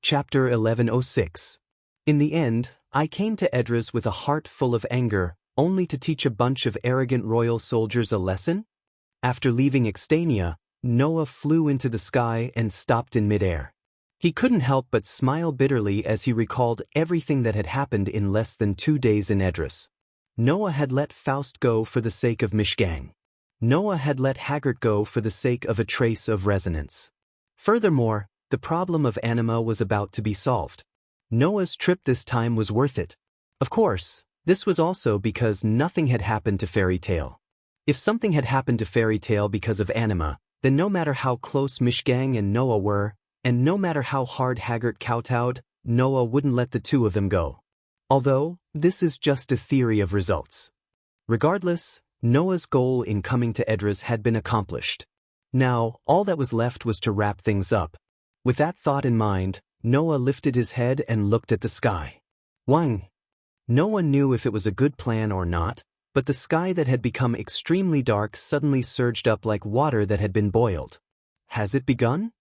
Chapter 1106. In the end, I came to Edras with a heart full of anger, only to teach a bunch of arrogant royal soldiers a lesson? After leaving Extania, Noah flew into the sky and stopped in midair. He couldn't help but smile bitterly as he recalled everything that had happened in less than 2 days in Edras. Noah had let Faust go for the sake of Mishgang. Noah had let Haggart go for the sake of a trace of resonance. Furthermore, the problem of anima was about to be solved. Noah's trip this time was worth it. Of course, this was also because nothing had happened to Fairy Tale. If something had happened to Fairy Tale because of anima, then no matter how close Mishgang and Noah were, and no matter how hard Haggart kowtowed, Noah wouldn't let the two of them go. Although, this is just a theory of results. Regardless, Noah's goal in coming to Edras had been accomplished. Now, all that was left was to wrap things up. With that thought in mind, Noah lifted his head and looked at the sky. Wang! No one knew if it was a good plan or not, but the sky that had become extremely dark suddenly surged up like water that had been boiled. Has it begun?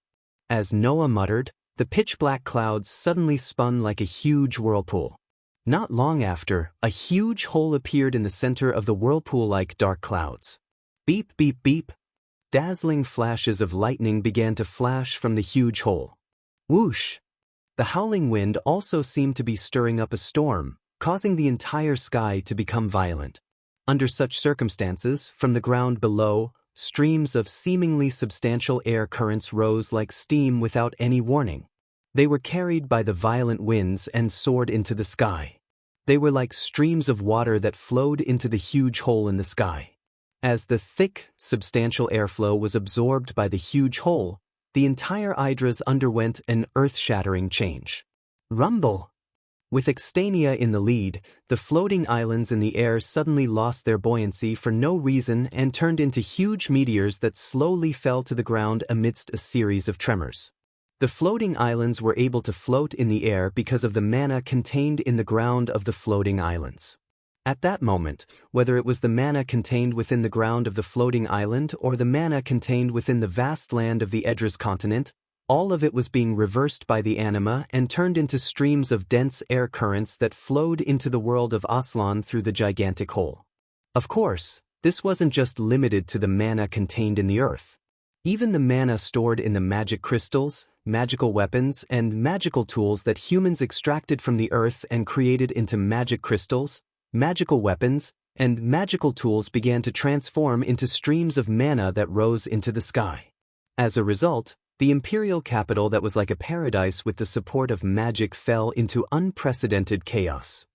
As Noah muttered, the pitch-black clouds suddenly spun like a huge whirlpool. Not long after, a huge hole appeared in the center of the whirlpool like dark clouds. Beep, beep, beep. Dazzling flashes of lightning began to flash from the huge hole. Whoosh! The howling wind also seemed to be stirring up a storm, causing the entire sky to become violent. Under such circumstances, from the ground below, streams of seemingly substantial air currents rose like steam without any warning. They were carried by the violent winds and soared into the sky. They were like streams of water that flowed into the huge hole in the sky. As the thick, substantial airflow was absorbed by the huge hole, the entire Idras underwent an earth-shattering change. Rumble! With Extania in the lead, the floating islands in the air suddenly lost their buoyancy for no reason and turned into huge meteors that slowly fell to the ground amidst a series of tremors. The floating islands were able to float in the air because of the mana contained in the ground of the floating islands. At that moment, whether it was the mana contained within the ground of the floating island or the mana contained within the vast land of the Edras continent, all of it was being reversed by the anima and turned into streams of dense air currents that flowed into the world of Aslan through the gigantic hole. Of course, this wasn't just limited to the mana contained in the earth. Even the mana stored in the magic crystals, magical weapons, and magical tools that humans extracted from the earth and created into magic crystals, magical weapons, and magical tools began to transform into streams of mana that rose into the sky. As a result, the imperial capital that was like a paradise with the support of magic fell into unprecedented chaos.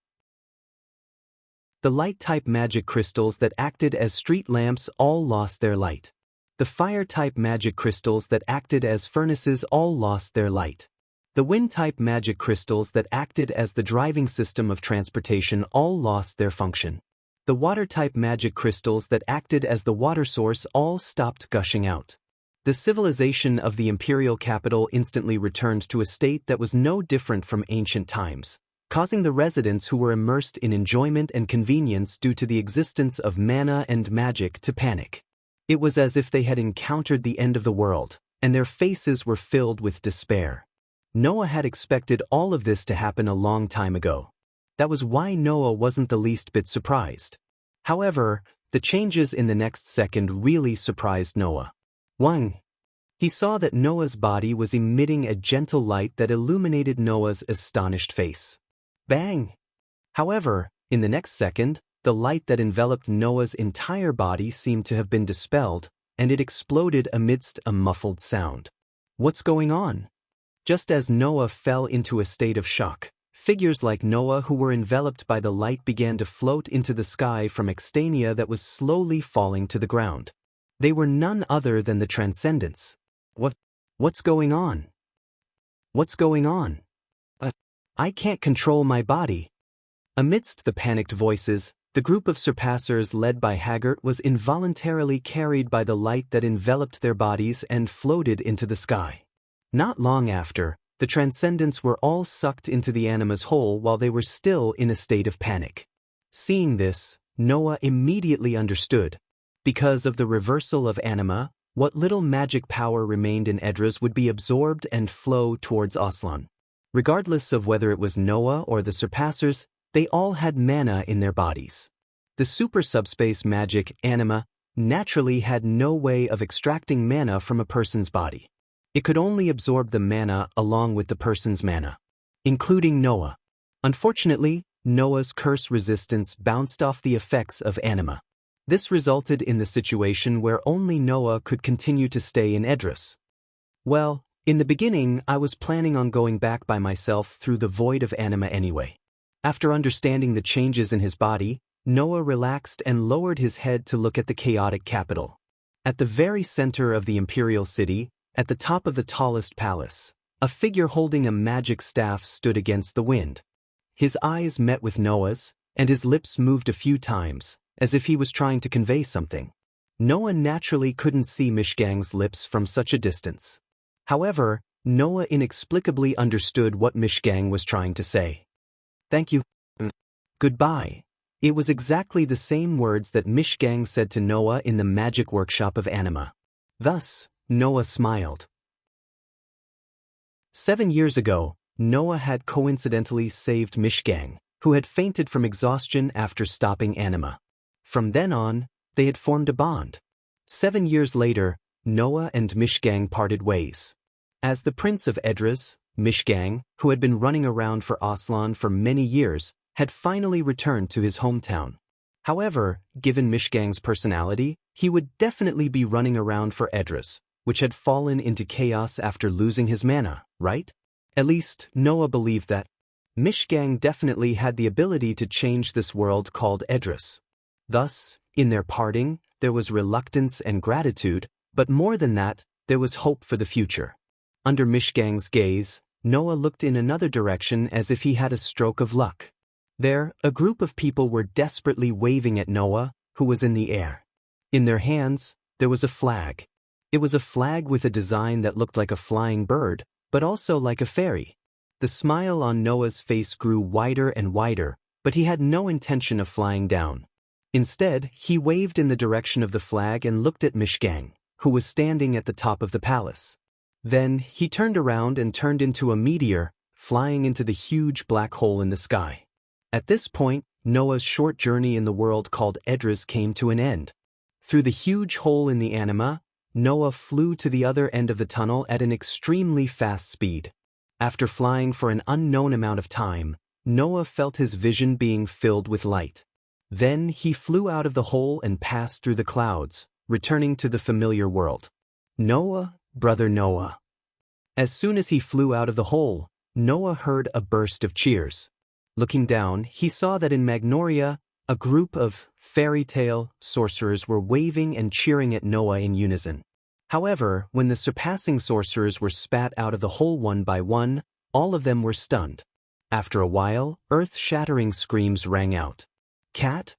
The light-type magic crystals that acted as street lamps all lost their light. The fire-type magic crystals that acted as furnaces all lost their light. The wind-type magic crystals that acted as the driving system of transportation all lost their function. The water-type magic crystals that acted as the water source all stopped gushing out. The civilization of the imperial capital instantly returned to a state that was no different from ancient times, causing the residents who were immersed in enjoyment and convenience due to the existence of mana and magic to panic. It was as if they had encountered the end of the world, and their faces were filled with despair. Noah had expected all of this to happen a long time ago. That was why Noah wasn't the least bit surprised. However, the changes in the next second really surprised Noah. One, he saw that Noah's body was emitting a gentle light that illuminated Noah's astonished face. Bang! However, in the next second, the light that enveloped Noah's entire body seemed to have been dispelled, and it exploded amidst a muffled sound. What's going on? Just as Noah fell into a state of shock, figures like Noah who were enveloped by the light began to float into the sky from Extania that was slowly falling to the ground. They were none other than the Transcendents. What's going on? What's going on? I can't control my body. Amidst the panicked voices, the group of surpassers led by Haggart was involuntarily carried by the light that enveloped their bodies and floated into the sky. Not long after, the Transcendents were all sucked into the anima's hole while they were still in a state of panic. Seeing this, Noah immediately understood. Because of the reversal of anima, what little magic power remained in Edras would be absorbed and flow towards Aslan. Regardless of whether it was Noah or the Surpassers, they all had mana in their bodies. The super subspace magic anima naturally had no way of extracting mana from a person's body. It could only absorb the mana along with the person's mana, including Noah. Unfortunately, Noah's curse resistance bounced off the effects of anima. This resulted in the situation where only Noah could continue to stay in Edris. Well, in the beginning, I was planning on going back by myself through the void of anima anyway. After understanding the changes in his body, Noah relaxed and lowered his head to look at the chaotic capital. At the very center of the imperial city, at the top of the tallest palace, a figure holding a magic staff stood against the wind. His eyes met with Noah's, and his lips moved a few times, as if he was trying to convey something. Noah naturally couldn't see Mishgang's lips from such a distance. However, Noah inexplicably understood what Mishgang was trying to say. "Thank you. Goodbye." It was exactly the same words that Mishgang said to Noah in the magic workshop of anima. Thus, Noah smiled. 7 years ago, Noah had coincidentally saved Mishgang, who had fainted from exhaustion after stopping anima. From then on, they had formed a bond. 7 years later, Noah and Mishgang parted ways. As the prince of Edris, Mishgang, who had been running around for Aslan for many years, had finally returned to his hometown. However, given Mishgang's personality, he would definitely be running around for Edris, which had fallen into chaos after losing his mana, right? At least, Noah believed that. Mishgang definitely had the ability to change this world called Edris. Thus, in their parting, there was reluctance and gratitude, but more than that, there was hope for the future. Under Mishgang's gaze, Noah looked in another direction as if he had a stroke of luck. There, a group of people were desperately waving at Noah, who was in the air. In their hands, there was a flag. It was a flag with a design that looked like a flying bird, but also like a fairy. The smile on Noah's face grew wider and wider, but he had no intention of flying down. Instead, he waved in the direction of the flag and looked at Mishgang, who was standing at the top of the palace. Then, he turned around and turned into a meteor, flying into the huge black hole in the sky. At this point, Noah's short journey in the world called Edris came to an end. Through the huge hole in the anima, Noah flew to the other end of the tunnel at an extremely fast speed. After flying for an unknown amount of time, Noah felt his vision being filled with light. Then he flew out of the hole and passed through the clouds, returning to the familiar world. Noah, brother Noah. As soon as he flew out of the hole, Noah heard a burst of cheers. Looking down, he saw that in Magnoria, a group of fairy tale sorcerers were waving and cheering at Noah in unison. However, when the surpassing sorcerers were spat out of the hole one by one, all of them were stunned. After a while, earth-shattering screams rang out. Cat?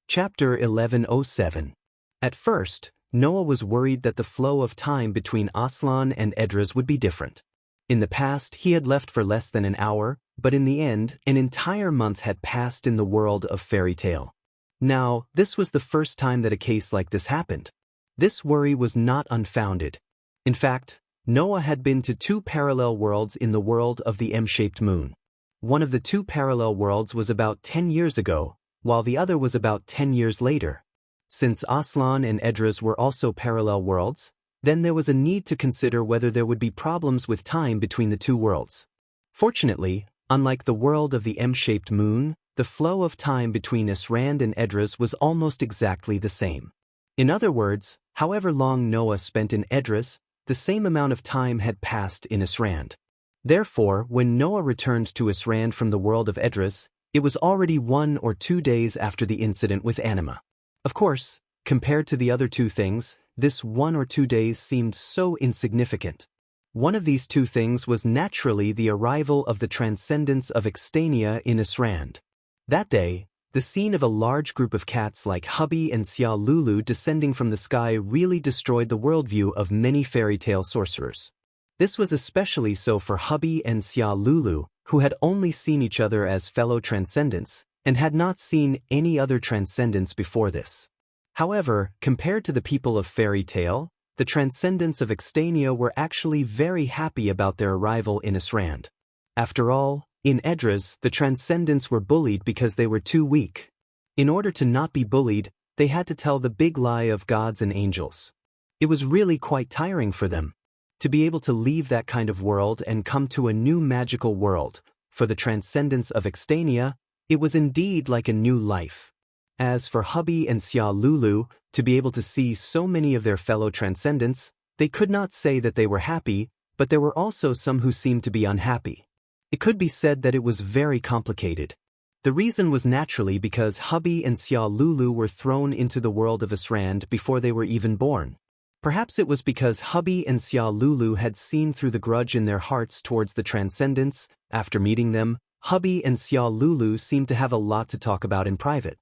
Chapter 1107. At first, Noah was worried that the flow of time between Aslan and Edris would be different. In the past, he had left for less than an hour, but in the end, an entire month had passed in the world of fairy tale. Now, this was the first time that a case like this happened. This worry was not unfounded. In fact, Noah had been to 2 parallel worlds in the world of the M-shaped moon. One of the 2 parallel worlds was about 10 years ago, while the other was about 10 years later. Since Aslan and Edris were also parallel worlds, then there was a need to consider whether there would be problems with time between the 2 worlds. Fortunately, unlike the world of the M-shaped moon, the flow of time between Isrand and Edris was almost exactly the same. In other words, however long Noah spent in Edris, the same amount of time had passed in Isrand. Therefore, when Noah returned to Isrand from the world of Edris, it was already 1 or 2 days after the incident with Anima. Of course, compared to the other 2 things, this 1 or 2 days seemed so insignificant. One of these 2 things was naturally the arrival of the transcendence of Extania in Isrand. That day, the scene of a large group of cats like Hubby and Xia Lulu descending from the sky really destroyed the worldview of many fairy tale sorcerers. This was especially so for Hubby and Xia Lulu, who had only seen each other as fellow transcendents, and had not seen any other transcendents before this. However, compared to the people of fairy tale, the Transcendents of Extania were actually very happy about their arrival in Isrand. After all, in Edras, the Transcendents were bullied because they were too weak. In order to not be bullied, they had to tell the big lie of gods and angels. It was really quite tiring for them. To be able to leave that kind of world and come to a new magical world, for the Transcendents of Extania, it was indeed like a new life. As for Hubby and Xia Lulu, to be able to see so many of their fellow Transcendents, they could not say that they were happy, but there were also some who seemed to be unhappy. It could be said that it was very complicated. The reason was naturally because Hubby and Xia Lulu were thrown into the world of Isrand before they were even born. Perhaps it was because Hubby and Xia Lulu had seen through the grudge in their hearts towards the Transcendents. After meeting them, Hubby and Xia Lulu seemed to have a lot to talk about in private.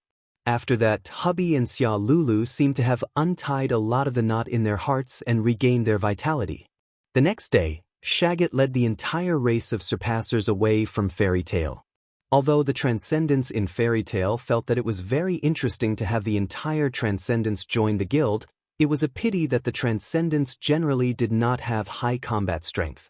After that, Hubby and Xia Lulu seemed to have untied a lot of the knot in their hearts and regained their vitality. The next day, Shagget led the entire race of Surpassers away from Fairy Tale. Although the Transcendents in Fairy Tale felt that it was very interesting to have the entire Transcendents join the guild, it was a pity that the Transcendents generally did not have high combat strength.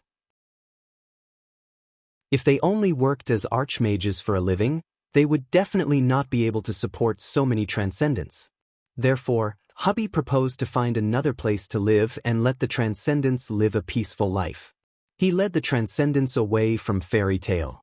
If they only worked as archmages for a living, they would definitely not be able to support so many Transcendents. Therefore, Hubby proposed to find another place to live and let the Transcendents live a peaceful life. He led the Transcendents away from Fairy Tale.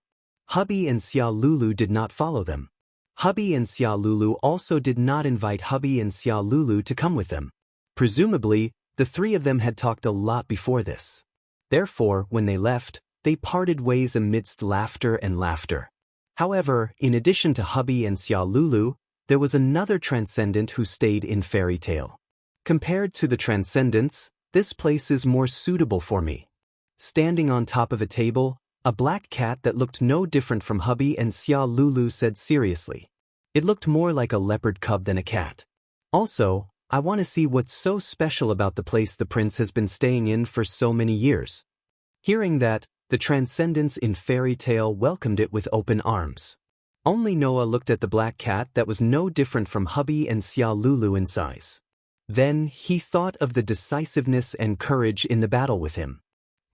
Hubby and Xia Lulu did not follow them. Hubby and Xia Lulu also did not invite Hubby and Xia Lulu to come with them. Presumably, the three of them had talked a lot before this. Therefore, when they left, they parted ways amidst laughter and laughter. However, in addition to Hubby and Xia Lulu, there was another Transcendent who stayed in Fairy Tale. Compared to the Transcendents, this place is more suitable for me. Standing on top of a table, a black cat that looked no different from Hubby and Xia Lulu said seriously. It looked more like a leopard cub than a cat. Also, I want to see what's so special about the place the prince has been staying in for so many years. Hearing that, the Transcendents in Fairy Tale welcomed it with open arms. Only Noah looked at the black cat that was no different from Hubby and Xia Lulu in size. Then, he thought of the decisiveness and courage in the battle with him.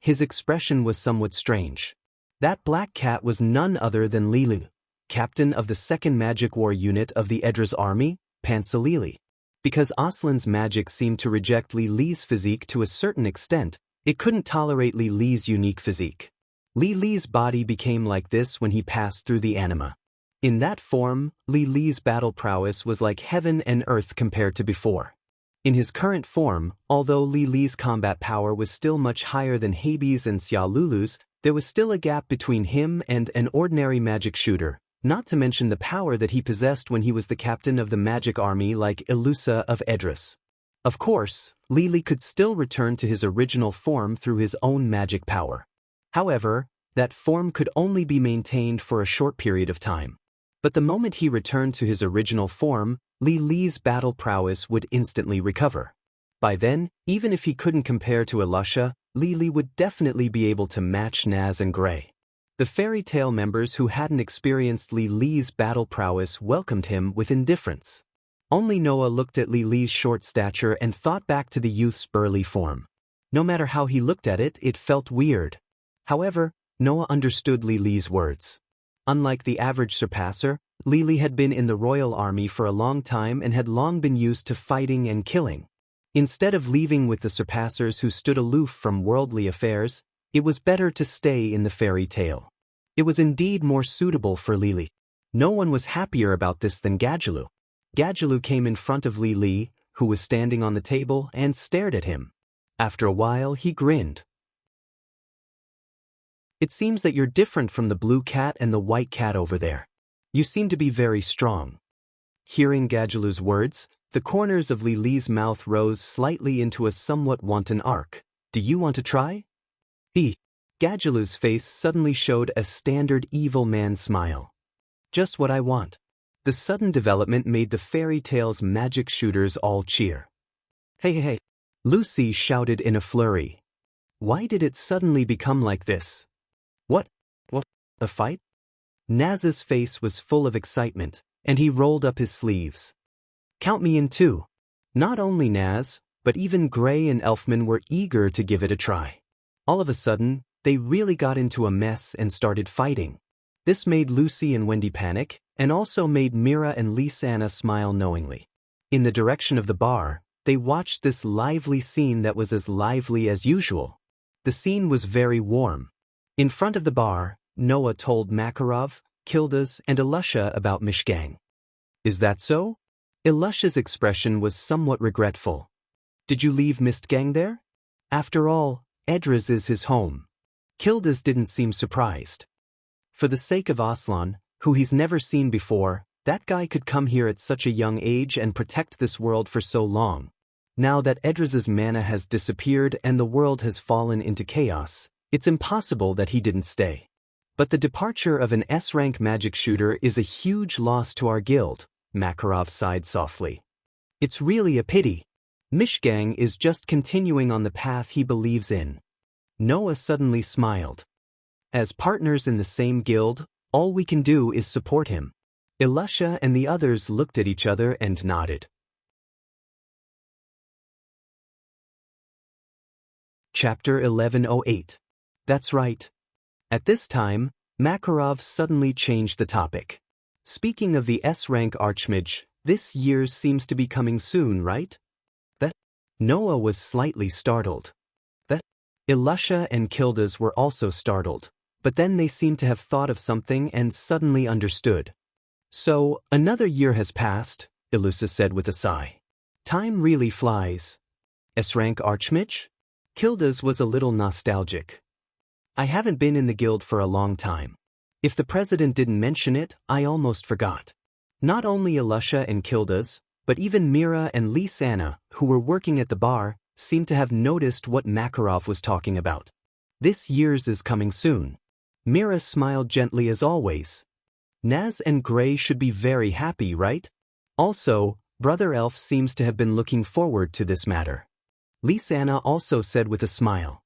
His expression was somewhat strange. That black cat was none other than Lilu, captain of the 2nd Magic War unit of the Edras army, Pansa Lili. Because Aslan's magic seemed to reject Li Li's physique to a certain extent, it couldn't tolerate Li Li's unique physique. Li Li's body became like this when he passed through the anima. In that form, Li Li's battle prowess was like heaven and earth compared to before. In his current form, although Li Li's combat power was still much higher than Hubby's and Xia Lulu's, there was still a gap between him and an ordinary magic shooter, not to mention the power that he possessed when he was the captain of the magic army like Ilusa of Edras. Of course, Li Li could still return to his original form through his own magic power. However, that form could only be maintained for a short period of time. But the moment he returned to his original form, Li Li's battle prowess would instantly recover. By then, even if he couldn't compare to Ilusha, Li Li would definitely be able to match Naz and Gray. The Fairy Tale members who hadn't experienced Li Li's battle prowess welcomed him with indifference. Only Noah looked at Li Li's short stature and thought back to the youth's burly form. No matter how he looked at it, it felt weird. However, Noah understood Li Li's words. Unlike the average surpasser, Li Li had been in the royal army for a long time and had long been used to fighting and killing. Instead of leaving with the surpassers who stood aloof from worldly affairs, it was better to stay in the Fairy Tale. It was indeed more suitable for Li Li. No one was happier about this than Gadjaloo. Gadjaloo came in front of Li Li, who was standing on the table, and stared at him. After a while, he grinned. It seems that you're different from the blue cat and the white cat over there. You seem to be very strong. Hearing Gadjaloo's words, the corners of Li Li's mouth rose slightly into a somewhat wanton arc. Do you want to try? Gadjaloo's face suddenly showed a standard evil man smile. Just what I want. The sudden development made the Fairy Tale's magic shooters all cheer. Hey, Lucy shouted in a flurry. Why did it suddenly become like this? What? A fight? Naz's face was full of excitement, and he rolled up his sleeves. Count me in too. Not only Naz, but even Gray and Elfman were eager to give it a try. All of a sudden, they really got into a mess and started fighting. This made Lucy and Wendy panic, and also made Mira and Lisa smile knowingly. In the direction of the bar, they watched this lively scene that was as lively as usual. The scene was very warm. In front of the bar, Noah told Makarov, Kildas, and Ilusha about Mishgang. Is that so? Ilusha's expression was somewhat regretful. Did you leave Mistgang there? After all, Edras is his home. Kildas didn't seem surprised. For the sake of Aslan, who he's never seen before, that guy could come here at such a young age and protect this world for so long. Now that Edras's mana has disappeared and the world has fallen into chaos, it's impossible that he didn't stay. But the departure of an S-rank magic shooter is a huge loss to our guild, Makarov sighed softly. It's really a pity. Mishgang is just continuing on the path he believes in. Noah suddenly smiled. As partners in the same guild, all we can do is support him. Ilusha and the others looked at each other and nodded. Chapter 1108. That's right. At this time, Makarov suddenly changed the topic. Speaking of the S-rank Archmage, this year's seems to be coming soon, right? That? Noah was slightly startled. That? Ilusha and Kildas were also startled, but then they seemed to have thought of something and suddenly understood. So, another year has passed, Ilusa said with a sigh. Time really flies. S-rank Archmage? Kildas was a little nostalgic. I haven't been in the guild for a long time. If the president didn't mention it, I almost forgot. Not only Ilusha and Kildas, but even Mira and Lisa, who were working at the bar, seemed to have noticed what Makarov was talking about. This year's is coming soon. Mira smiled gently as always. Naz and Gray should be very happy, right? Also, Brother Elf seems to have been looking forward to this matter. Lisa also said with a smile.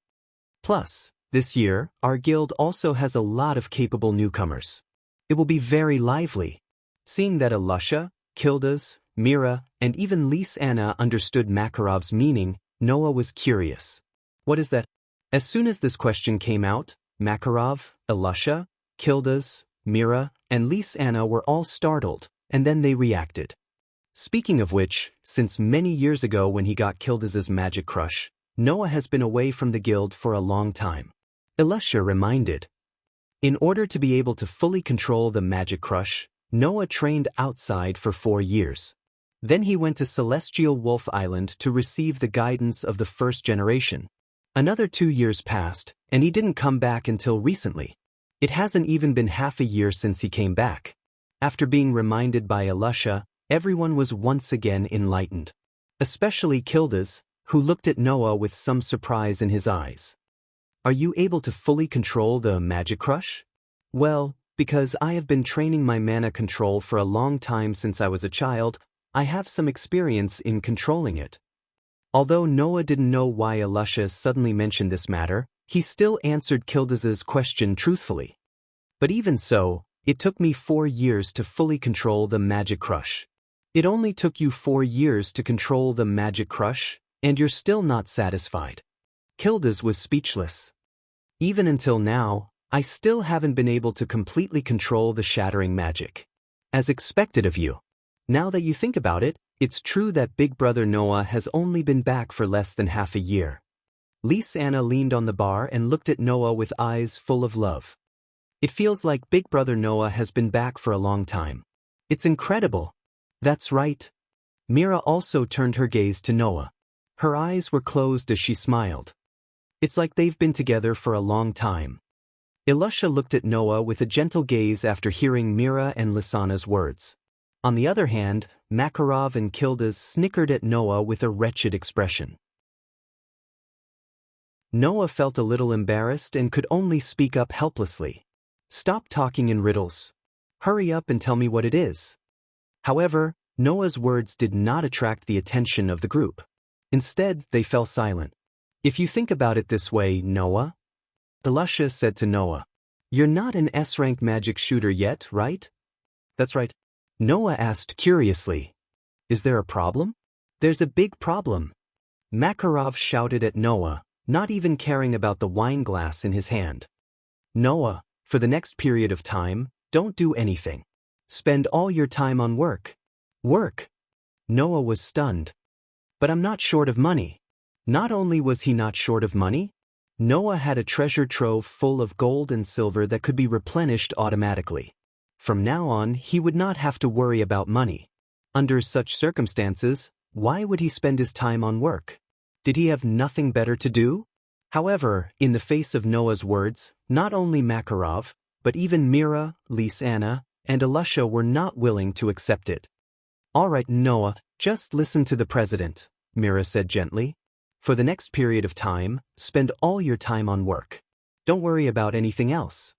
Plus, this year, our guild also has a lot of capable newcomers. It will be very lively. Seeing that Ilusha, Kildas, Mira, and even Lisa understood Makarov's meaning, Noah was curious. What is that? As soon as this question came out, Makarov, Ilusha, Kildas, Mira, and Lisa were all startled, and then they reacted. Speaking of which, since many years ago when he got Kildas's magic crush, Noah has been away from the guild for a long time. Ilusha reminded. In order to be able to fully control the magic crush, Noah trained outside for 4 years. Then he went to Celestial Wolf Island to receive the guidance of the first generation. Another 2 years passed, and he didn't come back until recently. It hasn't even been half a year since he came back. After being reminded by Ilusha, everyone was once again enlightened. Especially Kildas, who looked at Noah with some surprise in his eyes. Are you able to fully control the magic crush? Well, because I have been training my mana control for a long time since I was a child, I have some experience in controlling it. Although Noah didn't know why Ilusha suddenly mentioned this matter, he still answered Kildas's question truthfully. But even so, it took me 4 years to fully control the magic crush. It only took you 4 years to control the magic crush, and you're still not satisfied. Kildas was speechless. Even until now, I still haven't been able to completely control the shattering magic. As expected of you. Now that you think about it, it's true that Big Brother Noah has only been back for less than half a year. Lisa leaned on the bar and looked at Noah with eyes full of love. It feels like Big Brother Noah has been back for a long time. It's incredible. That's right. Mira also turned her gaze to Noah. Her eyes were closed as she smiled. It's like they've been together for a long time. Ilusha looked at Noah with a gentle gaze after hearing Mira and Lisana's words. On the other hand, Makarov and Kildas snickered at Noah with a wretched expression. Noah felt a little embarrassed and could only speak up helplessly. Stop talking in riddles. Hurry up and tell me what it is. However, Noah's words did not attract the attention of the group. Instead, they fell silent. If you think about it this way, Noah, Ilusha said to Noah, you're not an S-rank magic shooter yet, right? That's right. Noah asked curiously. Is there a problem? There's a big problem. Makarov shouted at Noah, not even caring about the wine glass in his hand. Noah, for the next period of time, don't do anything. Spend all your time on work. Work! Noah was stunned. But I'm not short of money. Not only was he not short of money, Noah had a treasure trove full of gold and silver that could be replenished automatically. From now on, he would not have to worry about money. Under such circumstances, why would he spend his time on work? Did he have nothing better to do? However, in the face of Noah's words, not only Makarov, but even Mira, Lisanna, and Alusha were not willing to accept it. All right, Noah, just listen to the president, Mira said gently. For the next period of time, spend all your time on work. Don't worry about anything else.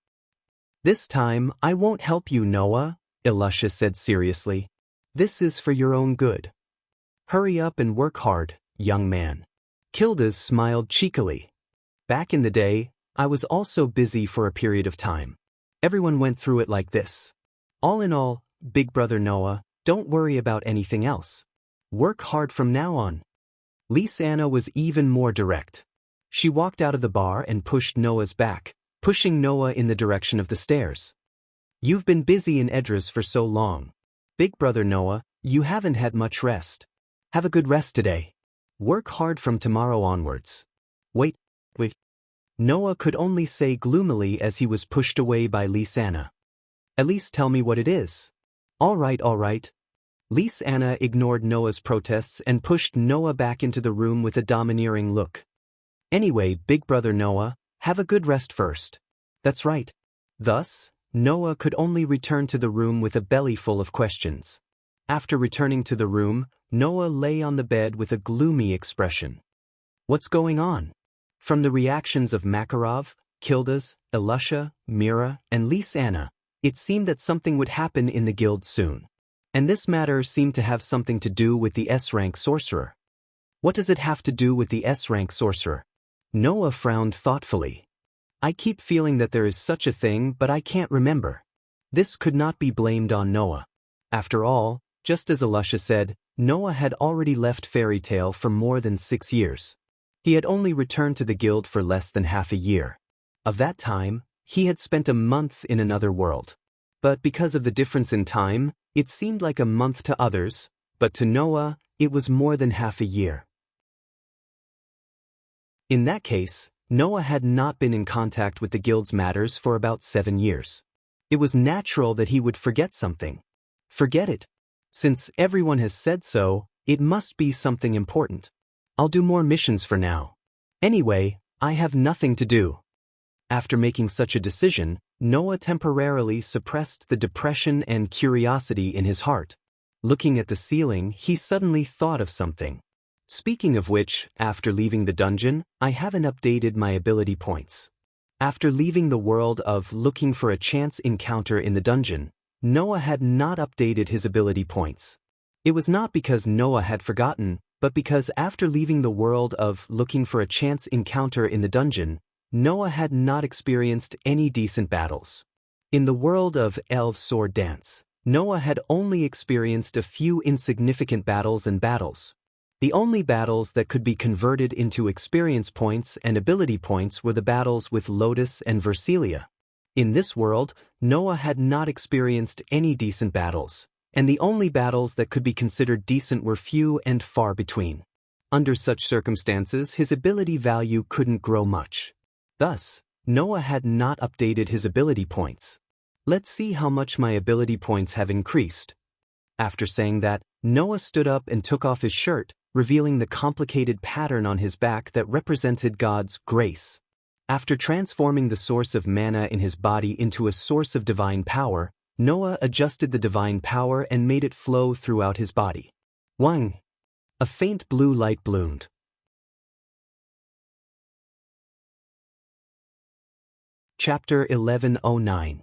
This time, I won't help you, Noah, Alusha said seriously. This is for your own good. Hurry up and work hard, young man. Kildas smiled cheekily. Back in the day, I was also busy for a period of time. Everyone went through it like this. All in all, big brother Noah, don't worry about anything else. Work hard from now on. Lisanna was even more direct. She walked out of the bar and pushed Noah's back, pushing Noah in the direction of the stairs. You've been busy in Edras for so long. Big brother Noah, you haven't had much rest. Have a good rest today. Work hard from tomorrow onwards. Wait. Noah could only say gloomily as he was pushed away by Lisanna. At least tell me what it is. All right. Lisanna ignored Noah's protests and pushed Noah back into the room with a domineering look. Anyway, big brother Noah, have a good rest first. That's right. Thus, Noah could only return to the room with a belly full of questions. After returning to the room, Noah lay on the bed with a gloomy expression. What's going on? From the reactions of Makarov, Kildas, Alusha, Mira, and Lisanna, it seemed that something would happen in the guild soon. And this matter seemed to have something to do with the S-rank sorcerer. What does it have to do with the S-rank sorcerer? Noah frowned thoughtfully. I keep feeling that there is such a thing, but I can't remember. This could not be blamed on Noah. After all, just as Alusha said, Noah had already left Fairy Tale for more than 6 years. He had only returned to the guild for less than half a year. Of that time, he had spent a month in another world. But because of the difference in time, it seemed like a month to others, but to Noah, it was more than half a year. In that case, Noah had not been in contact with the guild's matters for about 7 years. It was natural that he would forget something. Forget it. Since everyone has said so, it must be something important. I'll do more missions for now. Anyway, I have nothing to do. After making such a decision, Noah temporarily suppressed the depression and curiosity in his heart. Looking at the ceiling, he suddenly thought of something. Speaking of which, after leaving the dungeon, I haven't updated my ability points. After leaving the world of looking for a chance encounter in the dungeon, Noah had not updated his ability points. It was not because Noah had forgotten, but because after leaving the world of looking for a chance encounter in the dungeon, Noah had not experienced any decent battles. In the world of Elves Sword Dance, Noah had only experienced a few insignificant battles. The only battles that could be converted into experience points and ability points were the battles with Lotus and Versilia. In this world, Noah had not experienced any decent battles, and the only battles that could be considered decent were few and far between. Under such circumstances, his ability value couldn't grow much. Thus, Noah had not updated his ability points. Let's see how much my ability points have increased. After saying that, Noah stood up and took off his shirt, revealing the complicated pattern on his back that represented God's grace. After transforming the source of mana in his body into a source of divine power, Noah adjusted the divine power and made it flow throughout his body. Wang! A faint blue light bloomed. Chapter 1109.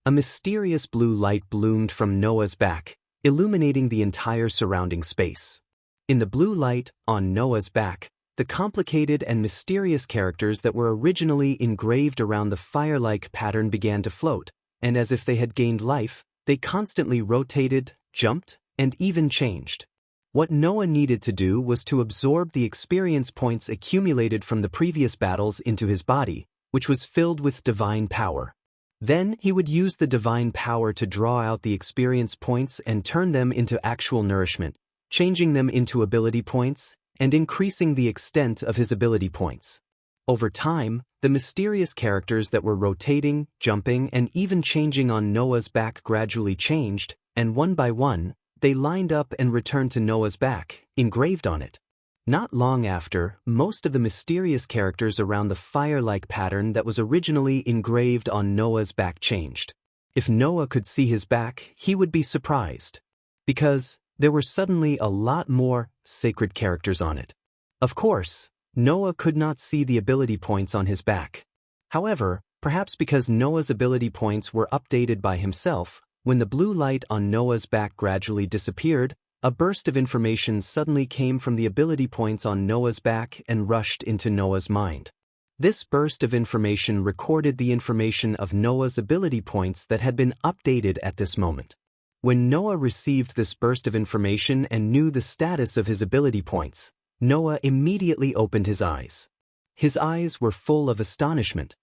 A mysterious blue light bloomed from Noah's back, illuminating the entire surrounding space. In the blue light, on Noah's back, the complicated and mysterious characters that were originally engraved around the fire-like pattern began to float, and as if they had gained life, they constantly rotated, jumped, and even changed. What Noah needed to do was to absorb the experience points accumulated from the previous battles into his body, which was filled with divine power. Then he would use the divine power to draw out the experience points and turn them into actual nourishment, changing them into ability points, and increasing the extent of his ability points. Over time, the mysterious characters that were rotating, jumping, and even changing on Noah's back gradually changed, and one by one, they lined up and returned to Noah's back, engraved on it. Not long after, most of the mysterious characters around the fire-like pattern that was originally engraved on Noah's back changed. If Noah could see his back, he would be surprised, because there were suddenly a lot more sacred characters on it. Of course, Noah could not see the ability points on his back. However, perhaps because Noah's ability points were updated by himself, when the blue light on Noah's back gradually disappeared, a burst of information suddenly came from the ability points on Noah's back and rushed into Noah's mind. This burst of information recorded the information of Noah's ability points that had been updated at this moment. When Noah received this burst of information and knew the status of his ability points, Noah immediately opened his eyes. His eyes were full of astonishment.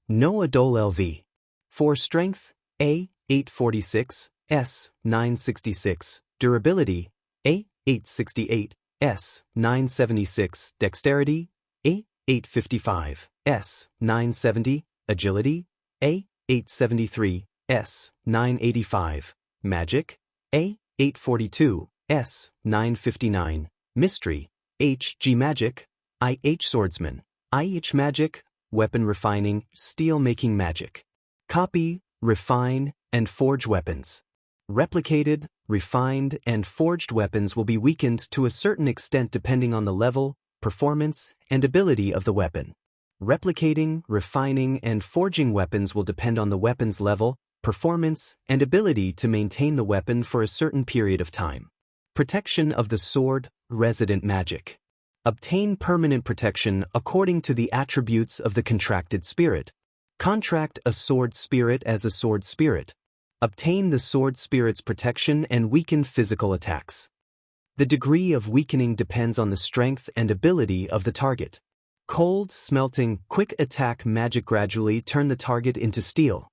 Noah Dole LV. For strength, A. 846, S. 966, durability, A. 868, S. 976, dexterity, A. 855, S. 970, agility, A. 873, S. 985, magic, A. 842, S. 959, mystery, H.G. magic, I.H. swordsman, I.H. magic, weapon refining, steel making magic. Copy, refine, and forge weapons. Replicated, refined, and forged weapons will be weakened to a certain extent depending on the level, performance, and ability of the weapon. Replicating, refining, and forging weapons will depend on the weapon's level, performance, and ability to maintain the weapon for a certain period of time. Protection of the sword, resident magic. Obtain permanent protection according to the attributes of the contracted spirit. Contract a sword spirit as a sword spirit. Obtain the sword spirit's protection and weaken physical attacks. The degree of weakening depends on the strength and ability of the target. Cold, smelting, quick attack magic gradually turn the target into steel.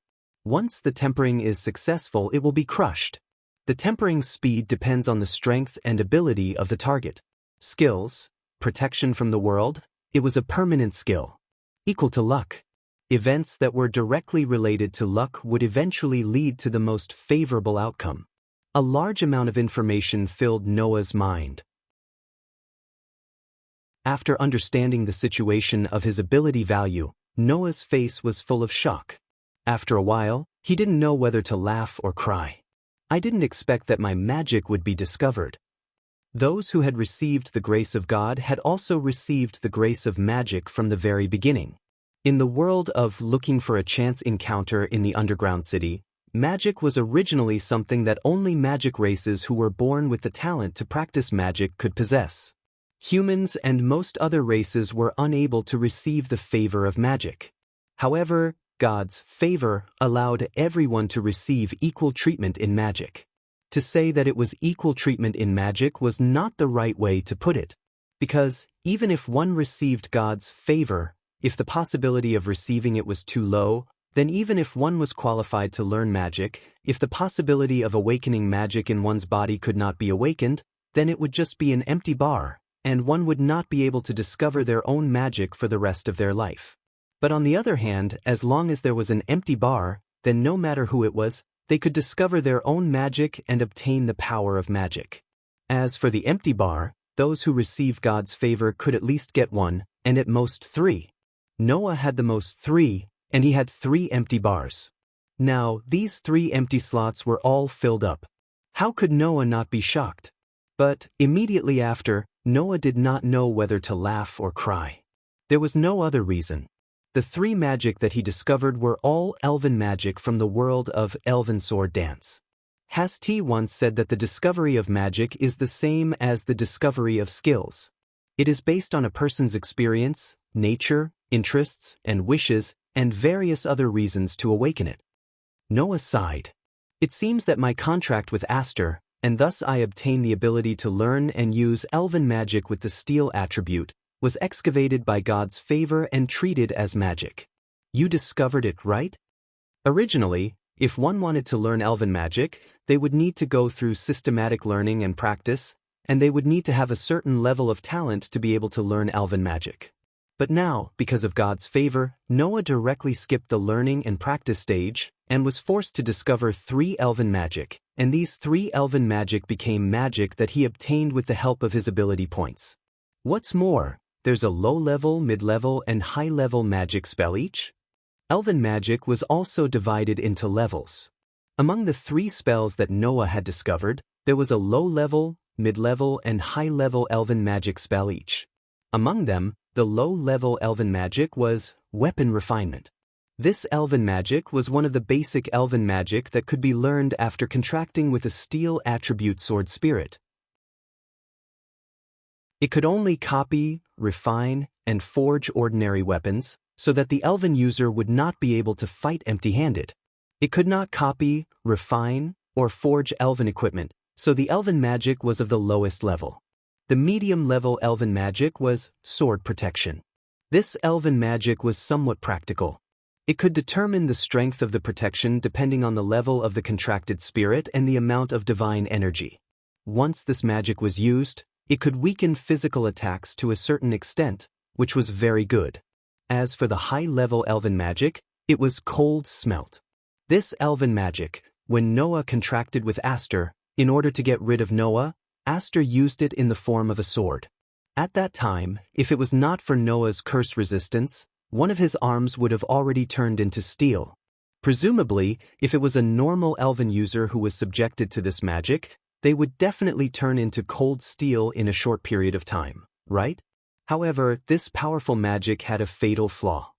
Once the tempering is successful, it will be crushed. The tempering speed depends on the strength and ability of the target. Skills, protection from the world, it was a permanent skill. Equal to luck. Events that were directly related to luck would eventually lead to the most favorable outcome. A large amount of information filled Noah's mind. After understanding the situation of his ability value, Noah's face was full of shock. After a while, he didn't know whether to laugh or cry. I didn't expect that my magic would be discovered. Those who had received the grace of God had also received the grace of magic from the very beginning. In the world of looking for a chance encounter in the underground city, magic was originally something that only magic races who were born with the talent to practice magic could possess. Humans and most other races were unable to receive the favor of magic. However, God's favor allowed everyone to receive equal treatment in magic. To say that it was equal treatment in magic was not the right way to put it, because even if one received God's favor, if the possibility of receiving it was too low, then even if one was qualified to learn magic, if the possibility of awakening magic in one's body could not be awakened, then it would just be an empty bar, and one would not be able to discover their own magic for the rest of their life. But on the other hand, as long as there was an empty bar, then no matter who it was, they could discover their own magic and obtain the power of magic. As for the empty bar, those who receive God's favor could at least get one, and at most 3. Noah had the most 3, and he had 3 empty bars. Now, these 3 empty slots were all filled up. How could Noah not be shocked? But, immediately after, Noah did not know whether to laugh or cry. There was no other reason. The 3 magic that he discovered were all elven magic from the world of elven sword dance. Has-T once said that the discovery of magic is the same as the discovery of skills. It is based on a person's experience, nature, interests, and wishes, and various other reasons to awaken it. Noah sighed. It seems that my contract with Aster, and thus I obtain the ability to learn and use elven magic with the steel attribute, was excavated by God's favor and treated as magic. You discovered it, right? Originally, if one wanted to learn elven magic, they would need to go through systematic learning and practice, and they would need to have a certain level of talent to be able to learn elven magic. But now, because of God's favor, Noah directly skipped the learning and practice stage and was forced to discover 3 elven magic, and these 3 elven magic became magic that he obtained with the help of his ability points. What's more, there's a low-level, mid-level, and high-level magic spell each. Elven magic was also divided into levels. Among the 3 spells that Noah had discovered, there was a low-level, mid-level, and high-level elven magic spell each. Among them, the low-level elven magic was Weapon Refinement. This elven magic was one of the basic elven magic that could be learned after contracting with a steel attribute sword spirit. It could only copy, refine, and forge ordinary weapons, so that the elven user would not be able to fight empty-handed. It could not copy, refine, or forge elven equipment, so the elven magic was of the lowest level. The medium-level elven magic was Sword Protection. This elven magic was somewhat practical. It could determine the strength of the protection depending on the level of the contracted spirit and the amount of divine energy. Once this magic was used, it could weaken physical attacks to a certain extent, which was very good. As for the high-level elven magic, it was Cold Smelt. This elven magic, when Noah contracted with Aster, in order to get rid of Noah, Aster used it in the form of a sword. At that time, if it was not for Noah's curse resistance, one of his arms would have already turned into steel. Presumably, if it was a normal elven user who was subjected to this magic, they would definitely turn into cold steel in a short period of time, right? However, this powerful magic had a fatal flaw.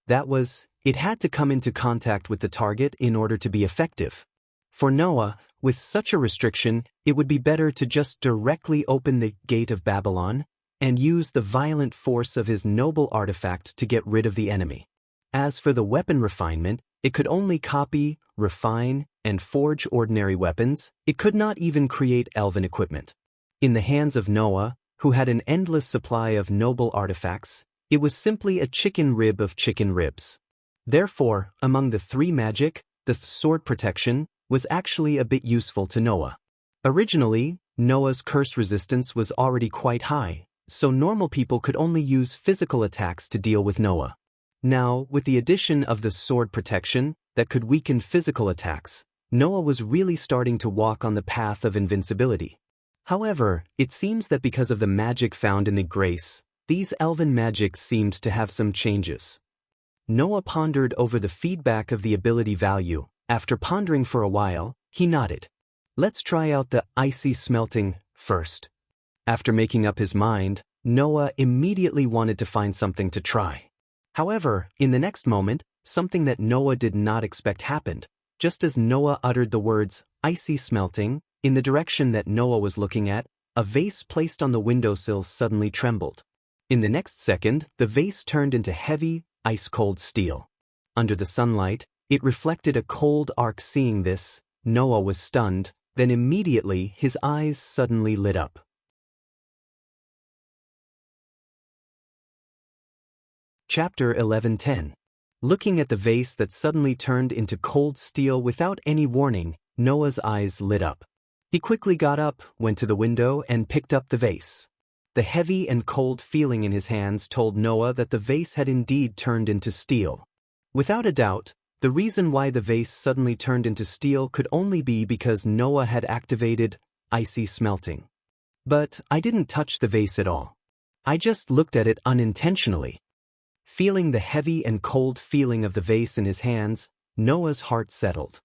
That was, it had to come into contact with the target in order to be effective. For Noah, with such a restriction, it would be better to just directly open the gate of Babylon and use the violent force of his noble artifact to get rid of the enemy. As for the weapon refinement, it could only copy, refine, and forge ordinary weapons. It could not even create elven equipment. In the hands of Noah, who had an endless supply of noble artifacts, it was simply a chicken rib of chicken ribs. Therefore, among the 3 magic, the Sword Protection was actually a bit useful to Noah. Originally, Noah's curse resistance was already quite high, so normal people could only use physical attacks to deal with Noah. Now, with the addition of the Sword Protection that could weaken physical attacks, Noah was really starting to walk on the path of invincibility. However, it seems that because of the magic found in the grace, these elven magics seemed to have some changes. Noah pondered over the feedback of the ability value. After pondering for a while, he nodded. Let's try out the icy smelting first. After making up his mind, Noah immediately wanted to find something to try. However, in the next moment, something that Noah did not expect happened. Just as Noah uttered the words, icy smelting, in the direction that Noah was looking at, a vase placed on the windowsill suddenly trembled. In the next second, the vase turned into heavy, ice-cold steel. Under the sunlight, it reflected a cold arc. Seeing this, Noah was stunned, then immediately his eyes suddenly lit up. Chapter 11:10. Looking at the vase that suddenly turned into cold steel without any warning, Noah's eyes lit up. He quickly got up, went to the window, and picked up the vase. The heavy and cold feeling in his hands told Noah that the vase had indeed turned into steel. Without a doubt, the reason why the vase suddenly turned into steel could only be because Noah had activated icy smelting. But I didn't touch the vase at all. I just looked at it unintentionally. Feeling the heavy and cold feeling of the vase in his hands, Noah's heart settled.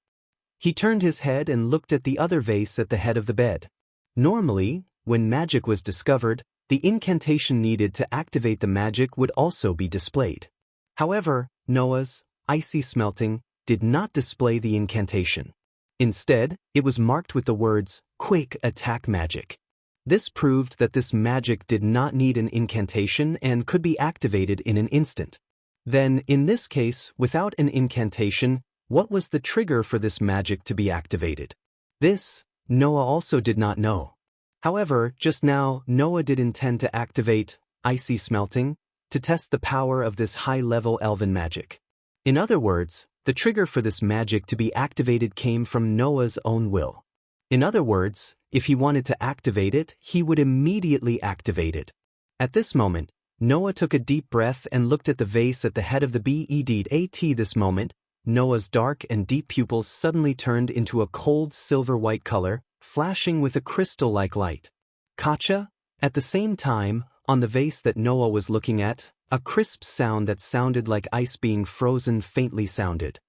He turned his head and looked at the other vase at the head of the bed. Normally, when magic was discovered, the incantation needed to activate the magic would also be displayed. However, Noah's icy smelting did not display the incantation. Instead, it was marked with the words, Quick Attack Magic. This proved that this magic did not need an incantation and could be activated in an instant. Then, in this case, without an incantation, what was the trigger for this magic to be activated? This, Noah also did not know. However, just now, Noah did intend to activate icy smelting to test the power of this high-level elven magic. In other words, the trigger for this magic to be activated came from Noah's own will. In other words, if he wanted to activate it, he would immediately activate it. At this moment, Noah took a deep breath and looked at the vase at the head of the bed. This moment, Noah's dark and deep pupils suddenly turned into a cold silver-white color, flashing with a crystal-like light. Kacha? At the same time, on the vase that Noah was looking at, a crisp sound that sounded like ice being frozen faintly sounded.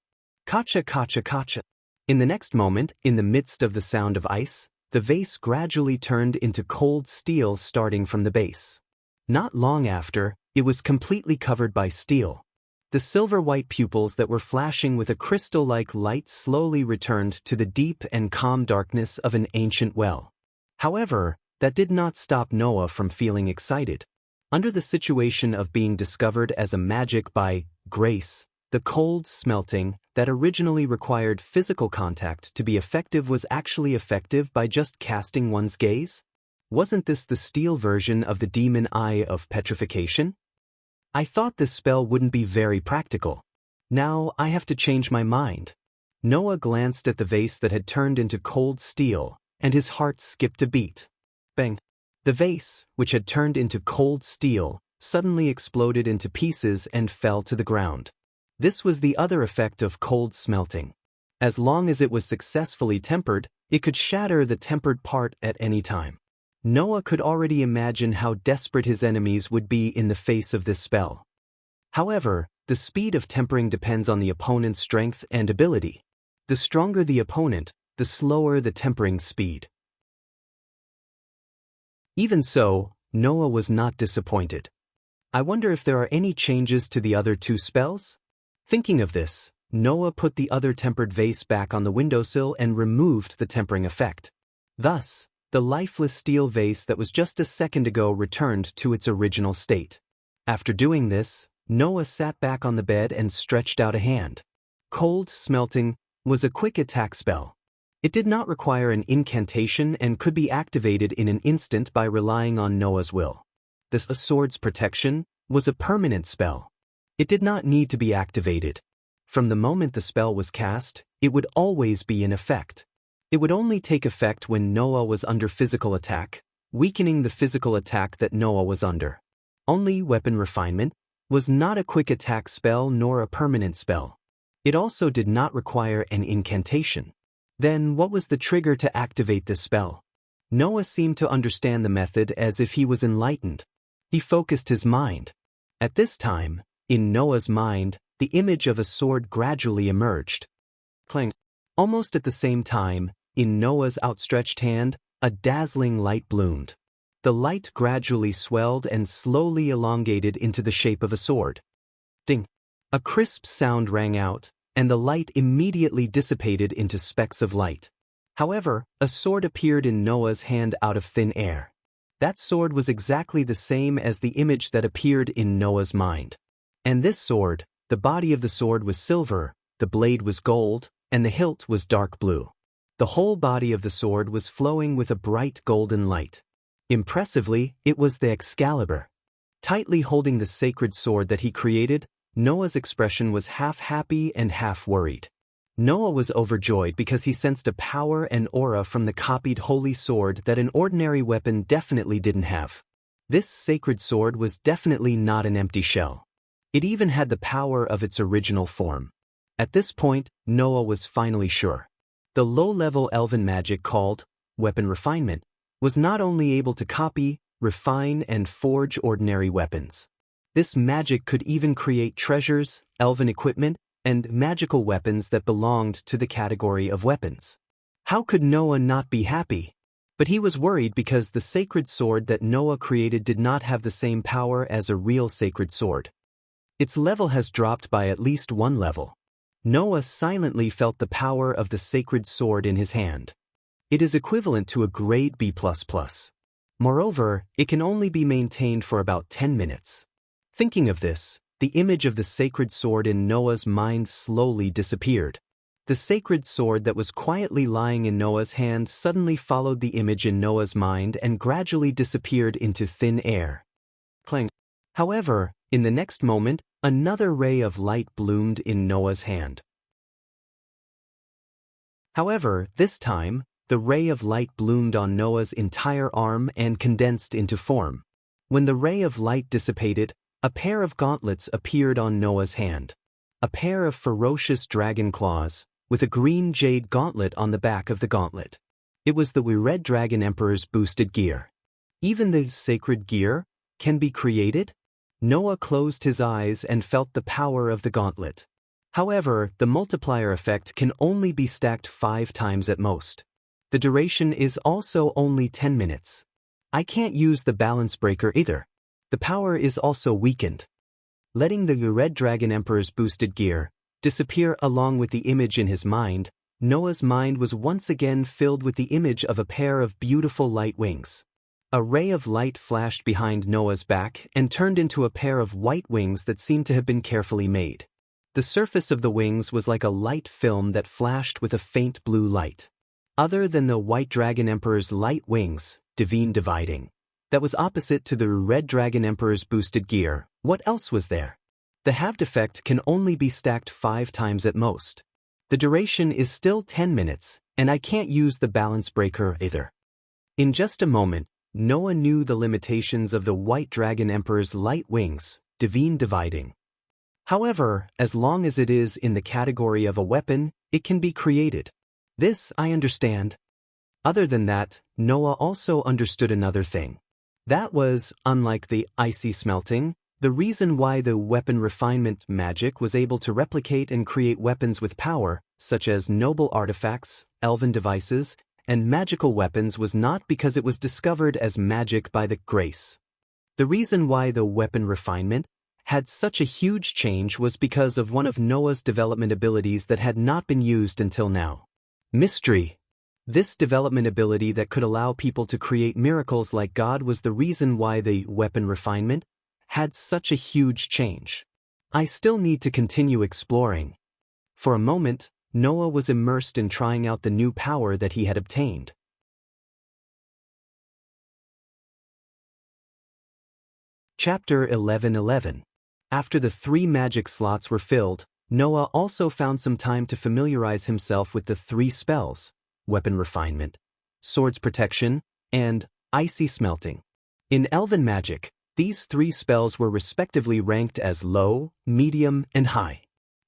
Kacha, kacha, kacha. In the next moment, in the midst of the sound of ice, the vase gradually turned into cold steel starting from the base. Not long after, it was completely covered by steel. The silver-white pupils that were flashing with a crystal-like light slowly returned to the deep and calm darkness of an ancient well. However, that did not stop Noah from feeling excited. Under the situation of being discovered as a magic by grace, the cold smelting that originally required physical contact to be effective was actually effective by just casting one's gaze? Wasn't this the steel version of the demon eye of petrification? I thought this spell wouldn't be very practical. Now I have to change my mind. Noah glanced at the vase that had turned into cold steel, and his heart skipped a beat. Bang! The vase, which had turned into cold steel, suddenly exploded into pieces and fell to the ground. This was the other effect of cold smelting. As long as it was successfully tempered, it could shatter the tempered part at any time. Noah could already imagine how desperate his enemies would be in the face of this spell. However, the speed of tempering depends on the opponent's strength and ability. The stronger the opponent, the slower the tempering speed. Even so, Noah was not disappointed. I wonder if there are any changes to the other two spells? Thinking of this, Noah put the other tempered vase back on the windowsill and removed the tempering effect. Thus, the lifeless steel vase that was just a second ago returned to its original state. After doing this, Noah sat back on the bed and stretched out a hand. Cold smelting was a quick attack spell. It did not require an incantation and could be activated in an instant by relying on Noah's will. The sword's protection was a permanent spell. It did not need to be activated. From the moment the spell was cast, it would always be in effect. It would only take effect when Noah was under physical attack, weakening the physical attack that Noah was under. Only weapon refinement was not a quick attack spell nor a permanent spell. It also did not require an incantation. Then what was the trigger to activate this spell? Noah seemed to understand the method as if he was enlightened. He focused his mind. At this time, in Noah's mind, the image of a sword gradually emerged. Clang! Almost at the same time, in Noah's outstretched hand, a dazzling light bloomed. The light gradually swelled and slowly elongated into the shape of a sword. Ding! A crisp sound rang out, and the light immediately dissipated into specks of light. However, a sword appeared in Noah's hand out of thin air. That sword was exactly the same as the image that appeared in Noah's mind. And this sword, the body of the sword was silver, the blade was gold, and the hilt was dark blue. The whole body of the sword was flowing with a bright golden light. Impressively, it was the Excalibur. Tightly holding the sacred sword that he created, Noah's expression was half happy and half worried. Noah was overjoyed because he sensed a power and aura from the copied holy sword that an ordinary weapon definitely didn't have. This sacred sword was definitely not an empty shell. It even had the power of its original form. At this point, Noah was finally sure. The low-level elven magic called weapon refinement was not only able to copy, refine, and forge ordinary weapons. This magic could even create treasures, elven equipment, and magical weapons that belonged to the category of weapons. How could Noah not be happy? But he was worried because the sacred sword that Noah created did not have the same power as a real sacred sword. Its level has dropped by at least one level. Noah silently felt the power of the sacred sword in his hand. It is equivalent to a grade B++. Moreover, it can only be maintained for about 10 minutes. Thinking of this, the image of the sacred sword in Noah's mind slowly disappeared. The sacred sword that was quietly lying in Noah's hand suddenly followed the image in Noah's mind and gradually disappeared into thin air. Clang. However, in the next moment, another ray of light bloomed in Noah's hand. However, this time, the ray of light bloomed on Noah's entire arm and condensed into form. When the ray of light dissipated, a pair of gauntlets appeared on Noah's hand. A pair of ferocious dragon claws, with a green jade gauntlet on the back of the gauntlet. It was the Red Dragon Emperor's boosted gear. Even the sacred gear can be created? Noah closed his eyes and felt the power of the gauntlet. However, the multiplier effect can only be stacked 5 times at most. The duration is also only 10 minutes. I can't use the balance breaker either. The power is also weakened. Letting the Red Dragon Emperor's boosted gear disappear along with the image in his mind, Noah's mind was once again filled with the image of a pair of beautiful light wings. A ray of light flashed behind Noah's back and turned into a pair of white wings that seemed to have been carefully made. The surface of the wings was like a light film that flashed with a faint blue light. Other than the White Dragon Emperor's light wings, divine dividing, that was opposite to the Red Dragon Emperor's boosted gear, what else was there? The halved effect can only be stacked 5 times at most. The duration is still 10 minutes, and I can't use the balance breaker either. In just a moment, Noah knew the limitations of the White Dragon Emperor's light wings, divine dividing. However, as long as it is in the category of a weapon, it can be created. This I understand. Other than that, Noah also understood another thing. That was, unlike the icy smelting, the reason why the weapon refinement magic was able to replicate and create weapons with power, such as noble artifacts, elven devices, and magical weapons was not because it was discovered as magic by the grace. The reason why the weapon refinement had such a huge change was because of one of Noah's development abilities that had not been used until now. Mystery. This development ability that could allow people to create miracles like God was the reason why the weapon refinement had such a huge change. I still need to continue exploring. For a moment, Noah was immersed in trying out the new power that he had obtained. Chapter 11:11. After the 3 magic slots were filled, Noah also found some time to familiarize himself with the 3 spells: weapon refinement, swords protection, and icy smelting. In elven magic, these 3 spells were respectively ranked as low, medium, and high.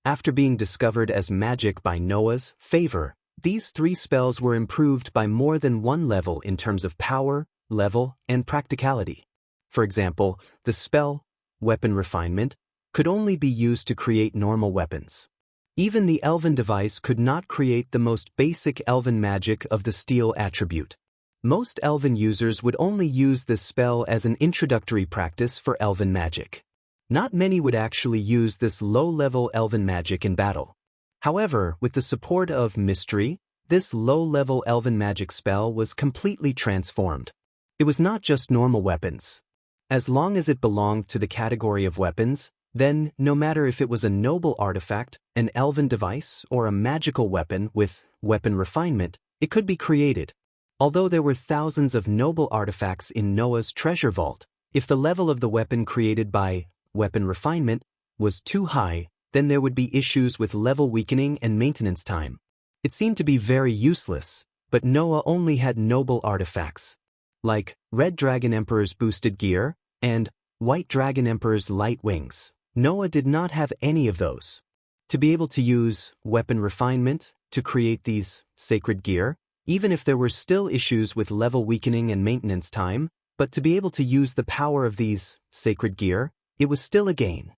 After being discovered as magic by Noah's favor, these 3 spells were improved by more than 1 level in terms of power, level, and practicality. For example, the spell, weapon refinement, could only be used to create normal weapons. Even the elven device could not create the most basic elven magic of the steel attribute. Most elven users would only use this spell as an introductory practice for elven magic. Not many would actually use this low-level elven magic in battle. However, with the support of Mystery, this low-level elven magic spell was completely transformed. It was not just normal weapons. As long as it belonged to the category of weapons, then, no matter if it was a noble artifact, an elven device, or a magical weapon with weapon refinement, it could be created. Although there were thousands of noble artifacts in Noah's treasure vault, if the level of the weapon created by weapon refinement was too high, then there would be issues with level weakening and maintenance time. It seemed to be very useless, but Noah only had noble artifacts, like Red Dragon Emperor's boosted gear and White Dragon Emperor's light wings. Noah did not have any of those. To be able to use weapon refinement to create these sacred gear, even if there were still issues with level weakening and maintenance time, but to be able to use the power of these sacred gear, it was still a gain.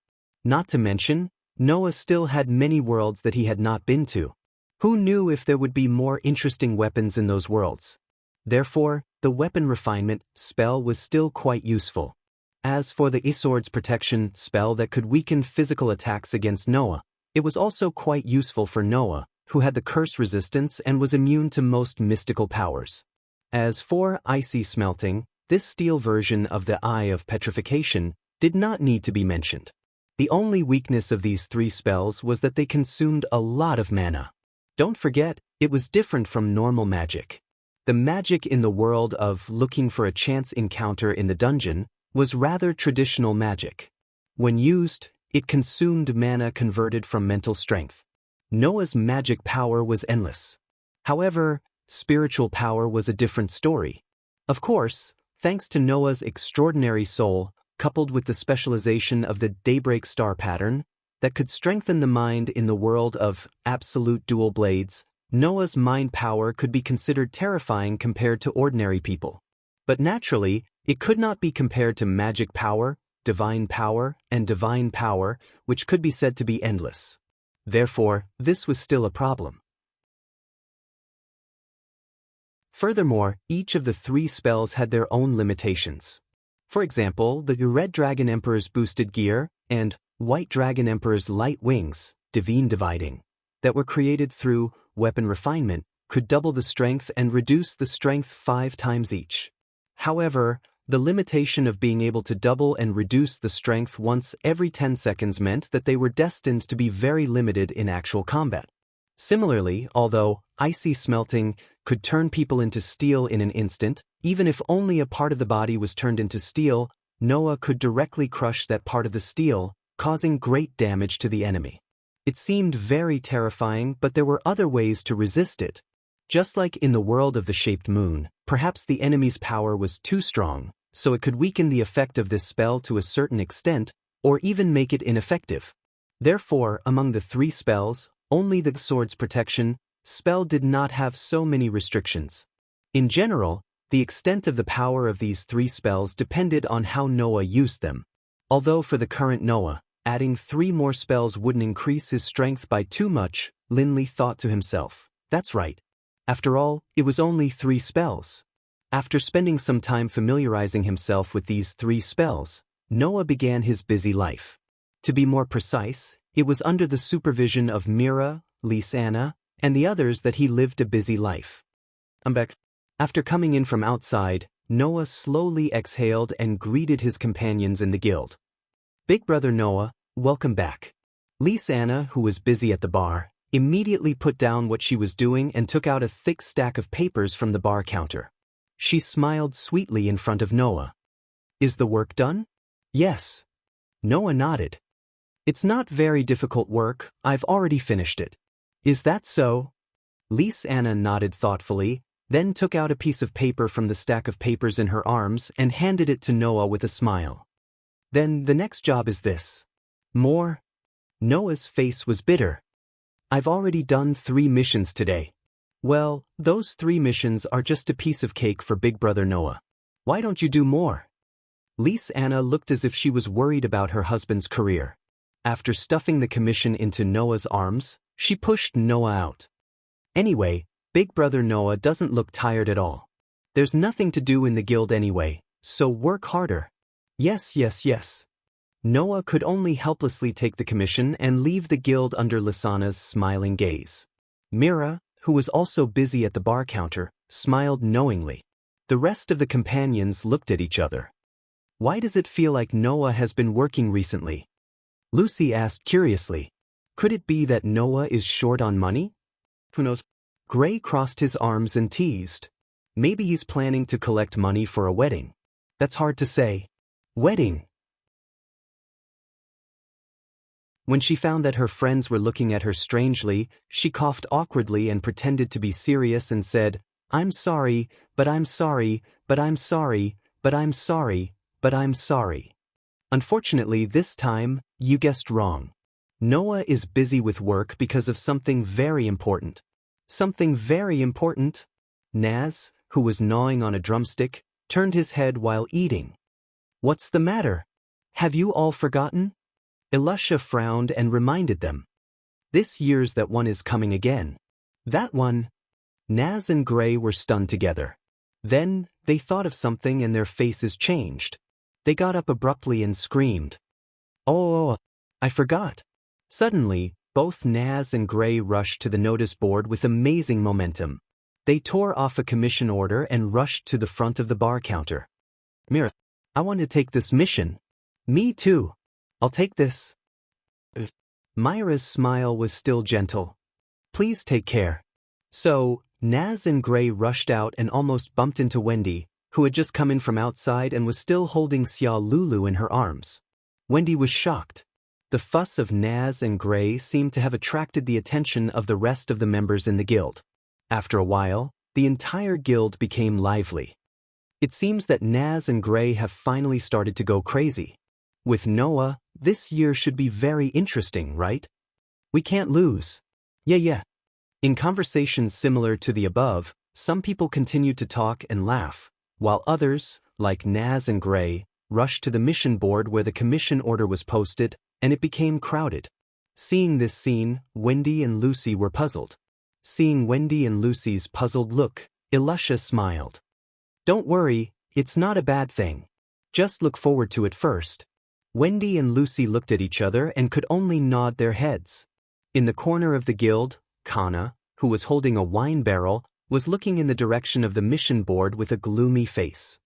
Not to mention, Noah still had many worlds that he had not been to. Who knew if there would be more interesting weapons in those worlds? Therefore, the weapon refinement spell was still quite useful. As for the swords protection spell that could weaken physical attacks against Noah, it was also quite useful for Noah, who had the curse resistance and was immune to most mystical powers. As for icy smelting, this steel version of the Eye of Petrification did not need to be mentioned. The only weakness of these 3 spells was that they consumed a lot of mana. Don't forget, it was different from normal magic. The magic in the world of looking for a chance encounter in the dungeon was rather traditional magic. When used, it consumed mana converted from mental strength. Noah's magic power was endless. However, spiritual power was a different story. Of course, thanks to Noah's extraordinary soul, coupled with the specialization of the daybreak star pattern, that could strengthen the mind in the world of absolute dual blades, Noah's mind power could be considered terrifying compared to ordinary people. But naturally, it could not be compared to magic power, divine power, which could be said to be endless. Therefore, this was still a problem. Furthermore, each of the 3 spells had their own limitations. For example, the Red Dragon Emperor's boosted gear and White Dragon Emperor's light wings, divine dividing, that were created through weapon refinement, could double the strength and reduce the strength 5 times each. However, the limitation of being able to double and reduce the strength once every 10 seconds meant that they were destined to be very limited in actual combat. Similarly, although icy smelting could turn people into steel in an instant, even if only a part of the body was turned into steel, Noah could directly crush that part of the steel, causing great damage to the enemy. It seemed very terrifying, but there were other ways to resist it. Just like in the world of the shaped moon, perhaps the enemy's power was too strong, so it could weaken the effect of this spell to a certain extent, or even make it ineffective. Therefore, among the 3 spells, only the sword's protection spell did not have so many restrictions. In general, the extent of the power of these 3 spells depended on how Noah used them. Although for the current Noah, adding 3 more spells wouldn't increase his strength by too much, Linley thought to himself. That's right. After all, it was only 3 spells. After spending some time familiarizing himself with these 3 spells, Noah began his busy life. To be more precise, it was under the supervision of Mira, Lysana, and the others that he lived a busy life. I'm back. After coming in from outside, Noah slowly exhaled and greeted his companions in the guild. Big brother Noah, welcome back. Lysana, who was busy at the bar, immediately put down what she was doing and took out a thick stack of papers from the bar counter. She smiled sweetly in front of Noah. Is the work done? Yes. Noah nodded. It's not very difficult work, I've already finished it. Is that so? Lysana nodded thoughtfully, then took out a piece of paper from the stack of papers in her arms and handed it to Noah with a smile. Then the next job is this. More? Noah's face was bitter. I've already done 3 missions today. Well, those 3 missions are just a piece of cake for Big Brother Noah. Why don't you do more? Lysana looked as if she was worried about her husband's career. After stuffing the commission into Noah's arms, she pushed Noah out. Anyway, Big Brother Noah doesn't look tired at all. There's nothing to do in the guild anyway, so work harder. Yes. Noah could only helplessly take the commission and leave the guild under Lysana's smiling gaze. Mira, who was also busy at the bar counter, smiled knowingly. The rest of the companions looked at each other. Why does it feel like Noah has been working recently? Lucy asked curiously. Could it be that Noah is short on money? Who knows? Gray crossed his arms and teased. Maybe he's planning to collect money for a wedding. That's hard to say. Wedding. When she found that her friends were looking at her strangely, she coughed awkwardly and pretended to be serious and said, I'm sorry, but I'm sorry, but I'm sorry, but I'm sorry, but I'm sorry. Unfortunately, this time, you guessed wrong. Noah is busy with work because of something very important. Something very important? Naz, who was gnawing on a drumstick, turned his head while eating. What's the matter? Have you all forgotten? Elisha frowned and reminded them. This year's that one is coming again. That one. Naz and Gray were stunned together. Then, they thought of something and their faces changed. They got up abruptly and screamed. Oh, I forgot. Suddenly, both Naz and Gray rushed to the notice board with amazing momentum. They tore off a commission order and rushed to the front of the bar counter. Mira, I want to take this mission. Me too. I'll take this. Myra's smile was still gentle. Please take care. So, Naz and Gray rushed out and almost bumped into Wendy, who had just come in from outside and was still holding Xia Lulu in her arms. Wendy was shocked. The fuss of Naz and Gray seemed to have attracted the attention of the rest of the members in the guild. After a while, the entire guild became lively. It seems that Naz and Gray have finally started to go crazy. With Noah, this year should be very interesting, right? We can't lose. Yeah. In conversations similar to the above, some people continued to talk and laugh, while others, like Naz and Gray, rushed to the mission board where the commission order was posted, and it became crowded. Seeing this scene, Wendy and Lucy were puzzled. Seeing Wendy and Lucy's puzzled look, Elisha smiled. Don't worry, it's not a bad thing. Just look forward to it first. Wendy and Lucy looked at each other and could only nod their heads. In the corner of the guild, Kana, who was holding a wine barrel, was looking in the direction of the mission board with a gloomy face.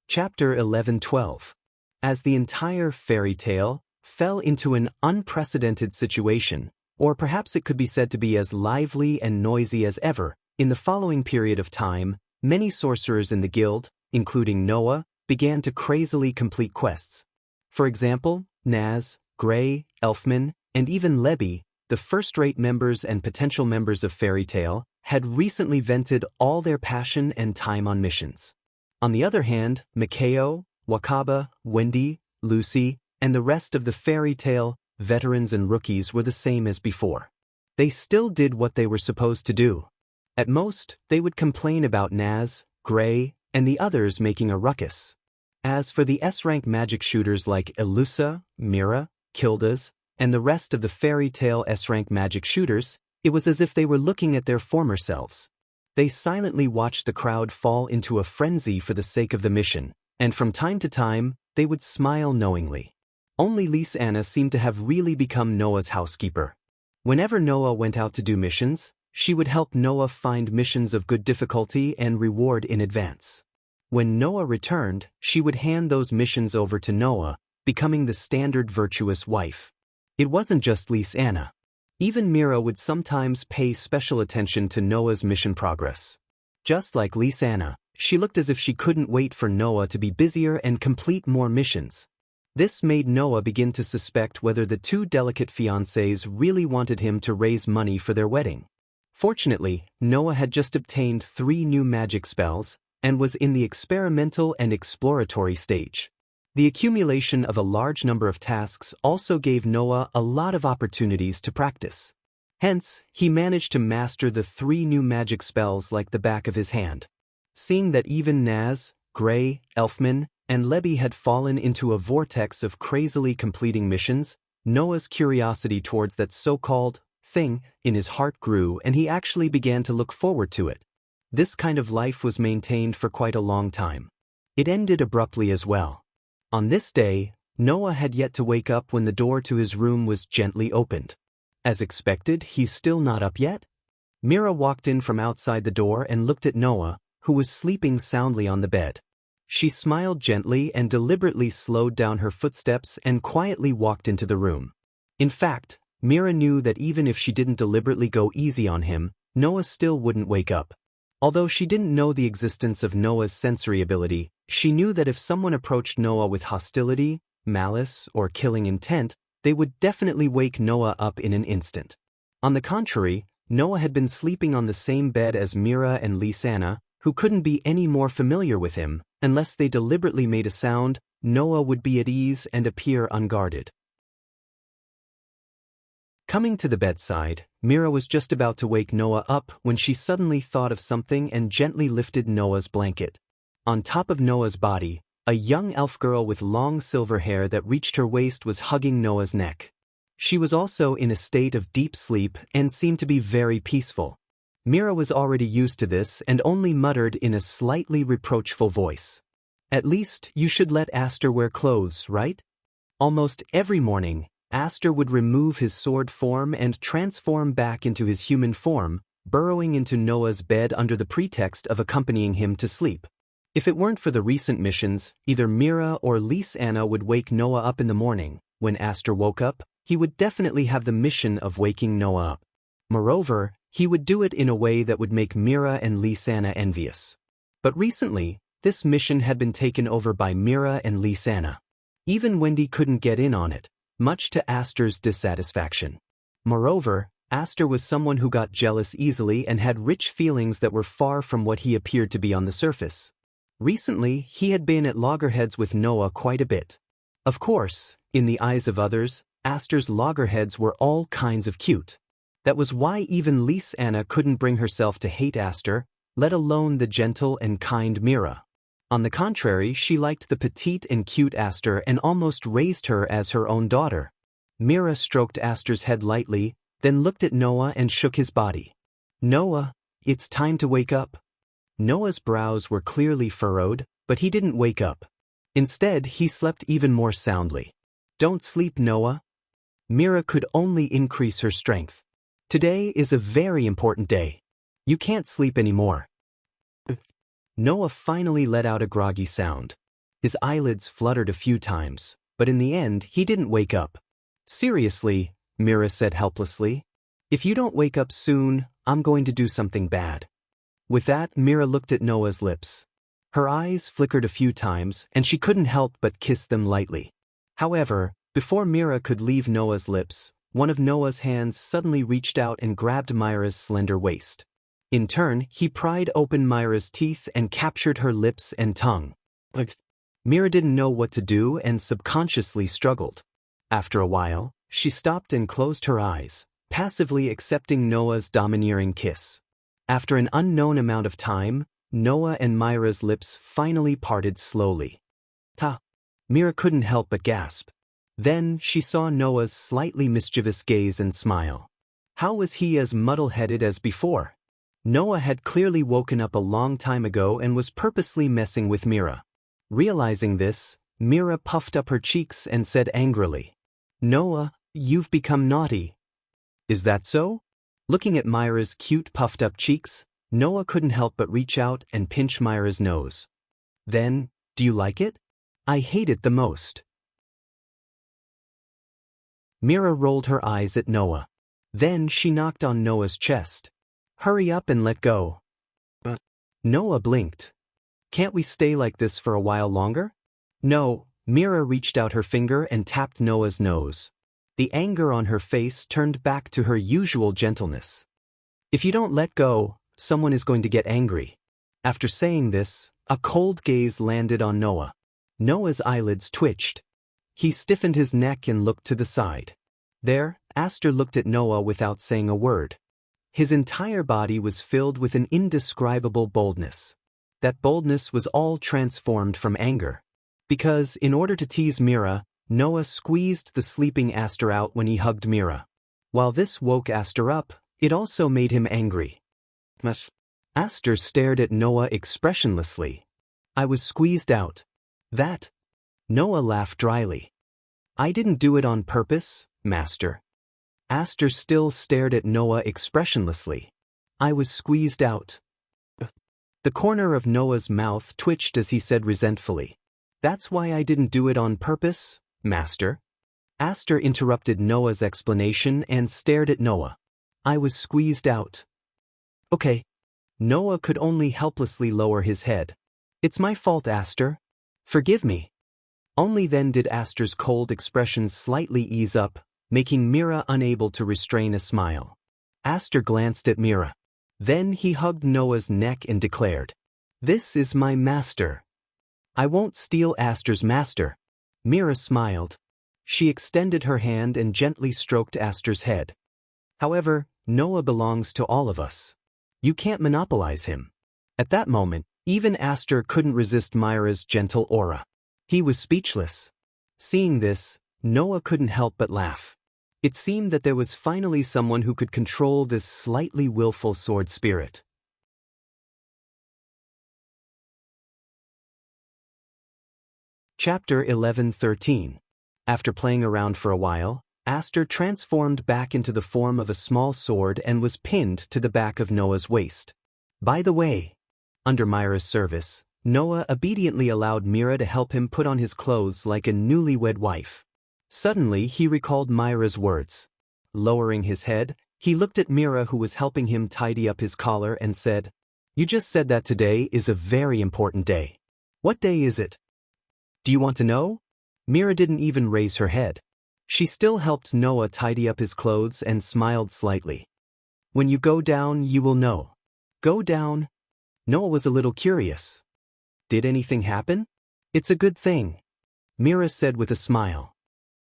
Chapter 11-12. As the entire fairy tale fell into an unprecedented situation, or perhaps it could be said to be as lively and noisy as ever, in the following period of time, many sorcerers in the guild, including Noah, began to crazily complete quests. For example, Naz, Gray, Elfman, and even Lebby, the first-rate members and potential members of Fairy Tale, had recently vented all their passion and time on missions. On the other hand, Mikao, Wakaba, Wendy, Lucy, and the rest of the Fairy Tale veterans and rookies were the same as before. They still did what they were supposed to do. At most, they would complain about Naz, Gray, and the others making a ruckus. As for the S-rank magic shooters like Elusa, Mira, Kildas, and the rest of the Fairy Tale S-rank magic shooters, it was as if they were looking at their former selves. They silently watched the crowd fall into a frenzy for the sake of the mission, and from time to time, they would smile knowingly. Only Lise Anna seemed to have really become Noah's housekeeper. Whenever Noah went out to do missions, she would help Noah find missions of good difficulty and reward in advance. When Noah returned, she would hand those missions over to Noah, becoming the standard virtuous wife. It wasn't just Lise Anna. Even Mira would sometimes pay special attention to Noah's mission progress. Just like Lise Anna, she looked as if she couldn't wait for Noah to be busier and complete more missions. This made Noah begin to suspect whether the two delicate fiancés really wanted him to raise money for their wedding. Fortunately, Noah had just obtained 3 new magic spells and was in the experimental and exploratory stage. The accumulation of a large number of tasks also gave Noah a lot of opportunities to practice. Hence, he managed to master the 3 new magic spells like the back of his hand. Seeing that even Naz, Gray, Elfman, and Lebby had fallen into a vortex of crazily completing missions, Noah's curiosity towards that so-called thing in his heart grew, and he actually began to look forward to it. This kind of life was maintained for quite a long time. It ended abruptly as well. On this day, Noah had yet to wake up when the door to his room was gently opened. As expected, he's still not up yet? Mira walked in from outside the door and looked at Noah, who was sleeping soundly on the bed. She smiled gently and deliberately slowed down her footsteps and quietly walked into the room. In fact, Mira knew that even if she didn't deliberately go easy on him, Noah still wouldn't wake up. Although she didn't know the existence of Noah's sensory ability, she knew that if someone approached Noah with hostility, malice, or killing intent, they would definitely wake Noah up in an instant. On the contrary, Noah had been sleeping on the same bed as Mira and Lise Anna, who couldn't be any more familiar with him. Unless they deliberately made a sound, Noah would be at ease and appear unguarded. Coming to the bedside, Mira was just about to wake Noah up when she suddenly thought of something and gently lifted Noah's blanket. On top of Noah's body, a young elf girl with long silver hair that reached her waist was hugging Noah's neck. She was also in a state of deep sleep and seemed to be very peaceful. Mira was already used to this and only muttered in a slightly reproachful voice. "At least you should let Aster wear clothes, right?" Almost every morning, Aster would remove his sword form and transform back into his human form, burrowing into Noah's bed under the pretext of accompanying him to sleep. If it weren't for the recent missions, either Mira or Lise Anna would wake Noah up in the morning, When Aster woke up, he would definitely have the mission of waking Noah up. Moreover, he would do it in a way that would make Mira and Lisanna envious. But recently, this mission had been taken over by Mira and Lisanna. Even Wendy couldn't get in on it, much to Aster's dissatisfaction. Moreover, Aster was someone who got jealous easily and had rich feelings that were far from what he appeared to be on the surface. Recently, he had been at loggerheads with Noah quite a bit. Of course, in the eyes of others, Aster's loggerheads were all kinds of cute. That was why even Lisanna couldn't bring herself to hate Aster, let alone the gentle and kind Mira. On the contrary, she liked the petite and cute Aster and almost raised her as her own daughter. Mira stroked Aster's head lightly, then looked at Noah and shook his body. "Noah, it's time to wake up." Noah's brows were clearly furrowed, but he didn't wake up. Instead, he slept even more soundly. "Don't sleep, Noah." Mira could only increase her strength. "Today is a very important day. You can't sleep anymore." Noah finally let out a groggy sound. His eyelids fluttered a few times, but in the end he didn't wake up. "Seriously," Mira said helplessly. "If you don't wake up soon, I'm going to do something bad." With that, Mira looked at Noah's lips. Her eyes flickered a few times, and she couldn't help but kiss them lightly. However, before Mira could leave Noah's lips, one of Noah's hands suddenly reached out and grabbed Myra's slender waist. In turn, he pried open Myra's teeth and captured her lips and tongue. Mira didn't know what to do and subconsciously struggled. After a while, she stopped and closed her eyes, passively accepting Noah's domineering kiss. After an unknown amount of time, Noah and Myra's lips finally parted slowly. "Ta!" Mira couldn't help but gasp. Then she saw Noah's slightly mischievous gaze and smile. How was he as muddle-headed as before? Noah had clearly woken up a long time ago and was purposely messing with Mira. Realizing this, Mira puffed up her cheeks and said angrily, "Noah, you've become naughty." "Is that so?" Looking at Myra's cute puffed-up cheeks, Noah couldn't help but reach out and pinch Myra's nose. "Then, do you like it?" "I hate it the most." Mira rolled her eyes at Noah. Then she knocked on Noah's chest. "Hurry up and let go." But Noah blinked. "Can't we stay like this for a while longer?" "No." Mira reached out her finger and tapped Noah's nose. The anger on her face turned back to her usual gentleness. "If you don't let go, someone is going to get angry." After saying this, a cold gaze landed on Noah. Noah's eyelids twitched. He stiffened his neck and looked to the side. There, Aster looked at Noah without saying a word. His entire body was filled with an indescribable boldness. That boldness was all transformed from anger. Because, in order to tease Mira, Noah squeezed the sleeping Aster out when he hugged Mira. While this woke Aster up, it also made him angry. Aster stared at Noah expressionlessly. "I was squeezed out." "That?" Noah laughed dryly. "I didn't do it on purpose, Master." Aster still stared at Noah expressionlessly. "I was squeezed out." The corner of Noah's mouth twitched as he said resentfully, "That's why I didn't do it on purpose, Master." Aster interrupted Noah's explanation and stared at Noah. "I was squeezed out." "Okay." Noah could only helplessly lower his head. "It's my fault, Aster. Forgive me." Only then did Aster's cold expression slightly ease up, making Mira unable to restrain a smile. Aster glanced at Mira. Then he hugged Noah's neck and declared, "This is my master." "I won't steal Aster's master." Mira smiled. She extended her hand and gently stroked Aster's head. "However, Noah belongs to all of us. You can't monopolize him." At that moment, even Aster couldn't resist Myra's gentle aura. He was speechless. Seeing this, Noah couldn't help but laugh. It seemed that there was finally someone who could control this slightly willful sword spirit. Chapter 11:13. After playing around for a while, Aster transformed back into the form of a small sword and was pinned to the back of Noah's waist. By the way, under Myra's service, Noah obediently allowed Mira to help him put on his clothes like a newlywed wife. Suddenly he recalled Myra's words. Lowering his head, he looked at Mira, who was helping him tidy up his collar, and said, "You just said that today is a very important day. What day is it? Do you want to know?" Mira didn't even raise her head. She still helped Noah tidy up his clothes and smiled slightly. "When you go down, you will know." Go down? Noah was a little curious. Did anything happen? It's a good thing, Mira said with a smile.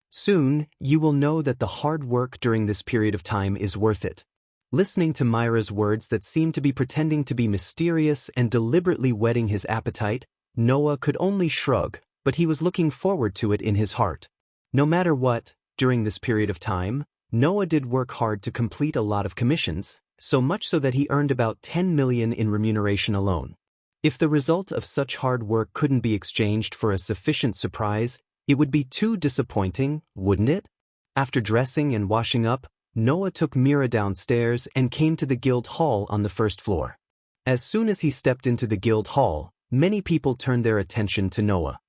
Soon, you will know that the hard work during this period of time is worth it. Listening to Myra's words that seemed to be pretending to be mysterious and deliberately whetting his appetite, Noah could only shrug, but he was looking forward to it in his heart. No matter what, during this period of time, Noah did work hard to complete a lot of commissions, so much so that he earned about 10 million in remuneration alone. If the result of such hard work couldn't be exchanged for a sufficient surprise, it would be too disappointing, wouldn't it? After dressing and washing up, Noah took Mira downstairs and came to the guild hall on the first floor. As soon as he stepped into the guild hall, many people turned their attention to Noah.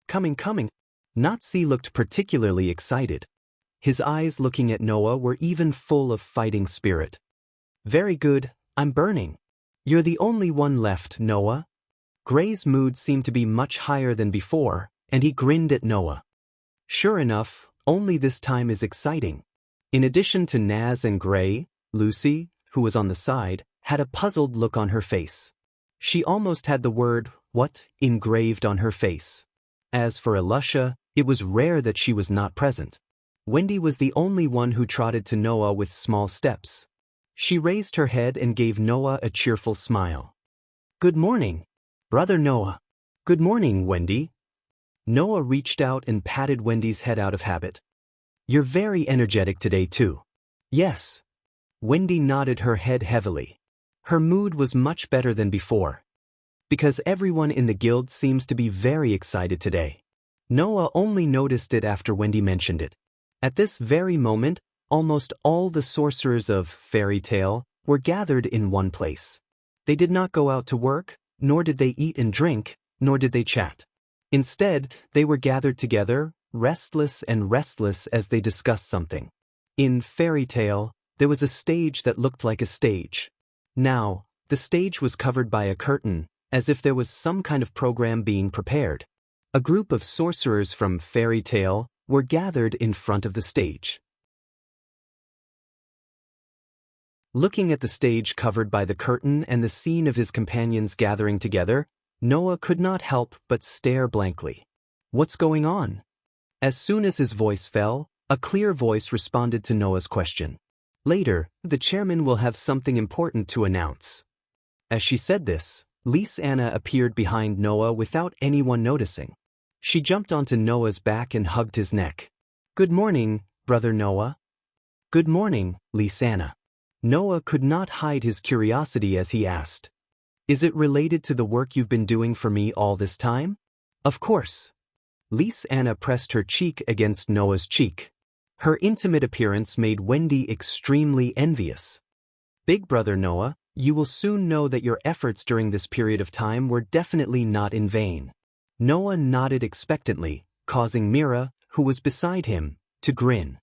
Coming. Natsi looked particularly excited. His eyes looking at Noah were even full of fighting spirit. "Very good, I'm burning. You're the only one left, Noah." Gray's mood seemed to be much higher than before, and he grinned at Noah. Sure enough, only this time is exciting. In addition to Naz and Gray, Lucy, who was on the side, had a puzzled look on her face. She almost had the word, "what?" engraved on her face. As for Elusha, it was rare that she was not present. Wendy was the only one who trotted to Noah with small steps. She raised her head and gave Noah a cheerful smile. "Good morning, Brother Noah." "Good morning, Wendy." Noah reached out and patted Wendy's head out of habit. "You're very energetic today too." "Yes." Wendy nodded her head heavily. Her mood was much better than before. Because everyone in the guild seems to be very excited today. Noah only noticed it after Wendy mentioned it. At this very moment, almost all the sorcerers of Fairy Tale were gathered in one place. They did not go out to work, nor did they eat and drink, nor did they chat. Instead, they were gathered together, restless as they discussed something. In Fairy Tale, there was a stage that looked like a stage. Now, the stage was covered by a curtain, as if there was some kind of program being prepared. A group of sorcerers from Fairy Tale were gathered in front of the stage. Looking at the stage covered by the curtain and the scene of his companions gathering together, Noah could not help but stare blankly. What's going on? As soon as his voice fell, a clear voice responded to Noah's question. Later, the chairman will have something important to announce. As she said this, Lise Anna appeared behind Noah without anyone noticing. She jumped onto Noah's back and hugged his neck. "Good morning, Brother Noah." "Good morning, Lise Anna." Noah could not hide his curiosity as he asked, "Is it related to the work you've been doing for me all this time?" "Of course." Lise Anna pressed her cheek against Noah's cheek. Her intimate appearance made Wendy extremely envious. "Big Brother Noah, you will soon know that your efforts during this period of time were definitely not in vain." Noah nodded expectantly, causing Mira, who was beside him, to grin.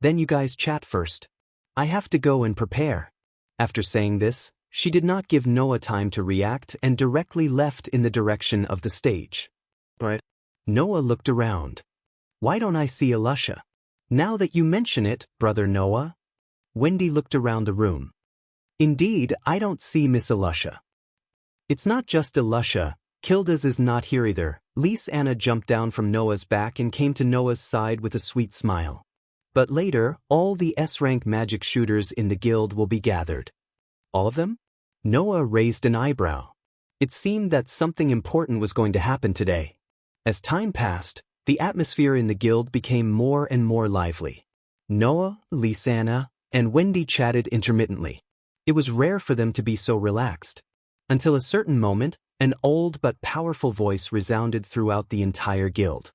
"Then you guys chat first. I have to go and prepare." After saying this, she did not give Noah time to react and directly left in the direction of the stage. But Noah looked around. "Why don't I see Elusha?" "Now that you mention it, Brother Noah." Wendy looked around the room. "Indeed, I don't see Miss Elusha." "It's not just Elusha. Kildas is not here either." Lise Anna jumped down from Noah's back and came to Noah's side with a sweet smile. "But later, all the S-rank magic shooters in the guild will be gathered." "All of them?" Noah raised an eyebrow. It seemed that something important was going to happen today. As time passed, the atmosphere in the guild became more and more lively. Noah, Lise Anna, and Wendy chatted intermittently. It was rare for them to be so relaxed. Until a certain moment, an old but powerful voice resounded throughout the entire guild.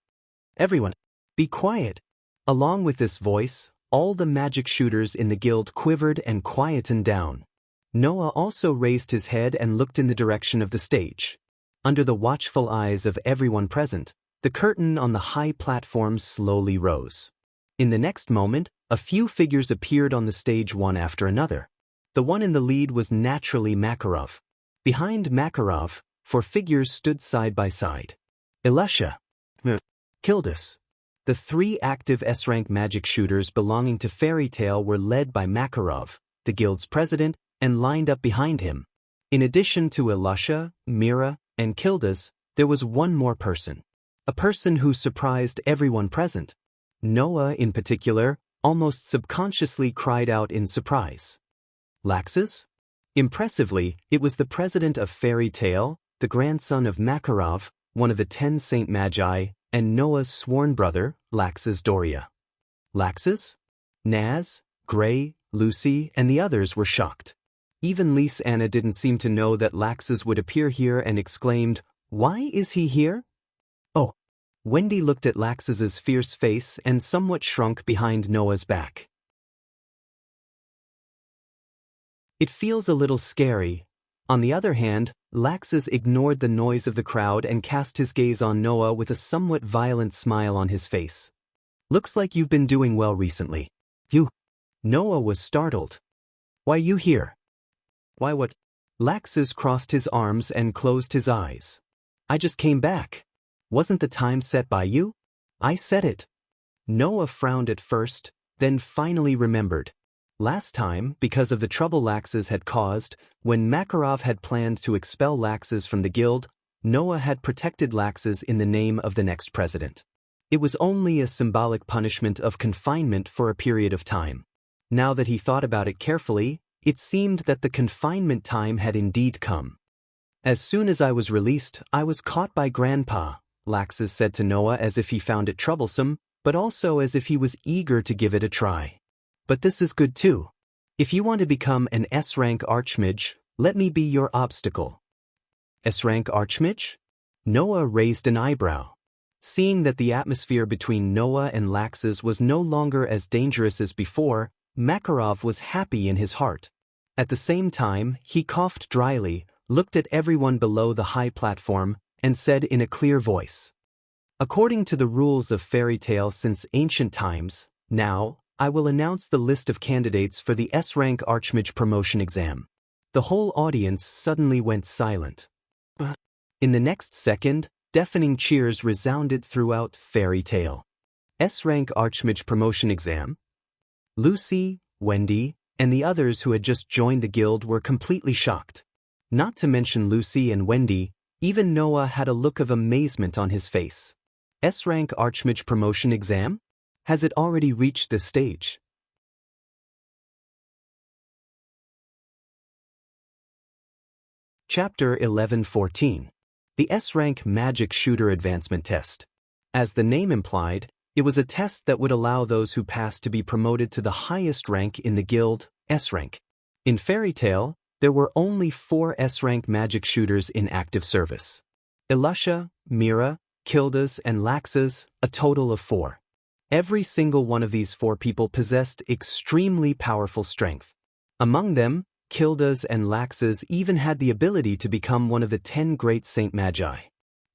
"Everyone, be quiet." Along with this voice, all the magic shooters in the guild quivered and quietened down. Noah also raised his head and looked in the direction of the stage. Under the watchful eyes of everyone present, The curtain on the high platform slowly rose. In the next moment, a few figures appeared on the stage one after another. The one in the lead was naturally Makarov. Behind Makarov, 4 figures stood side by side. Elisha, Kildas. The 3 active S-rank magic shooters belonging to Fairy Tale were led by Makarov, the guild's president, and lined up behind him. In addition to Elisha, Mira, and Kildas, there was one more person. A person who surprised everyone present. Noah, in particular, almost subconsciously cried out in surprise. Laxus? Impressively, it was the president of Fairy Tale, the grandson of Makarov, one of the 10 Saint Magi, and Noah's sworn brother, Laxus Doria. Laxus? Naz, Gray, Lucy, and the others were shocked. Even Lise Anna didn't seem to know that Laxus would appear here and exclaimed, "Why is he here?" Oh. Wendy looked at Laxus's fierce face and somewhat shrunk behind Noah's back. It feels a little scary. On the other hand, Laxus ignored the noise of the crowd and cast his gaze on Noah with a somewhat violent smile on his face. "Looks like you've been doing well recently." "You?" Noah was startled. "Why you here?" "Why what?" Laxus crossed his arms and closed his eyes. "I just came back. Wasn't the time set by you?" "I set it." Noah frowned at first, then finally remembered. Last time, because of the trouble Laxus had caused, when Makarov had planned to expel Laxus from the guild, Noah had protected Laxus in the name of the next president. It was only a symbolic punishment of confinement for a period of time. Now that he thought about it carefully, it seemed that the confinement time had indeed come. "As soon as I was released, I was caught by Grandpa," Laxus said to Noah as if he found it troublesome, but also as if he was eager to give it a try. "But this is good too. If you want to become an S-rank archmage, let me be your obstacle." S-rank archmage? Noah raised an eyebrow. Seeing that the atmosphere between Noah and Laxus was no longer as dangerous as before, Makarov was happy in his heart. At the same time, he coughed dryly, looked at everyone below the high platform, and said in a clear voice, "According to the rules of Fairy Tale since ancient times, now, I will announce the list of candidates for the S-rank Archmage promotion exam." The whole audience suddenly went silent. In the next second, deafening cheers resounded throughout Fairy Tale. S-rank Archmage promotion exam? Lucy, Wendy, and the others who had just joined the guild were completely shocked. Not to mention Lucy and Wendy, even Noah had a look of amazement on his face. S-rank Archmage promotion exam? Has it already reached this stage? Chapter 11-14. The S-rank Magic Shooter Advancement Test. As the name implied, it was a test that would allow those who passed to be promoted to the highest rank in the guild, S-rank. In Fairy Tale, there were only 4 S-rank magic shooters in active service. Elisha, Mira, Kildas, and Laxus, a total of 4. Every single one of these 4 people possessed extremely powerful strength. Among them, Kildas and Laxus even had the ability to become one of the 10 great Saint Magi.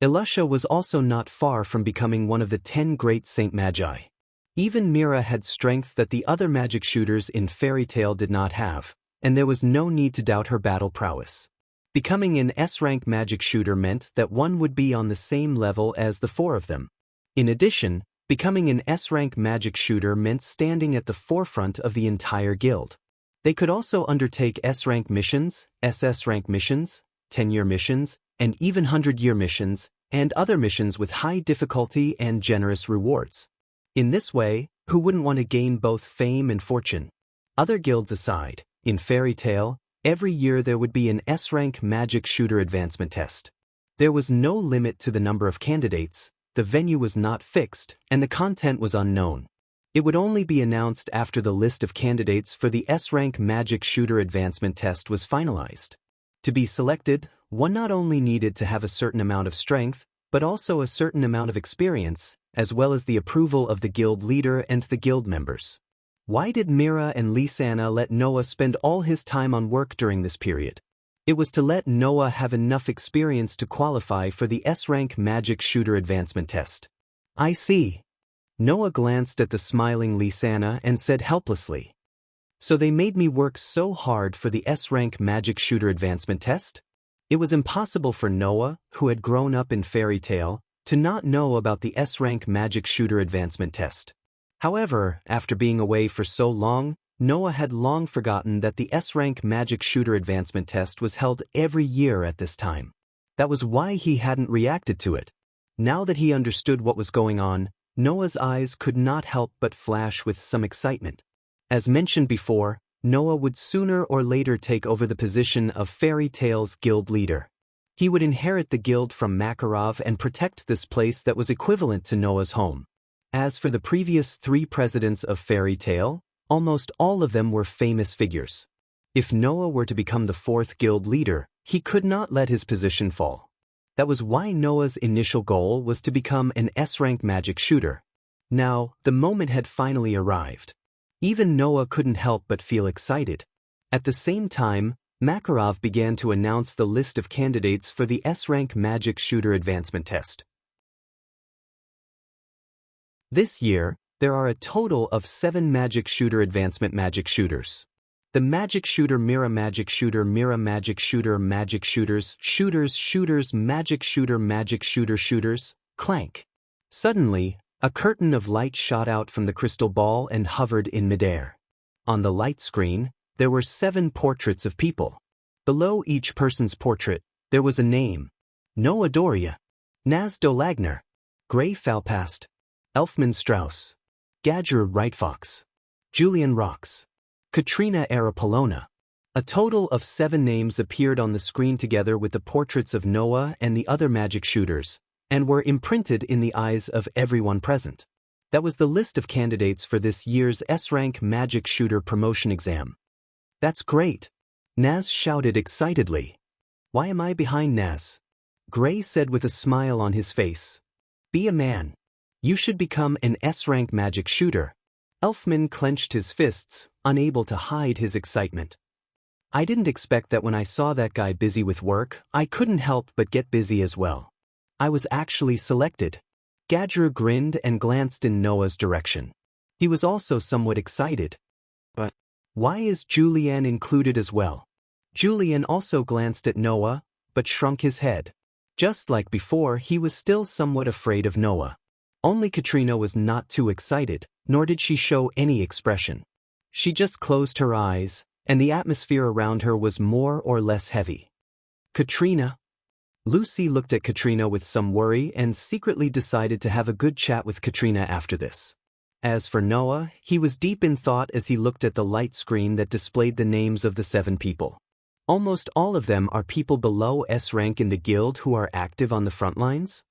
Elisha was also not far from becoming one of the 10 great Saint Magi. Even Mira had strength that the other magic shooters in Fairy Tale did not have, and there was no need to doubt her battle prowess. Becoming an S-rank magic shooter meant that one would be on the same level as the 4 of them. In addition, becoming an S-rank magic shooter meant standing at the forefront of the entire guild. They could also undertake S-rank missions, SS-rank missions, 10-year missions, and even 100-year missions, and other missions with high difficulty and generous rewards. In this way, who wouldn't want to gain both fame and fortune? Other guilds aside, in Fairy Tale, every year there would be an S-rank magic shooter advancement test. There was no limit to the number of candidates, the venue was not fixed, and the content was unknown. It would only be announced after the list of candidates for the S-rank magic shooter advancement test was finalized. To be selected, one not only needed to have a certain amount of strength, but also a certain amount of experience, as well as the approval of the guild leader and the guild members. Why did Mira and Lisanna let Noah spend all his time on work during this period? It was to let Noah have enough experience to qualify for the S-Rank Magic Shooter Advancement Test. I see. Noah glanced at the smiling Lisanna and said helplessly. So they made me work so hard for the S-Rank Magic Shooter Advancement Test? It was impossible for Noah, who had grown up in fairy tale, to not know about the S-Rank Magic Shooter Advancement Test. However, after being away for so long, Noah had long forgotten that the S-Rank Magic Shooter Advancement Test was held every year at this time. That was why he hadn't reacted to it. Now that he understood what was going on, Noah's eyes could not help but flash with some excitement. As mentioned before, Noah would sooner or later take over the position of Fairy Tale's guild leader. He would inherit the guild from Makarov and protect this place that was equivalent to Noah's home. As for the previous 3 presidents of Fairy Tale, almost all of them were famous figures. If Noah were to become the 4th guild leader, he could not let his position fall. That was why Noah's initial goal was to become an S-rank magic shooter. Now, the moment had finally arrived. Even Noah couldn't help but feel excited. At the same time, Makarov began to announce the list of candidates for the S-Rank Magic Shooter Advancement Test. This year, there are a total of 7 Magic Shooter Advancement Magic Shooters. The Magic Shooter Mira Magic Shooter Mira Magic Shooter Magic Shooters Shooters Magic Shooter Shooters, clank. Suddenly, a curtain of light shot out from the crystal ball and hovered in midair. On the light screen, there were 7 portraits of people. Below each person's portrait, there was a name. Noah Doria, Naz Dolagner, Gray Falpast, Elfman Strauss, Gadger Wrightfox, Julian Rox, Katrina Arapolona. A total of 7 names appeared on the screen together with the portraits of Noah and the other magic shooters, and were imprinted in the eyes of everyone present. That was the list of candidates for this year's S-Rank Magic Shooter Promotion Exam. That's great! Naz shouted excitedly. Why am I behind Naz? Gray said with a smile on his face. Be a man. You should become an S-Rank Magic Shooter. Elfman clenched his fists, unable to hide his excitement. I didn't expect that when I saw that guy busy with work, I couldn't help but get busy as well. I was actually selected. Gadger grinned and glanced in Noah's direction. He was also somewhat excited. But why is Julian included as well? Julian also glanced at Noah, but shrunk his head. Just like before, he was still somewhat afraid of Noah. Only Katrina was not too excited, nor did she show any expression. She just closed her eyes, and the atmosphere around her was more or less heavy. Katrina. Lucy looked at Katrina with some worry and secretly decided to have a good chat with Katrina after this. As for Noah, he was deep in thought as he looked at the light screen that displayed the names of the 7 people. Almost all of them are people below S rank in the guild who are active on the front lines.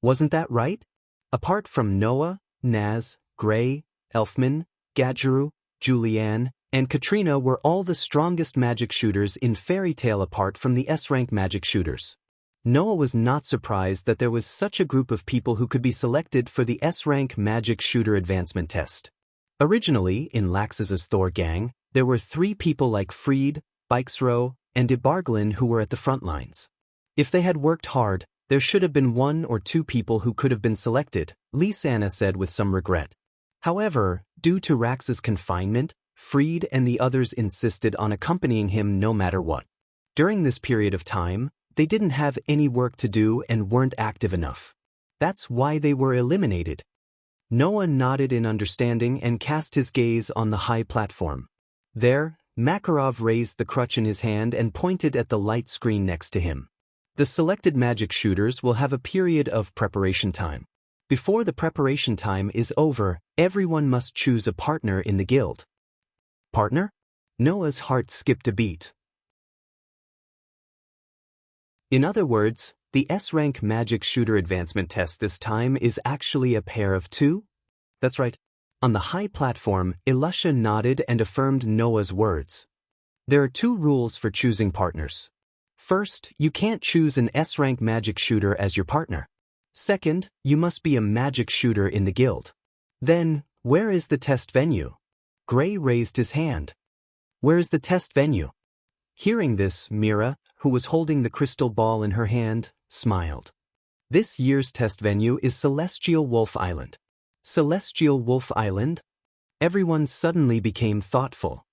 Wasn't that right? Apart from Noah, Naz, Gray, Elfman, Gadgeru, Julianne, and Katrina were all the strongest magic shooters in Fairy Tale apart from the S-rank magic shooters. Noah was not surprised that there was such a group of people who could be selected for the S-rank Magic Shooter Advancement Test. Originally, in Laxus's Thor gang, there were 3 people like Freed, Bikesro, and Ibarglin who were at the front lines. If they had worked hard, there should have been 1 or 2 people who could have been selected, Lisanna said with some regret. However, due to Rax's confinement, Freed and the others insisted on accompanying him no matter what. During this period of time, they didn't have any work to do and weren't active enough. That's why they were eliminated. Noah nodded in understanding and cast his gaze on the high platform. There, Makarov raised the crutch in his hand and pointed at the light screen next to him. The selected magic shooters will have a period of preparation time. Before the preparation time is over, everyone must choose a partner in the guild. Partner? Noah's heart skipped a beat. In other words, the S-rank Magic Shooter Advancement Test this time is actually a pair of 2? That's right. On the high platform, Elusha nodded and affirmed Noah's words. There are 2 rules for choosing partners. First, you can't choose an S-rank magic shooter as your partner. Second, you must be a magic shooter in the guild. Then, where is the test venue? Gray raised his hand. Where is the test venue? Hearing this, Mira, who was holding the crystal ball in her hand, smiled. This year's test venue is Celestial Wolf Island. Celestial Wolf Island? Everyone suddenly became thoughtful.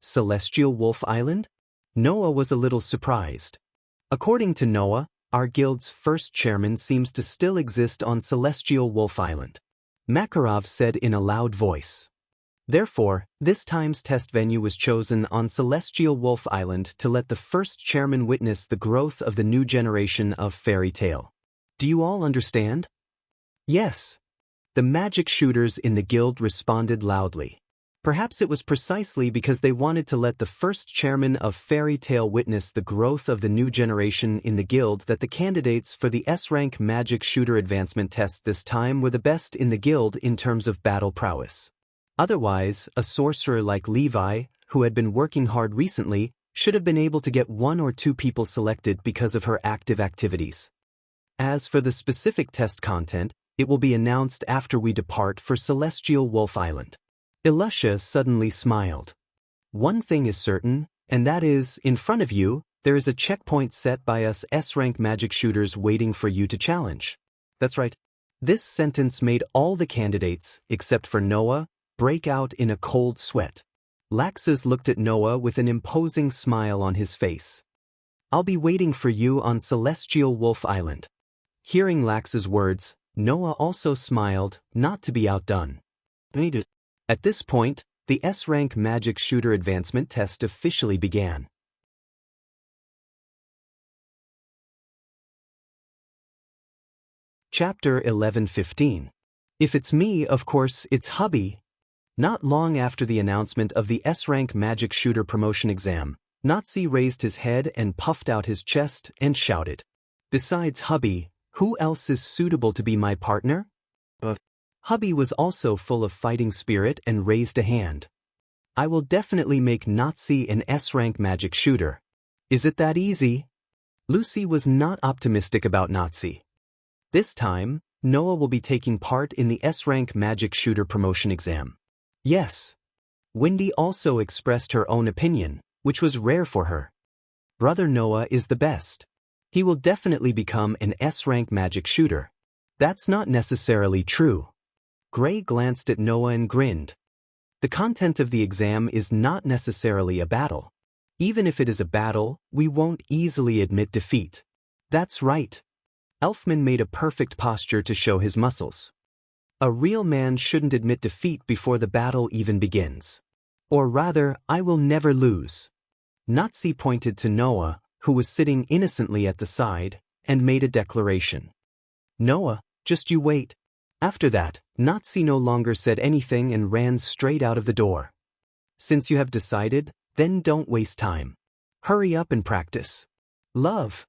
Celestial Wolf Island? Noah was a little surprised. According to Noah, our guild's first chairman seems to still exist on Celestial Wolf Island. Makarov said in a loud voice. Therefore, this time's test venue was chosen on Celestial Wolf Island to let the first chairman witness the growth of the new generation of fairy tale. Do you all understand? Yes. The magic shooters in the guild responded loudly. Perhaps it was precisely because they wanted to let the first chairman of fairy tale witness the growth of the new generation in the guild that the candidates for the S-rank magic shooter advancement test this time were the best in the guild in terms of battle prowess. Otherwise, a sorcerer like Levi, who had been working hard recently, should have been able to get 1 or 2 people selected because of her active activities. As for the specific test content, it will be announced after we depart for Celestial Wolf Island. Elusha suddenly smiled. One thing is certain, and that is, in front of you, there is a checkpoint set by us S-rank magic shooters waiting for you to challenge. That's right. This sentence made all the candidates, except for Noah, break out in a cold sweat. Laxus looked at Noah with an imposing smile on his face. I'll be waiting for you on Celestial Wolf Island. Hearing Lax's words, Noah also smiled, not to be outdone. At this point, the S-rank magic shooter advancement test officially began. Chapter 11:15. If it's me, of course, it's hubby. Not long after the announcement of the S-rank magic shooter promotion exam, Nazi raised his head and puffed out his chest and shouted. Besides hubby, who else is suitable to be my partner? Hubby was also full of fighting spirit and raised a hand. I will definitely make Nazi an S-rank magic shooter. Is it that easy? Lucy was not optimistic about Nazi. This time, Noah will be taking part in the S-rank magic shooter promotion exam. Yes. Wendy also expressed her own opinion, which was rare for her. Brother Noah is the best. He will definitely become an S-rank magic shooter. That's not necessarily true. Gray glanced at Noah and grinned. The content of the exam is not necessarily a battle. Even if it is a battle, we won't easily admit defeat. That's right. Elfman made a perfect posture to show his muscles. A real man shouldn't admit defeat before the battle even begins. Or rather, I will never lose. Nazi pointed to Noah, who was sitting innocently at the side, and made a declaration. Noah, just you wait. After that, Nazi no longer said anything and ran straight out of the door. Since you have decided, then don't waste time. Hurry up and practice. Love.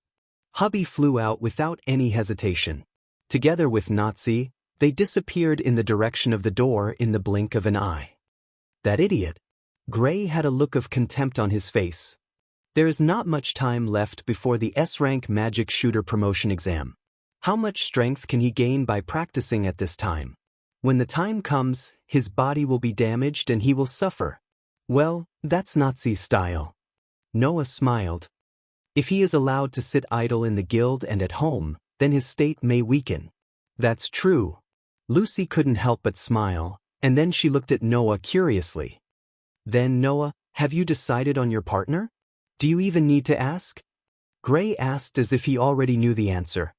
Hubby flew out without any hesitation. Together with Nazi, they disappeared in the direction of the door in the blink of an eye. That idiot. Gray had a look of contempt on his face. There is not much time left before the S-rank magic shooter promotion exam. How much strength can he gain by practicing at this time? When the time comes, his body will be damaged and he will suffer. Well, that's Nazi's style. Noah smiled. If he is allowed to sit idle in the guild and at home, then his state may weaken. That's true. Lucy couldn't help but smile, and then she looked at Noah curiously. Then Noah, have you decided on your partner? Do you even need to ask? Gray asked as if he already knew the answer.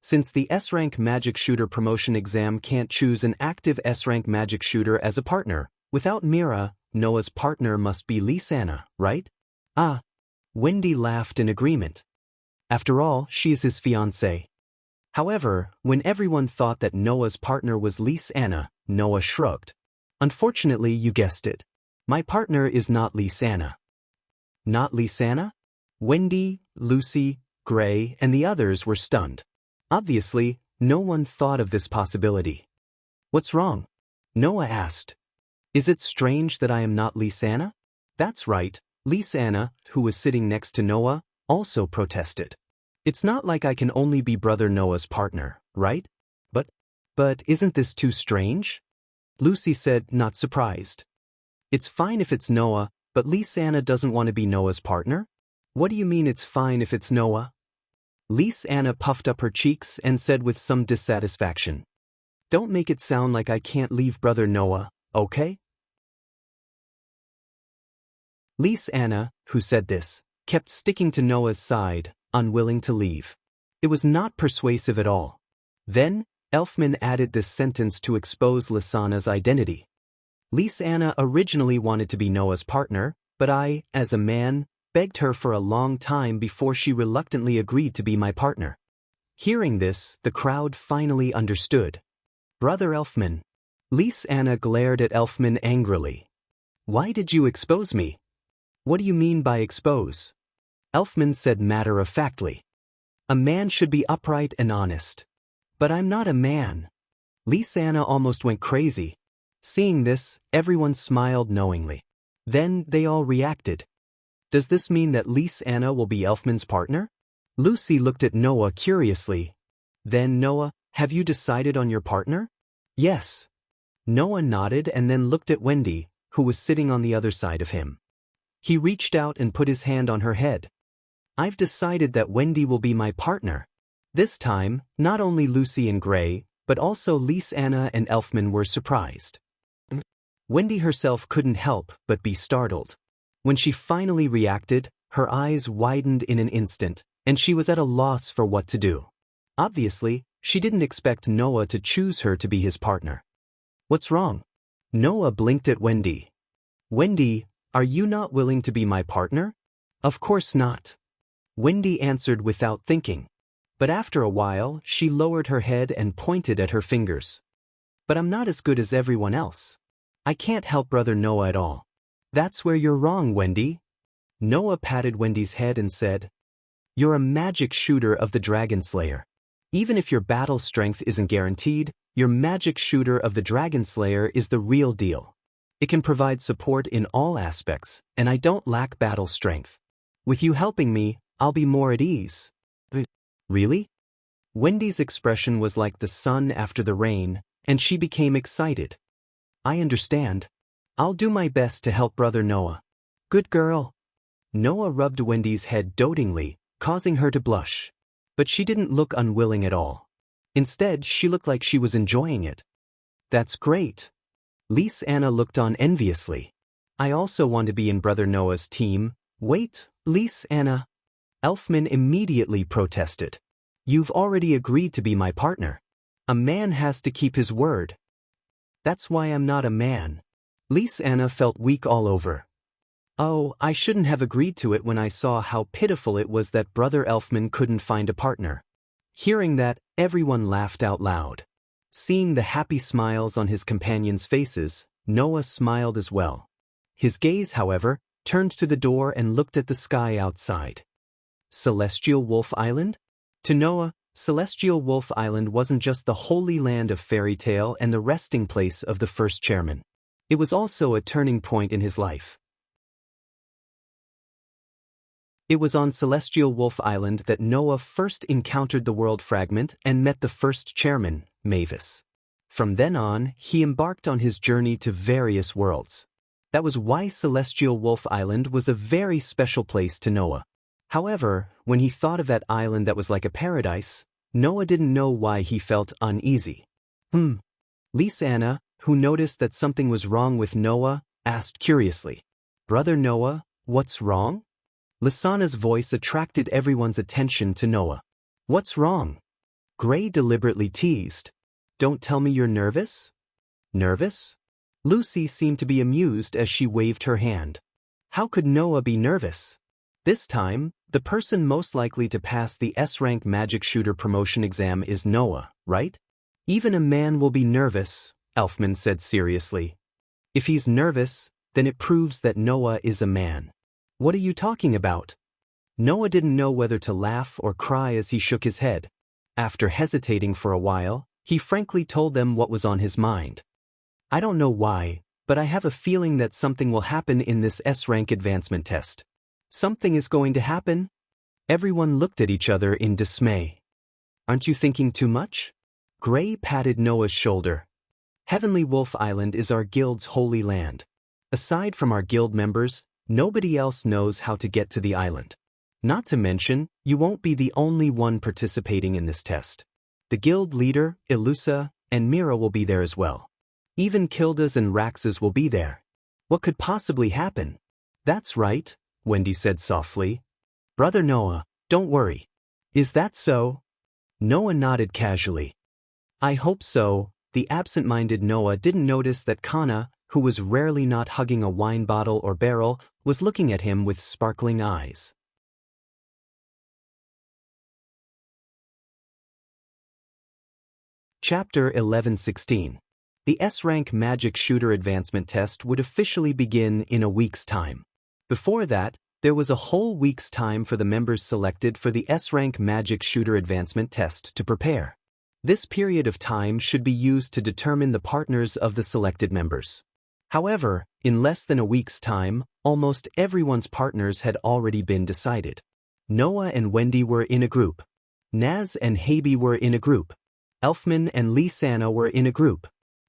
Since the S-rank magic shooter promotion exam can't choose an active S-rank magic shooter as a partner, without Mira, Noah's partner must be Lisanna, right? Ah. Wendy laughed in agreement. After all, she is his fiancée. However, when everyone thought that Noah's partner was Lisanna, Noah shrugged. Unfortunately, you guessed it. My partner is not Lisanna. Not Lisanna? Wendy, Lucy, Gray, and the others were stunned. Obviously, no one thought of this possibility. What's wrong? Noah asked. Is it strange that I am not Lisanna? That's right, Lisanna, who was sitting next to Noah, also protested. It's not like I can only be brother Noah's partner, right? But isn't this too strange? Lucy said, not surprised. It's fine if it's Noah, but Lisanna doesn't want to be Noah's partner? What do you mean it's fine if it's Noah? Lise Anna puffed up her cheeks and said with some dissatisfaction. Don't make it sound like I can't leave brother Noah, okay? Lise Anna, who said this, kept sticking to Noah's side, unwilling to leave. It was not persuasive at all. Then, Elfman added this sentence to expose Lisanna's identity. Lise Anna originally wanted to be Noah's partner, but I, as a man, begged her for a long time before she reluctantly agreed to be my partner. Hearing this, the crowd finally understood. Brother Elfman. Lise Anna glared at Elfman angrily. Why did you expose me? What do you mean by expose? Elfman said matter-of-factly. A man should be upright and honest. But I'm not a man. Lise Anna almost went crazy. Seeing this, everyone smiled knowingly. Then they all reacted. Does this mean that Lise Anna will be Elfman's partner? Lucy looked at Noah curiously. Then Noah, have you decided on your partner? Yes. Noah nodded and then looked at Wendy, who was sitting on the other side of him. He reached out and put his hand on her head. I've decided that Wendy will be my partner. This time, not only Lucy and Gray, but also Lise Anna and Elfman were surprised. Wendy herself couldn't help but be startled. When she finally reacted, her eyes widened in an instant, and she was at a loss for what to do. Obviously, she didn't expect Noah to choose her to be his partner. What's wrong? Noah blinked at Wendy. Wendy, are you not willing to be my partner? Of course not. Wendy answered without thinking. But after a while, she lowered her head and pointed at her fingers. But I'm not as good as everyone else. I can't help brother Noah at all. That's where you're wrong, Wendy. Noah patted Wendy's head and said, You're a magic shooter of the Dragon Slayer. Even if your battle strength isn't guaranteed, your magic shooter of the Dragon Slayer is the real deal. It can provide support in all aspects, and I don't lack battle strength. With you helping me, I'll be more at ease. Really? Wendy's expression was like the sun after the rain, and she became excited. I understand. I'll do my best to help brother Noah. Good girl. Noah rubbed Wendy's head dotingly, causing her to blush. But she didn't look unwilling at all. Instead, she looked like she was enjoying it. That's great. Lise Anna looked on enviously. I also want to be in brother Noah's team. Wait, Lise Anna. Elfman immediately protested. You've already agreed to be my partner. A man has to keep his word. That's why I'm not a man. Lise Anna felt weak all over. Oh, I shouldn't have agreed to it when I saw how pitiful it was that brother Elfman couldn't find a partner. Hearing that, everyone laughed out loud. Seeing the happy smiles on his companions' faces, Noah smiled as well. His gaze, however, turned to the door and looked at the sky outside. Celestial Wolf Island? To Noah, Celestial Wolf Island wasn't just the holy land of fairy tale and the resting place of the first chairman. It was also a turning point in his life. It was on Celestial Wolf Island that Noah first encountered the world fragment and met the first chairman, Mavis. From then on, he embarked on his journey to various worlds. That was why Celestial Wolf Island was a very special place to Noah. However, when he thought of that island that was like a paradise, Noah didn't know why he felt uneasy. Lise Anna, who noticed that something was wrong with Noah, asked curiously, Brother Noah, what's wrong? Lisanna's voice attracted everyone's attention to Noah. What's wrong? Gray deliberately teased. Don't tell me you're nervous? Nervous? Lucy seemed to be amused as she waved her hand. How could Noah be nervous? This time, the person most likely to pass the S-rank magic shooter promotion exam is Noah, right? Even a man will be nervous, Elfman said seriously. If he's nervous, then it proves that Noah is a man. What are you talking about? Noah didn't know whether to laugh or cry as he shook his head. After hesitating for a while, he frankly told them what was on his mind. I don't know why, but I have a feeling that something will happen in this S-rank advancement test. Something is going to happen? Everyone looked at each other in dismay. Aren't you thinking too much? Gray patted Noah's shoulder. Heavenly Wolf Island is our guild's holy land. Aside from our guild members, nobody else knows how to get to the island. Not to mention, you won't be the only one participating in this test. The guild leader, Ilusa, and Mira will be there as well. Even Kildas and Raxas will be there. What could possibly happen? That's right, Wendy said softly. Brother Noah, don't worry. Is that so? Noah nodded casually. I hope so. The absent-minded Noah didn't notice that Kana, who was rarely not hugging a wine bottle or barrel, was looking at him with sparkling eyes. Chapter 11:16. The S-Rank Magic Shooter Advancement Test would officially begin in a week's time. Before that, there was a whole week's time for the members selected for the S-Rank Magic Shooter Advancement Test to prepare. This period of time should be used to determine the partners of the selected members. However, in less than a week's time, almost everyone's partners had already been decided. Noah and Wendy were in a group. Naz and Habe were in a group. Elfman and Lisana were in a group.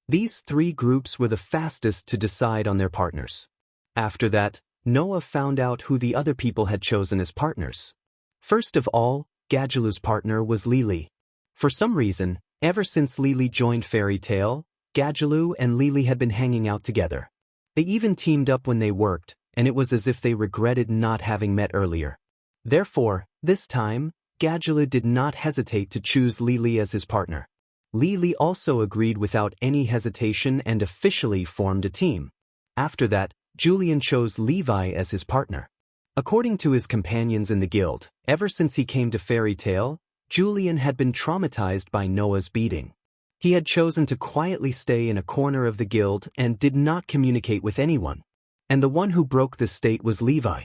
These three groups were the fastest to decide on their partners. After that, Noah found out who the other people had chosen as partners. First of all, Gadgelu's partner was Lily. For some reason, ever since Lily joined Fairy Tail, Gadgelu and Lily had been hanging out together. They even teamed up when they worked, and it was as if they regretted not having met earlier. Therefore, this time, Gadgelu did not hesitate to choose Lily as his partner. Lily also agreed without any hesitation and officially formed a team. After that, Julian chose Levi as his partner. According to his companions in the guild, ever since he came to Fairy Tail, Julian had been traumatized by Noah's beating. He had chosen to quietly stay in a corner of the guild and did not communicate with anyone. And the one who broke this state was Levi.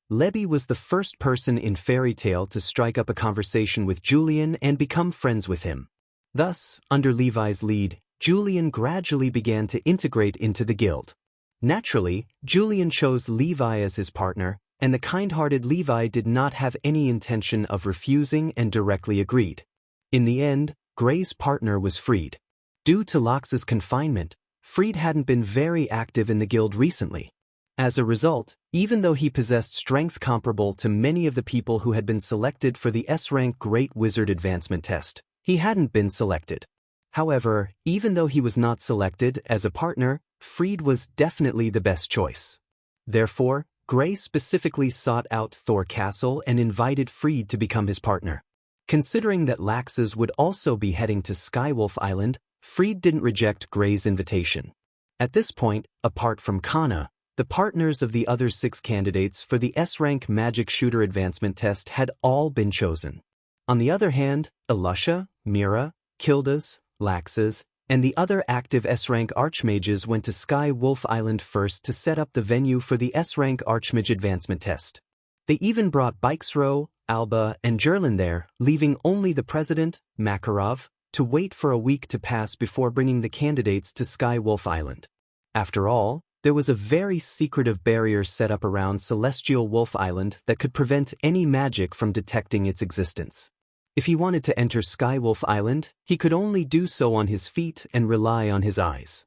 Levi was the first person in Fairy Tail to strike up a conversation with Julian and become friends with him. Thus, under Levi's lead, Julian gradually began to integrate into the guild. Naturally, Julian chose Levi as his partner, and the kind-hearted Levi did not have any intention of refusing and directly agreed. In the end, Gray's partner was Freed. Due to Lox's confinement, Freed hadn't been very active in the guild recently. As a result, even though he possessed strength comparable to many of the people who had been selected for the S-Rank Great Wizard Advancement Test, he hadn't been selected. However, even though he was not selected as a partner, Freed was definitely the best choice. Therefore, Gray specifically sought out Thor Castle and invited Freed to become his partner. Considering that Laxes would also be heading to Skywolf Island, Freed didn't reject Gray's invitation. At this point, apart from Kana, the partners of the other 6 candidates for the S-Rank Magic Shooter Advancement Test had all been chosen. On the other hand, Elusha, Mira, Kildas, Laxes, and the other active S-Rank Archmages went to Sky Wolf Island first to set up the venue for the S-Rank Archmage Advancement Test. They even brought Bikesro, Alba, and Jerlin there, leaving only the president, Makarov, to wait for a week to pass before bringing the candidates to Sky Wolf Island. After all, there was a very secretive barrier set up around Celestial Wolf Island that could prevent any magic from detecting its existence. If he wanted to enter Skywolf Island, he could only do so on his feet and rely on his eyes.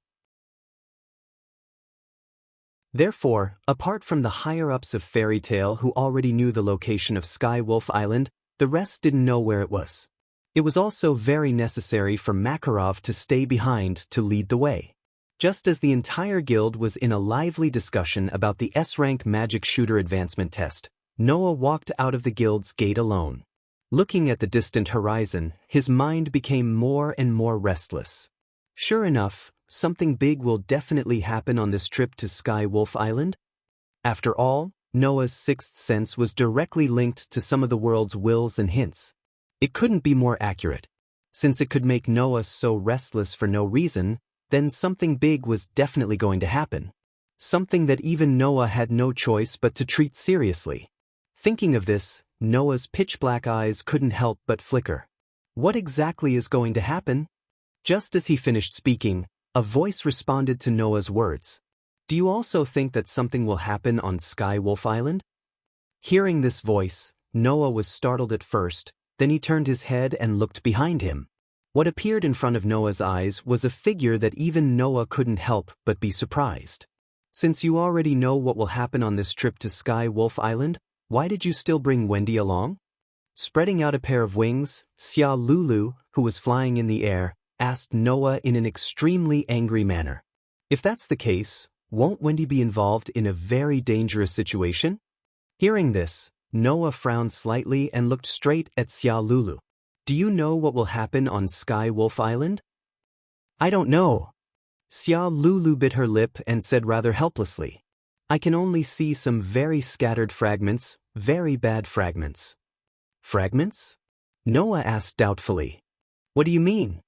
Therefore, apart from the higher-ups of Fairy Tail who already knew the location of Skywolf Island, the rest didn't know where it was. It was also very necessary for Makarov to stay behind to lead the way. Just as the entire guild was in a lively discussion about the S-Rank Magic Shooter Advancement Test, Noah walked out of the guild's gate alone. Looking at the distant horizon, his mind became more and more restless. Sure enough, something big will definitely happen on this trip to Sky Wolf Island. After all, Noah's sixth sense was directly linked to some of the world's wills and hints. It couldn't be more accurate. Since it could make Noah so restless for no reason, then something big was definitely going to happen. Something that even Noah had no choice but to treat seriously. Thinking of this, Noah's pitch-black eyes couldn't help but flicker. What exactly is going to happen? Just as he finished speaking, a voice responded to Noah's words. Do you also think that something will happen on Sky Wolf Island? Hearing this voice, Noah was startled at first, then he turned his head and looked behind him. What appeared in front of Noah's eyes was a figure that even Noah couldn't help but be surprised. Since you already know what will happen on this trip to Sky Wolf Island, Why did you still bring Wendy along? Spreading out a pair of wings, Xia Lulu, who was flying in the air, asked Noah in an extremely angry manner. If that's the case, won't Wendy be involved in a very dangerous situation? Hearing this, Noah frowned slightly and looked straight at Xia Lulu. Do you know what will happen on Sky Wolf Island? I don't know. Xia Lulu bit her lip and said rather helplessly. I can only see some very scattered fragments, very bad fragments. Fragments? Noah asked doubtfully. What do you mean?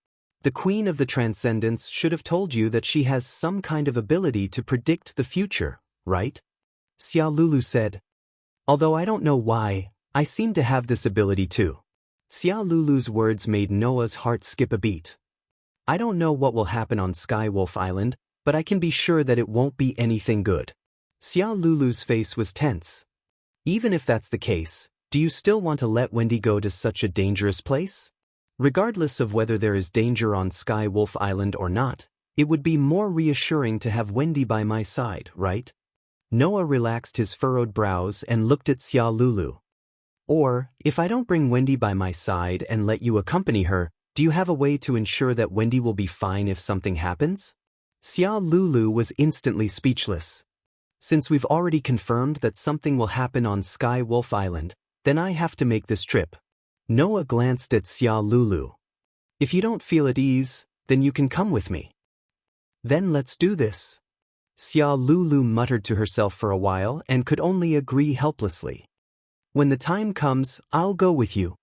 The Queen of the Transcendence should have told you that she has some kind of ability to predict the future, right? Xia Lulu said. Although I don't know why, I seem to have this ability too. Xia Lulu's words made Noah's heart skip a beat. I don't know what will happen on Sky Wolf Island, but I can be sure that it won't be anything good. Xia Lulu's face was tense. Even if that's the case, do you still want to let Wendy go to such a dangerous place? Regardless of whether there is danger on Sky Wolf Island or not, it would be more reassuring to have Wendy by my side, right? Noah relaxed his furrowed brows and looked at Xia Lulu. Or, if I don't bring Wendy by my side and let you accompany her, do you have a way to ensure that Wendy will be fine if something happens? Xia Lulu was instantly speechless. Since we've already confirmed that something will happen on Sky Wolf Island, then I have to make this trip. Noah glanced at Xia Lulu. If you don't feel at ease, then you can come with me. Then let's do this. Xia Lulu muttered to herself for a while and could only agree helplessly. When the time comes, I'll go with you.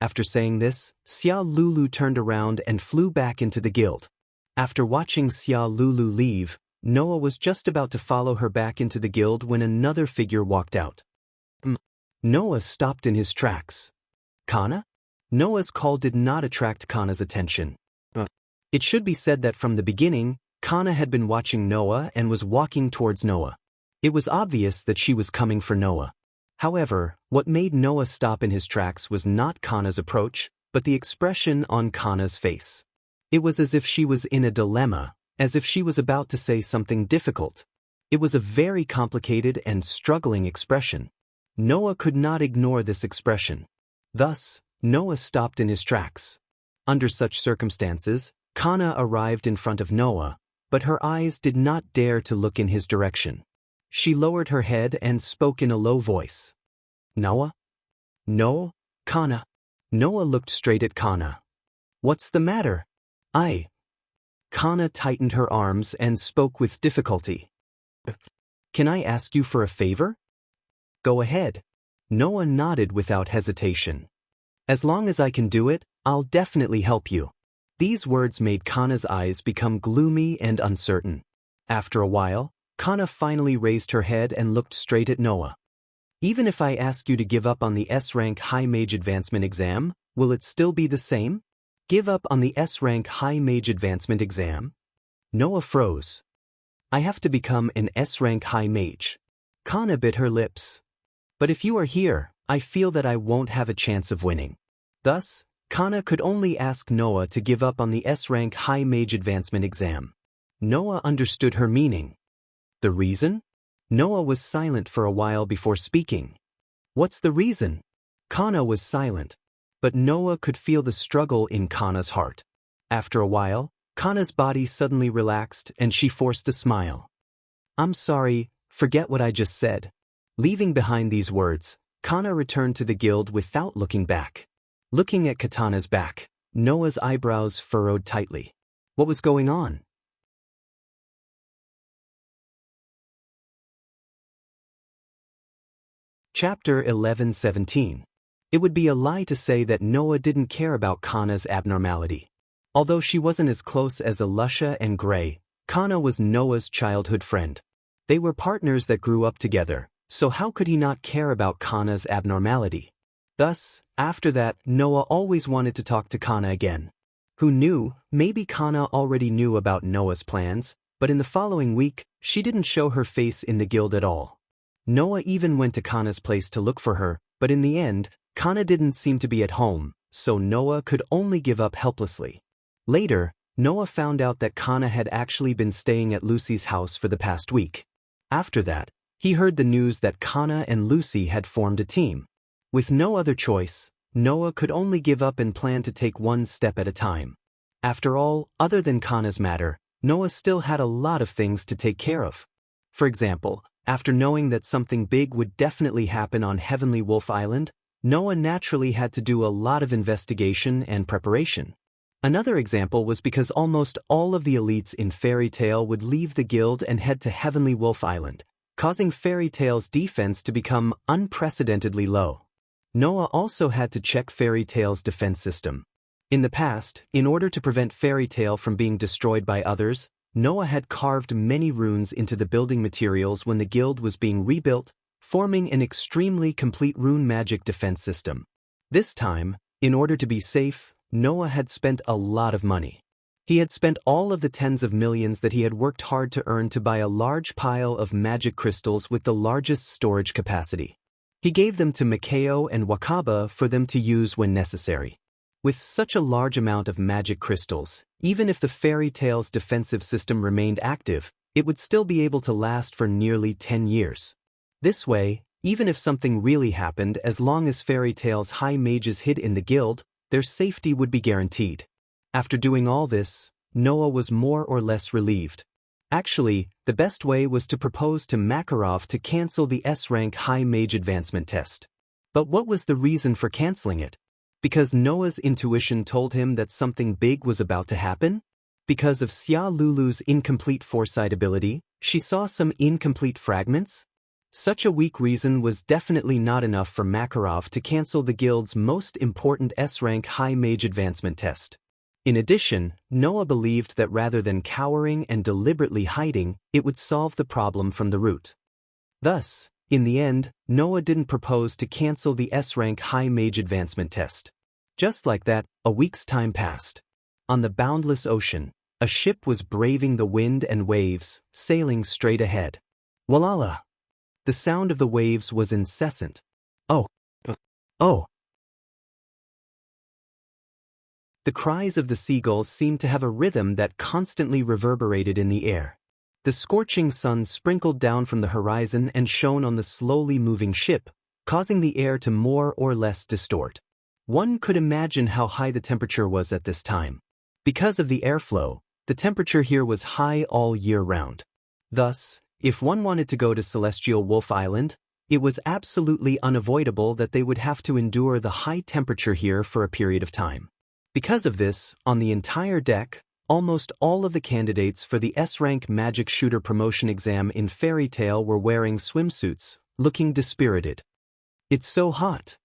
After saying this, Xia Lulu turned around and flew back into the guild. After watching Xia Lulu leave, Noah was just about to follow her back into the guild when another figure walked out. Noah stopped in his tracks. Kana? Noah's call did not attract Kana's attention. It should be said that from the beginning, Kana had been watching Noah and was walking towards Noah. It was obvious that she was coming for Noah. However, what made Noah stop in his tracks was not Kana's approach, but the expression on Kana's face. It was as if she was in a dilemma, as if she was about to say something difficult. It was a very complicated and struggling expression. Noah could not ignore this expression. Thus, Noah stopped in his tracks. Under such circumstances, Kana arrived in front of Noah, but her eyes did not dare to look in his direction. She lowered her head and spoke in a low voice. Noah? No, Kana. Noah looked straight at Kana. What's the matter? Kana tightened her arms and spoke with difficulty. Can I ask you for a favor? Go ahead. Noah nodded without hesitation. As long as I can do it, I'll definitely help you. These words made Kana's eyes become gloomy and uncertain. After a while, Kana finally raised her head and looked straight at Noah. Even if I ask you to give up on the S-Rank High Mage Advancement exam, will it still be the same? Give up on the S-Rank High Mage Advancement exam? Noah froze. I have to become an S-Rank High Mage. Kana bit her lips. But if you are here, I feel that I won't have a chance of winning. Thus, Kana could only ask Noah to give up on the S-Rank High Mage Advancement exam. Noah understood her meaning. The reason? Noah was silent for a while before speaking. What's the reason? Kana was silent, but Noah could feel the struggle in Kana's heart. After a while, Kana's body suddenly relaxed and she forced a smile. I'm sorry, forget what I just said. Leaving behind these words, Kana returned to the guild without looking back. Looking at Katana's back, Noah's eyebrows furrowed tightly. What was going on? Chapter 11:17. It would be a lie to say that Noah didn't care about Kana's abnormality. Although she wasn't as close as Alusha and Gray, Kana was Noah's childhood friend. They were partners that grew up together, so how could he not care about Kana's abnormality? Thus, after that, Noah always wanted to talk to Kana again. Who knew, maybe Kana already knew about Noah's plans, but in the following week, she didn't show her face in the guild at all. Noah even went to Kana's place to look for her, but in the end, Kana didn't seem to be at home, so Noah could only give up helplessly. Later, Noah found out that Kana had actually been staying at Lucy's house for the past week. After that, He heard the news that Kana and Lucy had formed a team. With no other choice, Noah could only give up and plan to take one step at a time. After all, other than Kana's matter, Noah still had a lot of things to take care of. For example, after knowing that something big would definitely happen on Heavenly Wolf Island, Noah naturally had to do a lot of investigation and preparation. Another example was because almost all of the elites in Fairy Tail would leave the guild and head to Heavenly Wolf Island, causing Fairy Tail's defense to become unprecedentedly low. Noah also had to check Fairy Tail's defense system. In the past, in order to prevent Fairy Tail from being destroyed by others, Noah had carved many runes into the building materials when the guild was being rebuilt, forming an extremely complete rune magic defense system. This time, in order to be safe, Noah had spent a lot of money. He had spent all of the tens of millions that he had worked hard to earn to buy a large pile of magic crystals with the largest storage capacity. He gave them to Makeo and Wakaba for them to use when necessary. With such a large amount of magic crystals, even if the Fairy Tail's defensive system remained active, it would still be able to last for nearly 10 years. This way, even if something really happened, as long as Fairy Tail's high mages hid in the guild, their safety would be guaranteed. After doing all this, Noah was more or less relieved. Actually, the best way was to propose to Makarov to cancel the S-rank high mage advancement test. But what was the reason for canceling it? Because Noah's intuition told him that something big was about to happen? Because of Xia Lulu's incomplete foresight ability, she saw some incomplete fragments? Such a weak reason was definitely not enough for Makarov to cancel the guild's most important S-rank high mage advancement test. In addition, Noah believed that rather than cowering and deliberately hiding, it would solve the problem from the root. Thus, in the end, Noah didn't propose to cancel the S-rank high mage advancement test. Just like that, a week's time passed. On the boundless ocean, a ship was braving the wind and waves, sailing straight ahead. Walala! The sound of the waves was incessant. Oh! Oh! The cries of the seagulls seemed to have a rhythm that constantly reverberated in the air. The scorching sun sprinkled down from the horizon and shone on the slowly moving ship, causing the air to more or less distort. One could imagine how high the temperature was at this time. Because of the airflow, the temperature here was high all year round. Thus, if one wanted to go to Celestial Wolf Island, it was absolutely unavoidable that they would have to endure the high temperature here for a period of time. Because of this, on the entire deck, almost all of the candidates for the S-rank magic shooter promotion exam in Fairy Tail were wearing swimsuits, looking dispirited. "It's so hot,"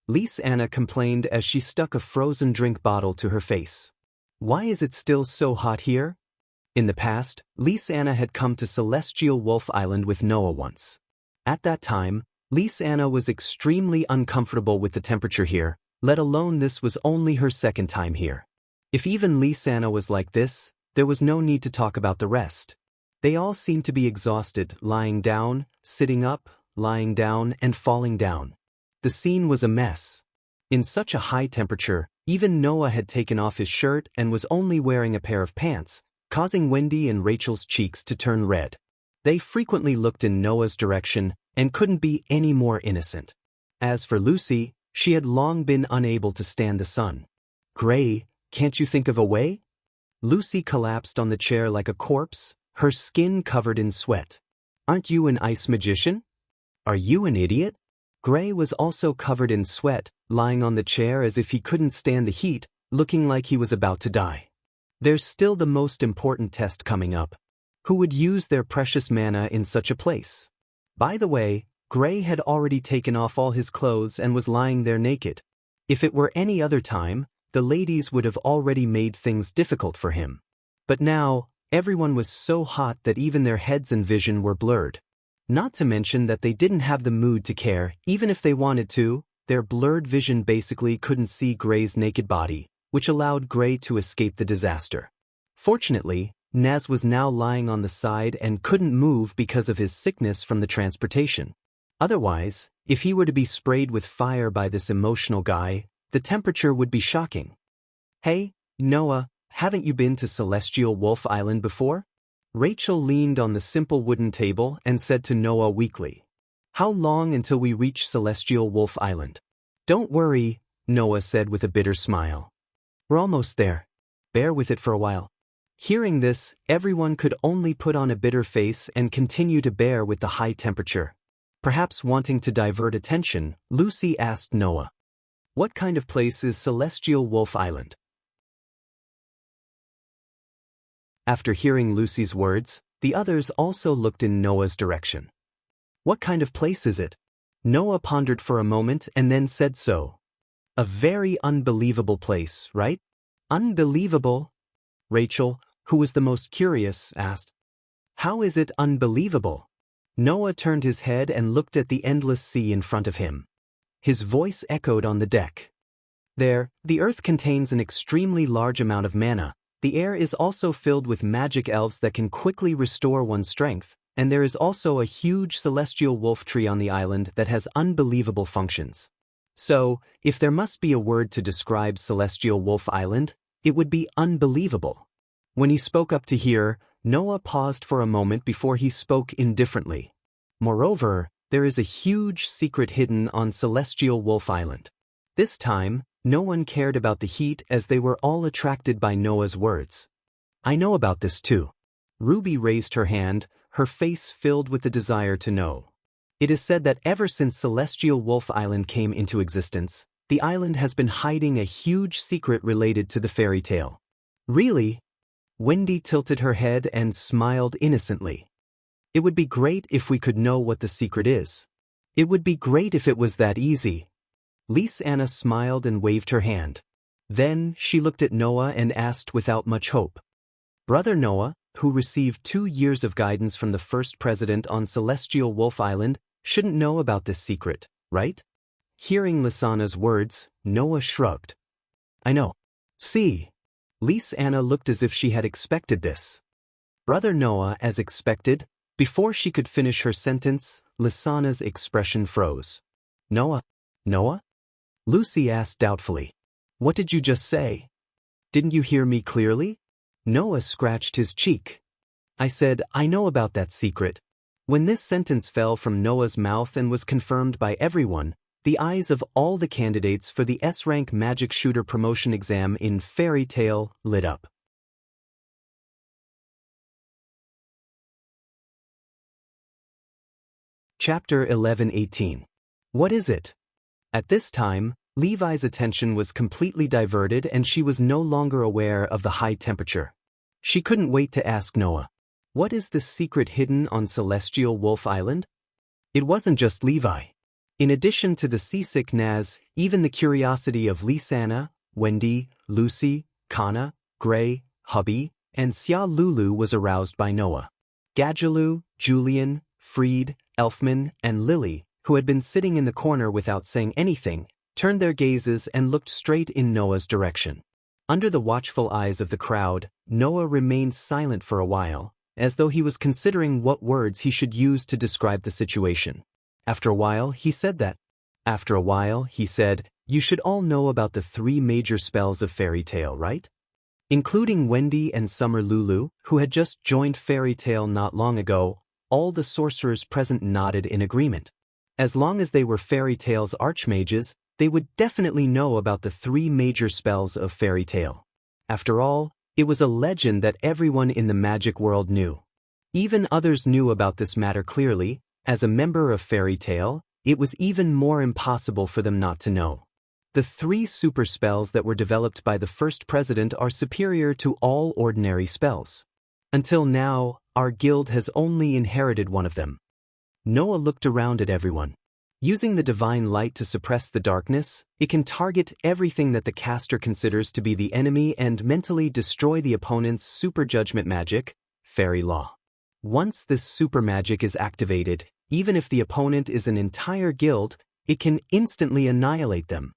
Lise Anna complained as she stuck a frozen drink bottle to her face. "Why is it still so hot here?" In the past, Lise Anna had come to Celestial Wolf Island with Noah once. At that time, Lise Anna was extremely uncomfortable with the temperature here, let alone this was only her second time here. If even Lise Anna was like this, there was no need to talk about the rest. They all seemed to be exhausted, lying down, sitting up, lying down, and falling down. The scene was a mess. In such a high temperature, even Noah had taken off his shirt and was only wearing a pair of pants, causing Wendy and Rachel's cheeks to turn red. They frequently looked in Noah's direction and couldn't be any more innocent. As for Lucy, she had long been unable to stand the sun. "Gray, can't you think of a way?" Lucy collapsed on the chair like a corpse, her skin covered in sweat. "Aren't you an ice magician? Are you an idiot?" Gray was also covered in sweat, lying on the chair as if he couldn't stand the heat, looking like he was about to die. There's still the most important test coming up. Who would use their precious mana in such a place? By the way, Gray had already taken off all his clothes and was lying there naked. If it were any other time, the ladies would have already made things difficult for him. But now, everyone was so hot that even their heads and vision were blurred. Not to mention that they didn't have the mood to care, even if they wanted to. Their blurred vision basically couldn't see Gray's naked body, which allowed Gray to escape the disaster. Fortunately, Naz was now lying on the side and couldn't move because of his sickness from the transportation. Otherwise, if he were to be sprayed with fire by this emotional guy, the temperature would be shocking. "Hey, Noah, haven't you been to Celestial Wolf Island before?" Rachel leaned on the simple wooden table and said to Noah weakly, "How long until we reach Celestial Wolf Island?" "Don't worry," Noah said with a bitter smile. "We're almost there. Bear with it for a while." Hearing this, everyone could only put on a bitter face and continue to bear with the high temperature. Perhaps wanting to divert attention, Lucy asked Noah, "What kind of place is Celestial Wolf Island?" After hearing Lucy's words, the others also looked in Noah's direction. "What kind of place is it?" Noah pondered for a moment and then said so. "A very unbelievable place, right?" "Unbelievable?" Rachel, who was the most curious, asked. "How is it unbelievable?" Noah turned his head and looked at the endless sea in front of him. His voice echoed on the deck. "There, the earth contains an extremely large amount of mana. The air is also filled with magic elves that can quickly restore one's strength, and there is also a huge celestial wolf tree on the island that has unbelievable functions. So, if there must be a word to describe Celestial Wolf Island, it would be unbelievable." When he spoke up to hear, Noah paused for a moment before he spoke indifferently. "Moreover, there is a huge secret hidden on Celestial Wolf Island." This time, no one cared about the heat as they were all attracted by Noah's words. "I know about this too." Ruby raised her hand, her face filled with the desire to know. "It is said that ever since Celestial Wolf Island came into existence, the island has been hiding a huge secret related to the fairy tale." "Really?" Wendy tilted her head and smiled innocently. "It would be great if we could know what the secret is. It would be great if it was that easy." Lisa smiled and waved her hand. Then she looked at Noah and asked without much hope, "Brother Noah, who received 2 years of guidance from the first president on Celestial Wolf Island, shouldn't know about this secret, right?" Hearing Lisana's words, Noah shrugged. "I know. See." Lisa looked as if she had expected this. Brother Noah, as expected, before she could finish her sentence, Lisana's expression froze. Noah? Lucy asked doubtfully. "What did you just say? Didn't you hear me clearly?" Noah scratched his cheek. "I said, I know about that secret." When this sentence fell from Noah's mouth and was confirmed by everyone, the eyes of all the candidates for the S-Rank Magic Shooter promotion exam in Fairy Tale lit up. Chapter 11-18. What is it? At this time, Levi's attention was completely diverted and she was no longer aware of the high temperature. She couldn't wait to ask Noah, "What is the secret hidden on Celestial Wolf Island?" It wasn't just Levi. In addition to the seasick Naz, even the curiosity of Lisa, Wendy, Lucy, Kana, Gray, Hubby, and Xia Lulu was aroused by Noah. Gadjaloo, Julian, Freed, Elfman, and Lily, who had been sitting in the corner without saying anything, turned their gazes and looked straight in Noah's direction. Under the watchful eyes of the crowd, Noah remained silent for a while, as though he was considering what words he should use to describe the situation. After a while, he said, "You should all know about the 3 major spells of Fairy Tale, right?" Including Wendy and Summer Lulu, who had just joined Fairy Tale not long ago, all the sorcerers present nodded in agreement. As long as they were Fairy Tale's archmages, they would definitely know about the 3 major spells of Fairy Tale. After all, it was a legend that everyone in the magic world knew. Even others knew about this matter clearly. As a member of Fairy Tale, it was even more impossible for them not to know. The 3 super spells that were developed by the first president are superior to all ordinary spells. Until now, our guild has only inherited one of them. Noah looked around at everyone. Using the divine light to suppress the darkness, it can target everything that the caster considers to be the enemy and mentally destroy the opponent's super judgment magic, Fairy Law. Once this super magic is activated, even if the opponent is an entire guild, it can instantly annihilate them.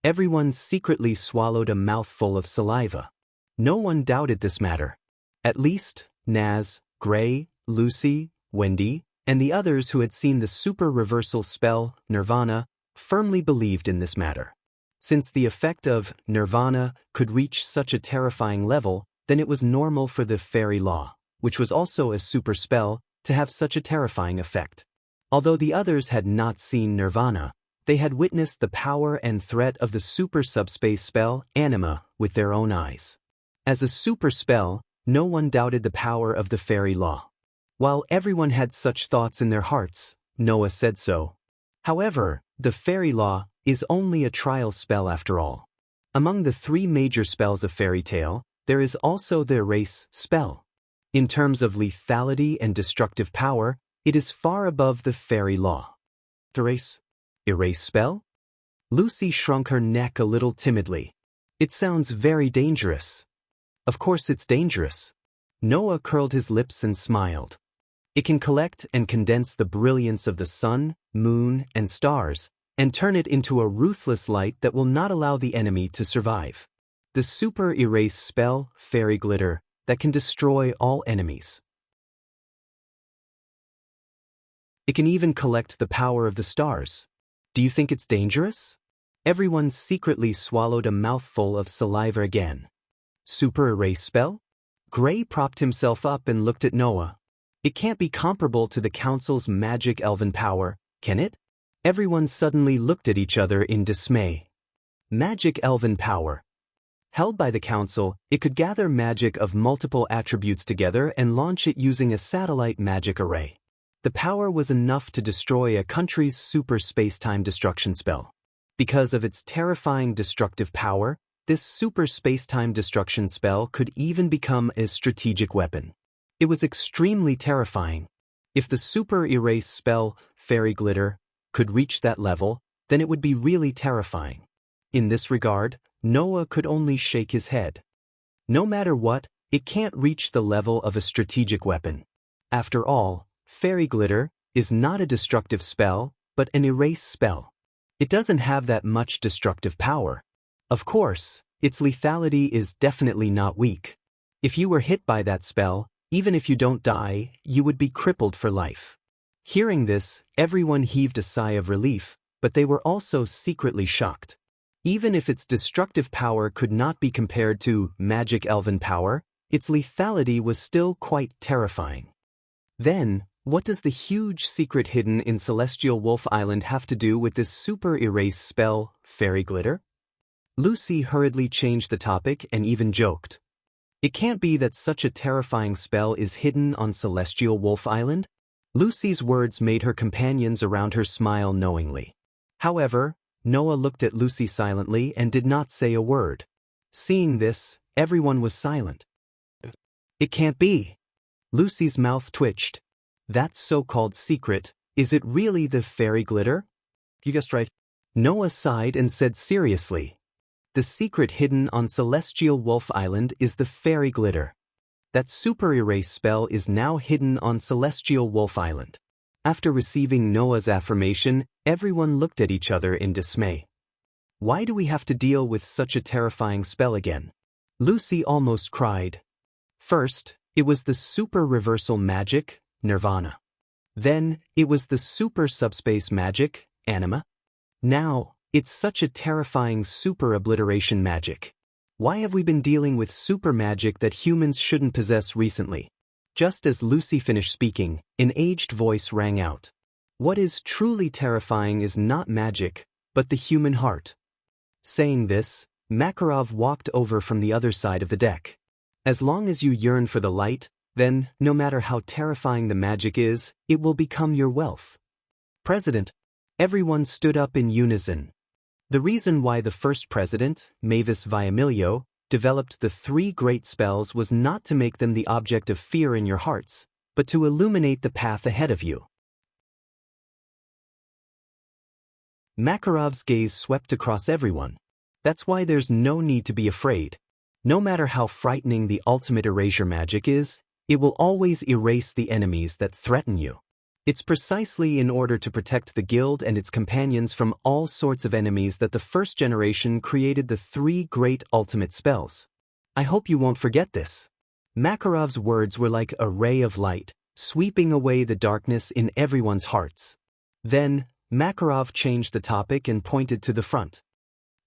Everyone secretly swallowed a mouthful of saliva. No one doubted this matter. At least, Naz, Gray, Lucy, Wendy, and the others who had seen the super reversal spell, Nirvana, firmly believed in this matter. Since the effect of Nirvana could reach such a terrifying level, then it was normal for the Fairy Law, which was also a super spell, to have such a terrifying effect. Although the others had not seen Nirvana, they had witnessed the power and threat of the super subspace spell, Anima, with their own eyes. As a super spell, no one doubted the power of the fairy law. While everyone had such thoughts in their hearts, Noah said so. However, the fairy law is only a trial spell after all. Among the 3 major spells of fairy tale, there is also the erase spell. In terms of lethality and destructive power, it is far above the fairy law. Erase spell? Lucy shrunk her neck a little timidly. It sounds very dangerous. Of course it's dangerous. Noah curled his lips and smiled. It can collect and condense the brilliance of the sun, moon, and stars, and turn it into a ruthless light that will not allow the enemy to survive. The super erase spell, fairy glitter, that can destroy all enemies. It can even collect the power of the stars. Do you think it's dangerous? Everyone secretly swallowed a mouthful of saliva again. Super erase spell? Gray propped himself up and looked at Noah. It can't be comparable to the council's magic elven power, can it? Everyone suddenly looked at each other in dismay. Magic elven power. Held by the council, it could gather magic of multiple attributes together and launch it using a satellite magic array. The power was enough to destroy a country's super space-time destruction spell. Because of its terrifying destructive power, this super space-time destruction spell could even become a strategic weapon. It was extremely terrifying. If the super erase spell, fairy glitter, could reach that level, then it would be really terrifying. In this regard, Noah could only shake his head. No matter what, it can't reach the level of a strategic weapon. After all, fairy glitter is not a destructive spell, but an erase spell. It doesn't have that much destructive power. Of course, its lethality is definitely not weak. If you were hit by that spell, even if you don't die, you would be crippled for life. Hearing this, everyone heaved a sigh of relief, but they were also secretly shocked. Even if its destructive power could not be compared to magic elven power, its lethality was still quite terrifying. Then, what does the huge secret hidden in Celestial Wolf Island have to do with this super erase spell, fairy glitter? Lucy hurriedly changed the topic and even joked. It can't be that such a terrifying spell is hidden on Celestial Wolf Island? Lucy's words made her companions around her smile knowingly. However, Noah looked at Lucy silently and did not say a word. Seeing this, everyone was silent. It can't be. Lucy's mouth twitched. That so-called secret, is it really the fairy glitter? You guessed right. Noah sighed and said seriously. The secret hidden on Celestial Wolf Island is the fairy glitter. That super erase spell is now hidden on Celestial Wolf Island. After receiving Noah's affirmation, everyone looked at each other in dismay. Why do we have to deal with such a terrifying spell again? Lucy almost cried. First, it was the super reversal magic, Nirvana. Then, it was the super subspace magic, Anima. Now, it's such a terrifying super obliteration magic. Why have we been dealing with super magic that humans shouldn't possess recently? Just as Lucy finished speaking, an aged voice rang out. What is truly terrifying is not magic, but the human heart. Saying this, Makarov walked over from the other side of the deck. As long as you yearn for the light, then, no matter how terrifying the magic is, it will become your wealth. President. Everyone stood up in unison. The reason why the first president, Mavis Viamilio, developed the 3 great spells was not to make them the object of fear in your hearts, but to illuminate the path ahead of you. Makarov's gaze swept across everyone. That's why there's no need to be afraid. No matter how frightening the ultimate erasure magic is, it will always erase the enemies that threaten you. It's precisely in order to protect the guild and its companions from all sorts of enemies that the first generation created the 3 great ultimate spells. I hope you won't forget this. Makarov's words were like a ray of light, sweeping away the darkness in everyone's hearts. Then, Makarov changed the topic and pointed to the front.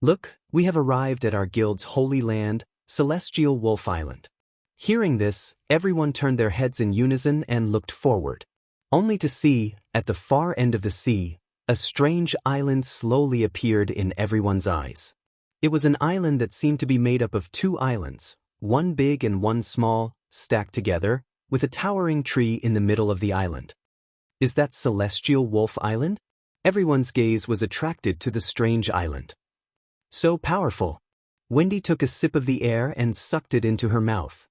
Look, we have arrived at our guild's holy land, Celestial Wolf Island. Hearing this, everyone turned their heads in unison and looked forward. Only to see, at the far end of the sea, a strange island slowly appeared in everyone's eyes. It was an island that seemed to be made up of two islands, one big and one small, stacked together, with a towering tree in the middle of the island. Is that Celestial Wolf Island? Everyone's gaze was attracted to the strange island. So powerful. Wendy took a sip of the air and sucked it into her mouth.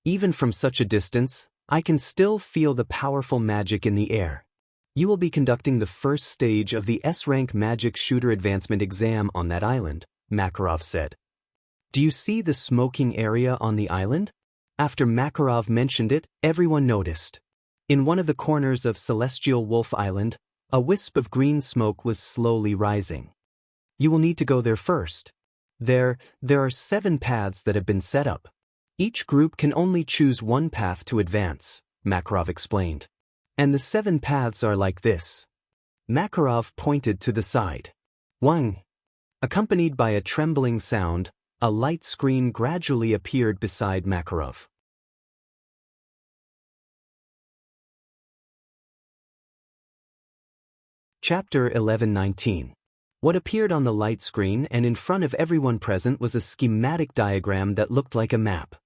Even from such a distance, I can still feel the powerful magic in the air. You will be conducting the first stage of the S-Rank Magic Shooter Advancement exam on that island, Makarov said. Do you see the smoking area on the island? After Makarov mentioned it, everyone noticed. In one of the corners of Celestial Wolf Island, a wisp of green smoke was slowly rising. You will need to go there first. There are 7 paths that have been set up. Each group can only choose one path to advance, Makarov explained. And the 7 paths are like this. Makarov pointed to the side. Wang. Accompanied by a trembling sound, a light screen gradually appeared beside Makarov. Chapter 11:19. What appeared on the light screen and in front of everyone present was a schematic diagram that looked like a map.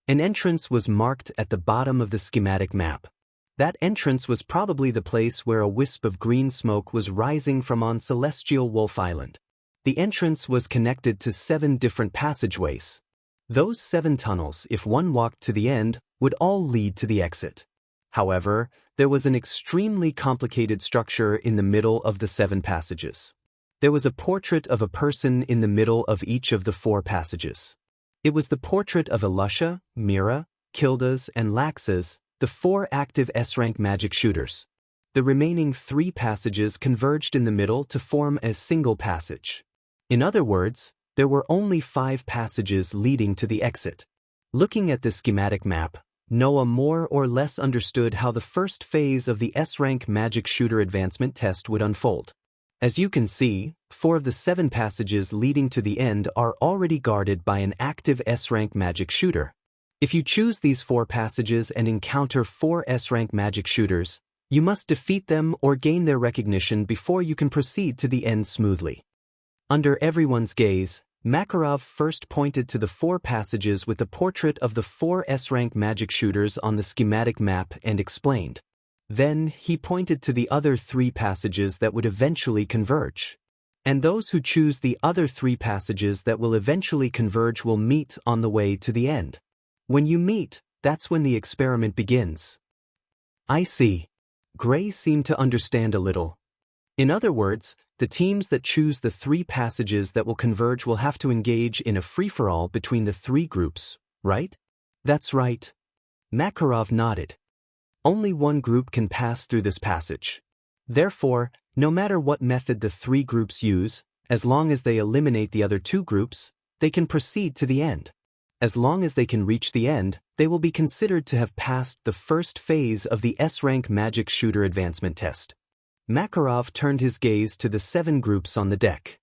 An entrance was marked at the bottom of the schematic map. That entrance was probably the place where a wisp of green smoke was rising from on Celestial Wolf Island. The entrance was connected to 7 different passageways. Those 7 tunnels, if one walked to the end, would all lead to the exit. However, there was an extremely complicated structure in the middle of the 7 passages. There was a portrait of a person in the middle of each of the 4 passages. It was the portrait of Elusha, Mira, Kildas, and Laxas, the 4 active S-rank magic shooters. The remaining 3 passages converged in the middle to form a single passage. In other words, there were only 5 passages leading to the exit. Looking at the schematic map, Noah more or less understood how the first phase of the S-rank magic shooter advancement test would unfold. As you can see, 4 of the 7 passages leading to the end are already guarded by an active S-rank magic shooter. If you choose these 4 passages and encounter 4 S-rank magic shooters, you must defeat them or gain their recognition before you can proceed to the end smoothly. Under everyone's gaze, Makarov first pointed to the 4 passages with the portrait of the 4 S-rank magic shooters on the schematic map and explained. Then he pointed to the other 3 passages that would eventually converge. And those who choose the other 3 passages that will eventually converge will meet on the way to the end. When you meet, that's when the experiment begins. I see. Gray seemed to understand a little. In other words, the teams that choose the 3 passages that will converge will have to engage in a free-for-all between the 3 groups, right? That's right. Makarov nodded. Only one group can pass through this passage. Therefore, no matter what method the 3 groups use, as long as they eliminate the other 2 groups, they can proceed to the end. As long as they can reach the end, they will be considered to have passed the first phase of the S-rank magic shooter advancement test. Makarov turned his gaze to the 7 groups on the deck.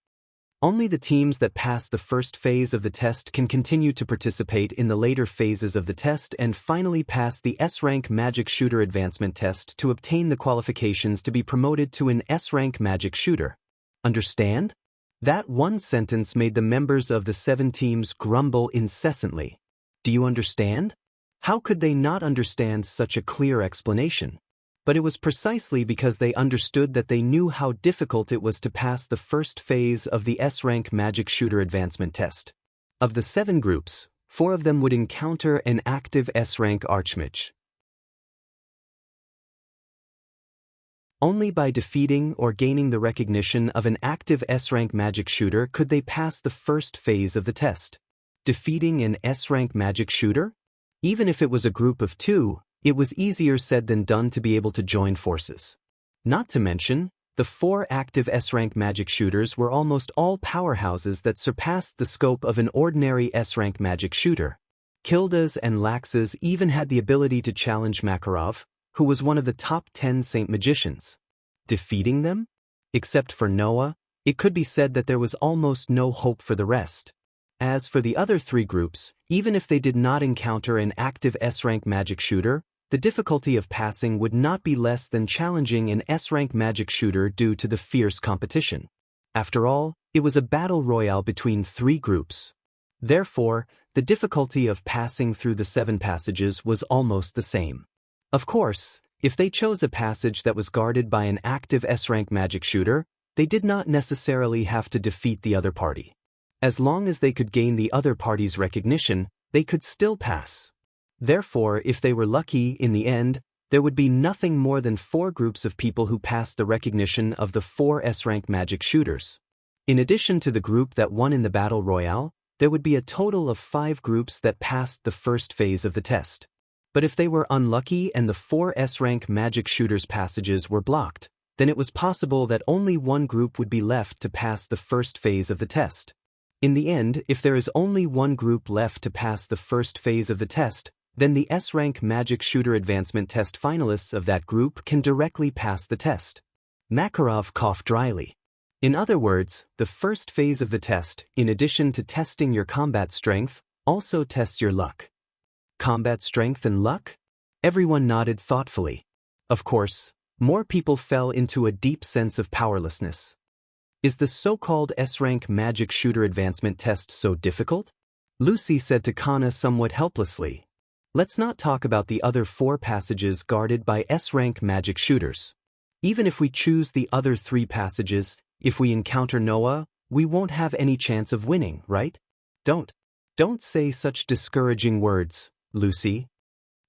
Only the teams that pass the first phase of the test can continue to participate in the later phases of the test and finally pass the S-rank magic shooter advancement test to obtain the qualifications to be promoted to an S-rank magic shooter. Understand? That one sentence made the members of the 7 teams grumble incessantly. Do you understand? How could they not understand such a clear explanation? But it was precisely because they understood that they knew how difficult it was to pass the first phase of the S-rank magic shooter advancement test. Of the 7 groups, 4 of them would encounter an active S-rank archmage. Only by defeating or gaining the recognition of an active S-rank magic shooter could they pass the first phase of the test. Defeating an S-rank magic shooter? Even if it was a group of 2, it was easier said than done to be able to join forces. Not to mention, the 4 active S-rank magic shooters were almost all powerhouses that surpassed the scope of an ordinary S-rank magic shooter. Kildas and Laxas even had the ability to challenge Makarov, who was one of the top 10 Saint Magicians. Defeating them? Except for Noah, it could be said that there was almost no hope for the rest. As for the other three groups, even if they did not encounter an active S-rank magic shooter, the difficulty of passing would not be less than challenging an S-rank magic shooter due to the fierce competition. After all, it was a battle royale between three groups. Therefore, the difficulty of passing through the 7 passages was almost the same. Of course, if they chose a passage that was guarded by an active S-rank magic shooter, they did not necessarily have to defeat the other party. As long as they could gain the other party's recognition, they could still pass. Therefore, if they were lucky, in the end, there would be nothing more than 4 groups of people who passed the recognition of the 4 S-rank magic shooters. In addition to the group that won in the battle royale, there would be a total of 5 groups that passed the first phase of the test. But if they were unlucky and the 4 S-rank magic shooters passages were blocked, then it was possible that only one group would be left to pass the first phase of the test. In the end, if there is only one group left to pass the first phase of the test, then the S-rank magic shooter advancement test finalists of that group can directly pass the test. Makarov coughed dryly. In other words, the first phase of the test, in addition to testing your combat strength, also tests your luck. Combat strength and luck? Everyone nodded thoughtfully. Of course, more people fell into a deep sense of powerlessness. Is the so-called S-rank magic shooter advancement test so difficult? Lucy said to Kana somewhat helplessly. Let's not talk about the other 4 passages guarded by S-rank magic shooters. Even if we choose the other 3 passages, if we encounter Noah, we won't have any chance of winning, right? Don't say such discouraging words, Lucy.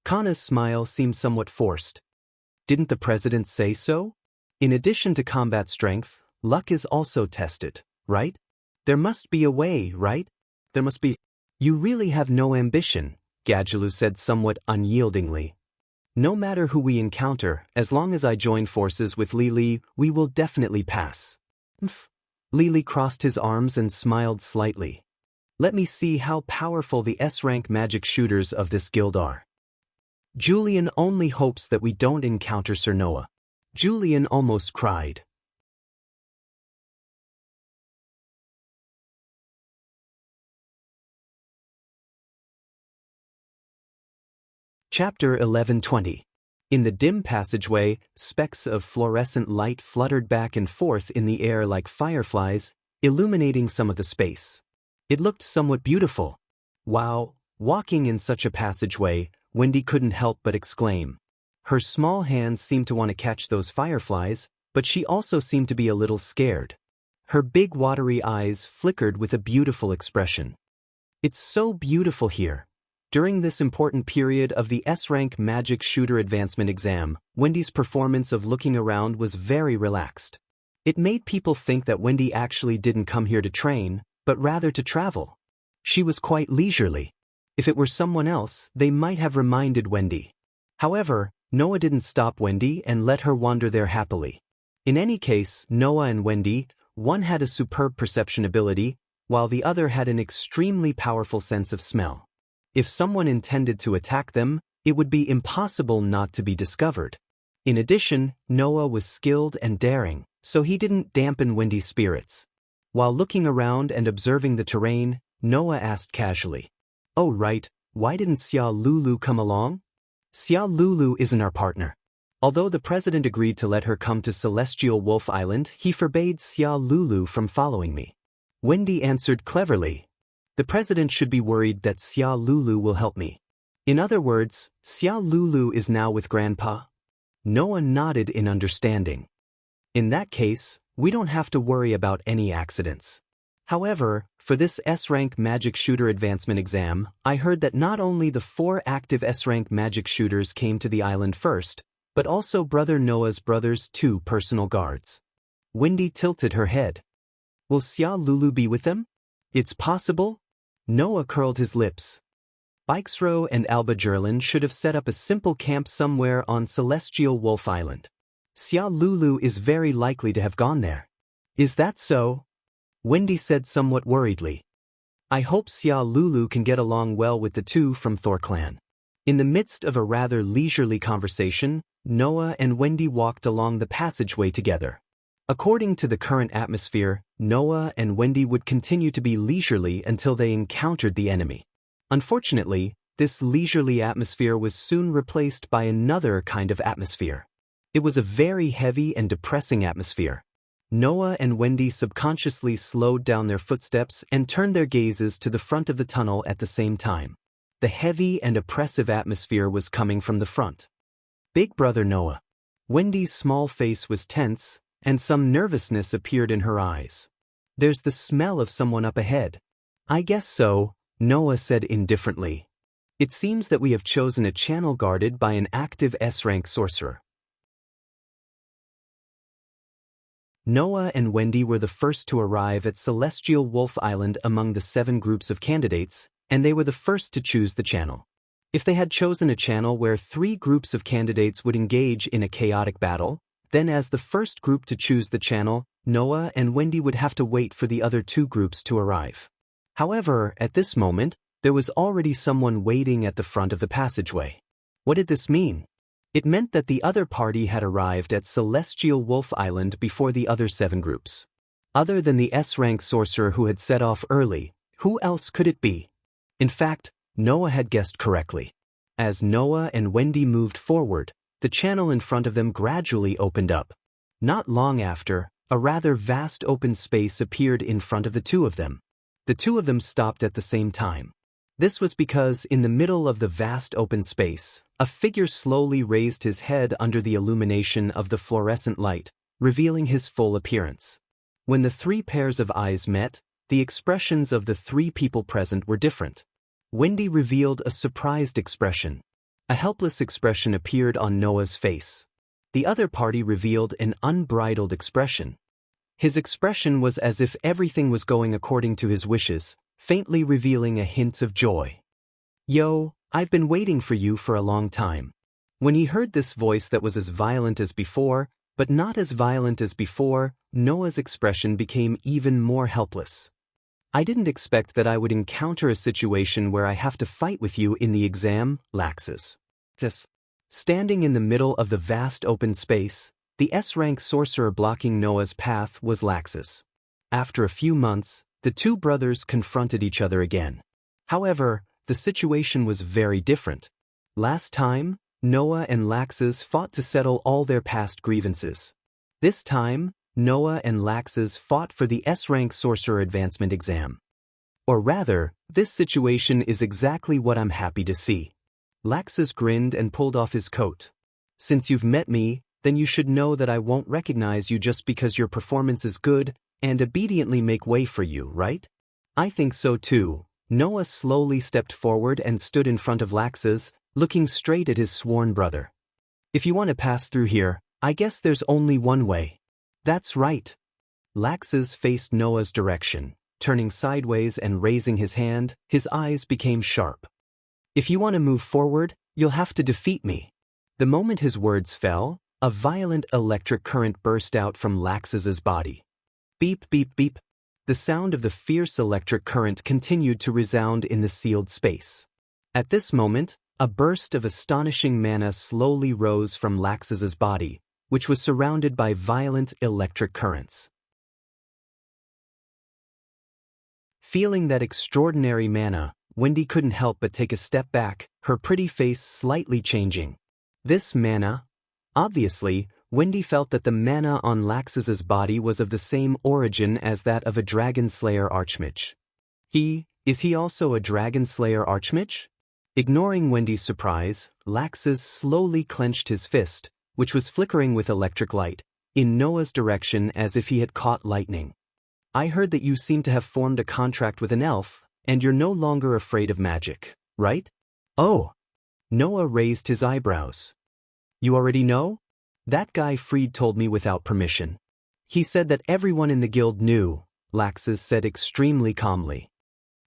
Kana's smile seemed somewhat forced. Didn't the president say so? In addition to combat strength, luck is also tested, right? There must be a way, right? There must be. You really have no ambition, Gadjalu said somewhat unyieldingly. No matter who we encounter, as long as I join forces with Lili, we will definitely pass. Lili crossed his arms and smiled slightly. Let me see how powerful the S-rank magic shooters of this guild are. Julian only hopes that we don't encounter Sir Noah. Julian almost cried. Chapter 11:20. In the dim passageway, specks of fluorescent light fluttered back and forth in the air like fireflies, illuminating some of the space. It looked somewhat beautiful. Wow, walking in such a passageway, Wendy couldn't help but exclaim. Her small hands seemed to want to catch those fireflies, but she also seemed to be a little scared. Her big watery eyes flickered with a beautiful expression. It's so beautiful here. During this important period of the S-rank magic shooter advancement exam, Wendy's performance of looking around was very relaxed. It made people think that Wendy actually didn't come here to train, but rather to travel. She was quite leisurely. If it were someone else, they might have reminded Wendy. However, Noah didn't stop Wendy and let her wander there happily. In any case, Noah and Wendy, one had a superb perception ability, while the other had an extremely powerful sense of smell. If someone intended to attack them, it would be impossible not to be discovered. In addition, Noah was skilled and daring, so he didn't dampen Wendy's spirits. While looking around and observing the terrain, Noah asked casually, "Oh right, why didn't Xia Lulu come along?" "Xia Lulu isn't our partner." Although the president agreed to let her come to Celestial Wolf Island, he forbade Xia Lulu from following me. Wendy answered cleverly. The president should be worried that Xia Lulu will help me. In other words, Xia Lulu is now with Grandpa? Noah nodded in understanding. In that case, we don't have to worry about any accidents. However, for this S-rank magic shooter advancement exam, I heard that not only the 4 active S-rank magic shooters came to the island first, but also Brother Noah's brother's 2 personal guards. Wendy tilted her head. Will Xia Lulu be with them? It's possible? Noah curled his lips. Bikesro and Alba Jerlin should have set up a simple camp somewhere on Celestial Wolf Island. Xia Lulu is very likely to have gone there. Is that so? Wendy said somewhat worriedly. I hope Xia Lulu can get along well with the 2 from Thor clan. In the midst of a rather leisurely conversation, Noah and Wendy walked along the passageway together. According to the current atmosphere, Noah and Wendy would continue to be leisurely until they encountered the enemy. Unfortunately, this leisurely atmosphere was soon replaced by another kind of atmosphere. It was a very heavy and depressing atmosphere. Noah and Wendy subconsciously slowed down their footsteps and turned their gazes to the front of the tunnel at the same time. The heavy and oppressive atmosphere was coming from the front. Big Brother Noah. Wendy's small face was tense, and some nervousness appeared in her eyes. There's the smell of someone up ahead. I guess so, Noah said indifferently. It seems that we have chosen a channel guarded by an active S-rank sorcerer. Noah and Wendy were the first to arrive at Celestial Wolf Island among the 7 groups of candidates, and they were the first to choose the channel. If they had chosen a channel where 3 groups of candidates would engage in a chaotic battle, then as the first group to choose the channel, Noah and Wendy would have to wait for the other 2 groups to arrive. However, at this moment, there was already someone waiting at the front of the passageway. What did this mean? It meant that the other party had arrived at Celestial Wolf Island before the other 7 groups. Other than the S-rank sorcerer who had set off early, who else could it be? In fact, Noah had guessed correctly. As Noah and Wendy moved forward, the channel in front of them gradually opened up. Not long after, a rather vast open space appeared in front of the 2 of them. The 2 of them stopped at the same time. This was because in the middle of the vast open space, a figure slowly raised his head under the illumination of the fluorescent light, revealing his full appearance. When the 3 pairs of eyes met, the expressions of the 3 people present were different. Wendy revealed a surprised expression. A helpless expression appeared on Noah's face. The other party revealed an unbridled expression. His expression was as if everything was going according to his wishes, faintly revealing a hint of joy. "Yo, I've been waiting for you for a long time." When he heard this voice that was as violent as before, but not as violent as before, Noah's expression became even more helpless. "I didn't expect that I would encounter a situation where I have to fight with you in the exam, Laxus." Yes. Standing in the middle of the vast open space, the S-rank sorcerer blocking Noah's path was Laxus. After a few months, the 2 brothers confronted each other again. However, the situation was very different. Last time, Noah and Laxus fought to settle all their past grievances. This time, Noah and Laxus fought for the S-rank sorcerer advancement exam. Or rather, this situation is exactly what I'm happy to see. Laxus grinned and pulled off his coat. "Since you've met me, then you should know that I won't recognize you just because your performance is good and obediently make way for you, right?" "I think so too." Noah slowly stepped forward and stood in front of Laxus, looking straight at his sworn brother. "If you want to pass through here, I guess there's only one way." "That's right." Laxus faced Noah's direction, turning sideways and raising his hand. His eyes became sharp. "If you want to move forward, you'll have to defeat me." The moment his words fell, a violent electric current burst out from Laxus's body. Beep, beep, beep. The sound of the fierce electric current continued to resound in the sealed space. At this moment, a burst of astonishing mana slowly rose from Laxus's body, which was surrounded by violent electric currents. Feeling that extraordinary mana, Wendy couldn't help but take a step back, her pretty face slightly changing. This mana? Obviously, Wendy felt that the mana on Laxus's body was of the same origin as that of a Dragon Slayer Archmage. Is he also a Dragon Slayer Archmage? Ignoring Wendy's surprise, Laxus slowly clenched his fist, which was flickering with electric light, in Noah's direction as if he had caught lightning. "I heard that you seem to have formed a contract with an elf, and you're no longer afraid of magic, right?" "Oh." Noah raised his eyebrows. "You already know?" "That guy Freed told me without permission. He said that everyone in the guild knew," Laxus said extremely calmly.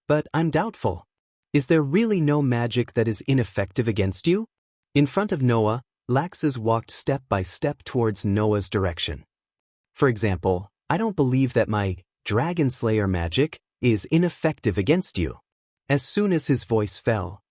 "But I'm doubtful. Is there really no magic that is ineffective against you?" In front of Noah, Laxus walked step by step towards Noah's direction. "For example, I don't believe that my Dragon Slayer magic is ineffective against you." As soon as his voice fell,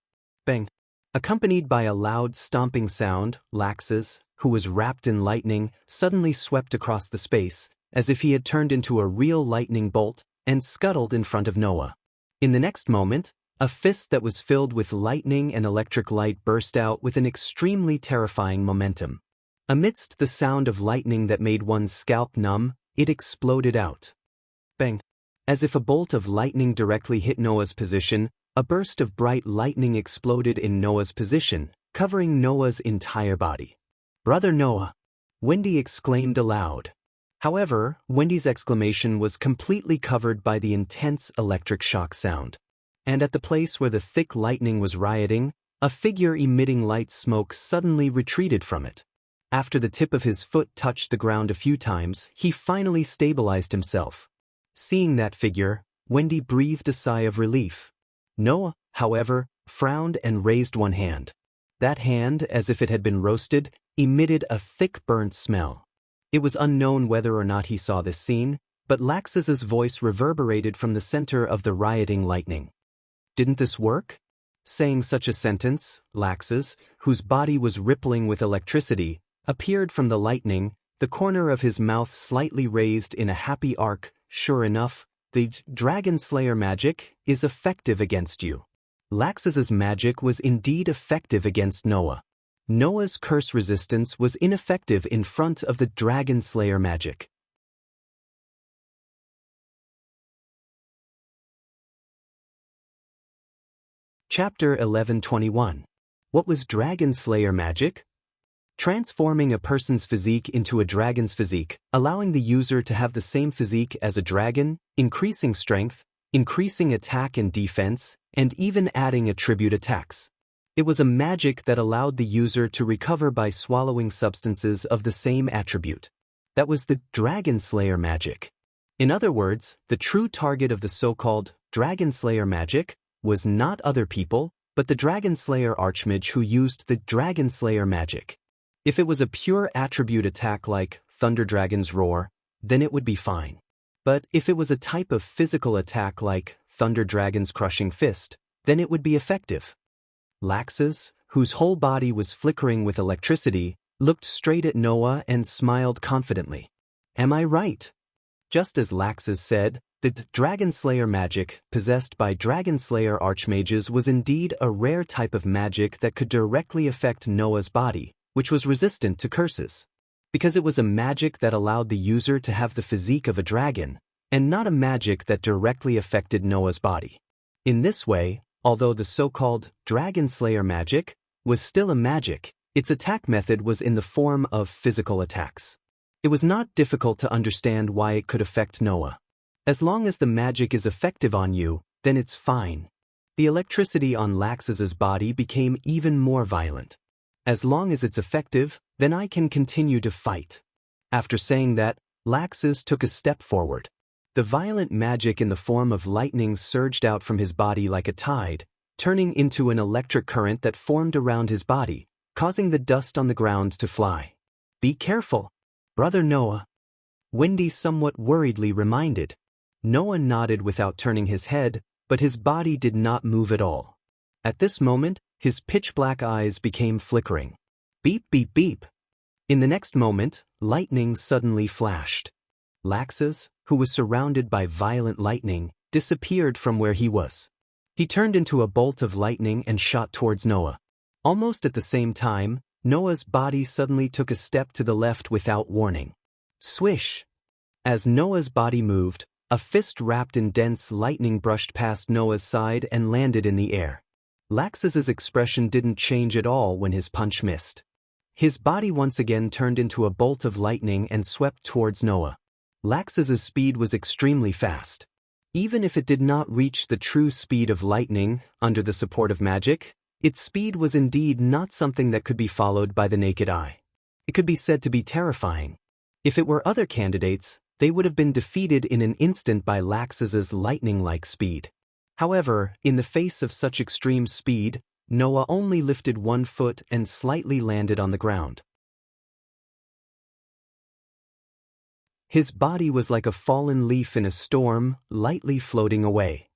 bang, accompanied by a loud stomping sound, Laxus, who was wrapped in lightning, suddenly swept across the space, as if he had turned into a real lightning bolt, and scuttled in front of Noah. In the next moment, a fist that was filled with lightning and electric light burst out with an extremely terrifying momentum. Amidst the sound of lightning that made one's scalp numb, it exploded out. Bang! As if a bolt of lightning directly hit Noah's position, a burst of bright lightning exploded in Noah's position, covering Noah's entire body. "Brother Noah!" Wendy exclaimed aloud. However, Wendy's exclamation was completely covered by the intense electric shock sound. And at the place where the thick lightning was rioting, a figure emitting light smoke suddenly retreated from it. After the tip of his foot touched the ground a few times, he finally stabilized himself. Seeing that figure, Wendy breathed a sigh of relief. Noah, however, frowned and raised one hand. That hand, as if it had been roasted, emitted a thick burnt smell. It was unknown whether or not he saw this scene, but Laxus's voice reverberated from the center of the rioting lightning. "Didn't this work?" Saying such a sentence, Laxus, whose body was rippling with electricity, appeared from the lightning, the corner of his mouth slightly raised in a happy arc. "Sure enough, the Dragon Slayer magic is effective against you." Laxus's magic was indeed effective against Noah. Noah's curse resistance was ineffective in front of the Dragon Slayer magic. Chapter 11:21. What was Dragon Slayer magic? Transforming a person's physique into a dragon's physique, allowing the user to have the same physique as a dragon, increasing strength, increasing attack and defense, and even adding attribute attacks. It was a magic that allowed the user to recover by swallowing substances of the same attribute. That was the Dragon Slayer magic. In other words, the true target of the so-called Dragon Slayer magic was not other people, but the Dragon Slayer Archmage who used the Dragon Slayer magic. If it was a pure attribute attack like Thunder Dragon's Roar, then it would be fine. But if it was a type of physical attack like Thunder Dragon's Crushing Fist, then it would be effective. Laxus, whose whole body was flickering with electricity, looked straight at Noah and smiled confidently. "Am I right?" Just as Laxus said, the Dragon Slayer magic, possessed by Dragon Slayer Archmages, was indeed a rare type of magic that could directly affect Noah's body, which was resistant to curses. Because it was a magic that allowed the user to have the physique of a dragon, and not a magic that directly affected Noah's body. In this way, although the so-called Dragon Slayer magic was still a magic, its attack method was in the form of physical attacks. It was not difficult to understand why it could affect Noah. As long as the magic is effective on you, then it's fine. The electricity on Laxus's body became even more violent. "As long as it's effective, then I can continue to fight." After saying that, Laxus took a step forward. The violent magic in the form of lightning surged out from his body like a tide, turning into an electric current that formed around his body, causing the dust on the ground to fly. "Be careful, Brother Noah," Wendy somewhat worriedly reminded. Noah nodded without turning his head, but his body did not move at all. At this moment, his pitch-black eyes became flickering. Beep, beep, beep. In the next moment, lightning suddenly flashed. Laxus, who was surrounded by violent lightning, disappeared from where he was. He turned into a bolt of lightning and shot towards Noah. Almost at the same time, Noah's body suddenly took a step to the left without warning. Swish! As Noah's body moved, a fist wrapped in dense lightning brushed past Noah's side and landed in the air. Laxus's expression didn't change at all when his punch missed. His body once again turned into a bolt of lightning and swept towards Noah. Laxus's speed was extremely fast. Even if it did not reach the true speed of lightning under the support of magic, its speed was indeed not something that could be followed by the naked eye. It could be said to be terrifying. If it were other candidates, they would have been defeated in an instant by Laxus's lightning-like speed. However, in the face of such extreme speed, Noah only lifted one foot and slightly landed on the ground. His body was like a fallen leaf in a storm, lightly floating away.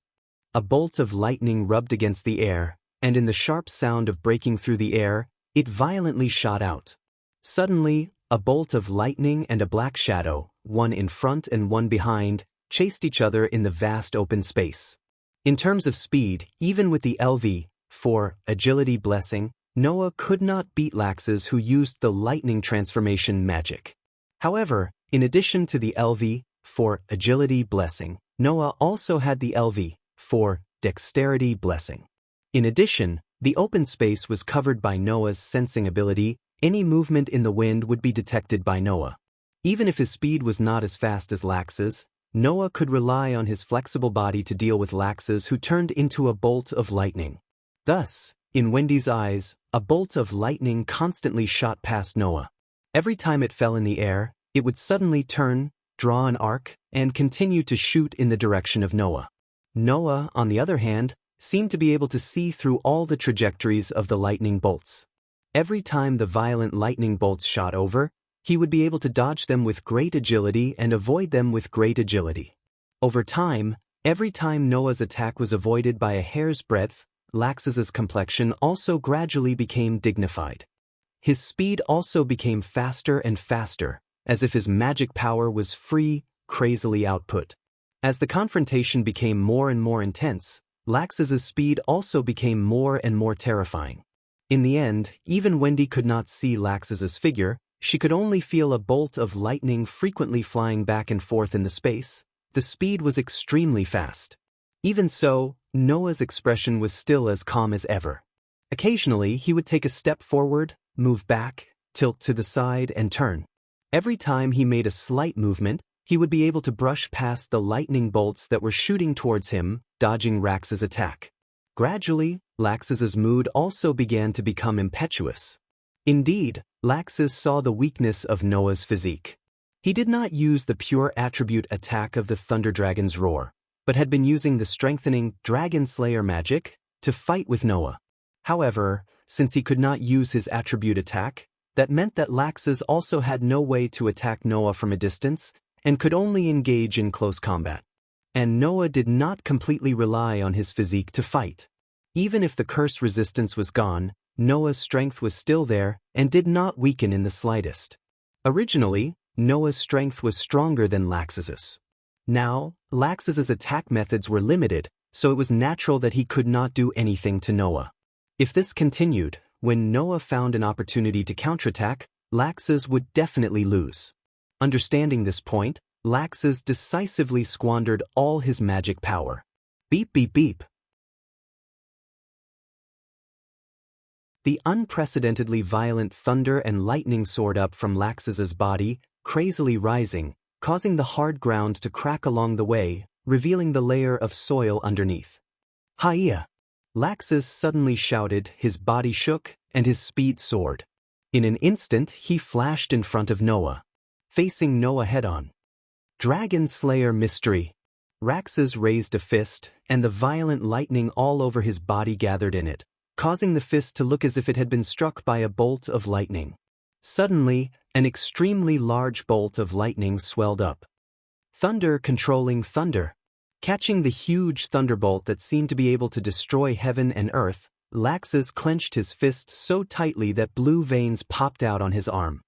A bolt of lightning rubbed against the air, and in the sharp sound of breaking through the air, it violently shot out. Suddenly, a bolt of lightning and a black shadow, one in front and one behind, chased each other in the vast open space. In terms of speed, even with the LV4 agility blessing, Noah could not beat Laxus, who used the lightning transformation magic. However, in addition to the LV4 agility blessing, Noah also had the LV4 dexterity blessing. In addition, the open space was covered by Noah's sensing ability. Any movement in the wind would be detected by Noah. Even if his speed was not as fast as Laxus, Noah could rely on his flexible body to deal with Laxus, who turned into a bolt of lightning. Thus, in Wendy's eyes, a bolt of lightning constantly shot past Noah. Every time it fell in the air, it would suddenly turn, draw an arc, and continue to shoot in the direction of Noah. Noah, on the other hand, seemed to be able to see through all the trajectories of the lightning bolts. Every time the violent lightning bolts shot over, he would be able to dodge them with great agility and avoid them with great agility. Over time, every time Noah's attack was avoided by a hair's breadth, Laxus's complexion also gradually became dignified. His speed also became faster and faster, as if his magic power was free, crazily output. As the confrontation became more and more intense, Laxus's speed also became more and more terrifying. In the end, even Wendy could not see Laxus's figure. She could only feel a bolt of lightning frequently flying back and forth in the space. The speed was extremely fast. Even so, Noah's expression was still as calm as ever. Occasionally, he would take a step forward, move back, tilt to the side, and turn. Every time he made a slight movement, he would be able to brush past the lightning bolts that were shooting towards him, dodging Laxus's attack. Gradually, Laxus's mood also began to become impetuous. Indeed, Laxus saw the weakness of Noah's physique. He did not use the pure attribute attack of the Thunder Dragon's roar, but had been using the strengthening Dragon Slayer magic to fight with Noah. However, since he could not use his attribute attack, that meant that Laxus also had no way to attack Noah from a distance and could only engage in close combat. And Noah did not completely rely on his physique to fight. Even if the curse resistance was gone, Noah's strength was still there and did not weaken in the slightest. Originally, Noah's strength was stronger than Laxus's. Now, Laxus's attack methods were limited, so it was natural that he could not do anything to Noah. If this continued, when Noah found an opportunity to counterattack, Laxus would definitely lose. Understanding this point, Laxus decisively squandered all his magic power. Beep beep beep. The unprecedentedly violent thunder and lightning soared up from Laxus's body, crazily rising, causing the hard ground to crack along the way, revealing the layer of soil underneath. Hiya! Laxus suddenly shouted, his body shook, and his speed soared. In an instant, he flashed in front of Noah, facing Noah head-on. Dragon Slayer Mystery. Laxus raised a fist, and the violent lightning all over his body gathered in it, causing the fist to look as if it had been struck by a bolt of lightning. Suddenly, an extremely large bolt of lightning swelled up. Thunder controlling thunder. Catching the huge thunderbolt that seemed to be able to destroy heaven and earth, Laxus clenched his fist so tightly that blue veins popped out on his arm.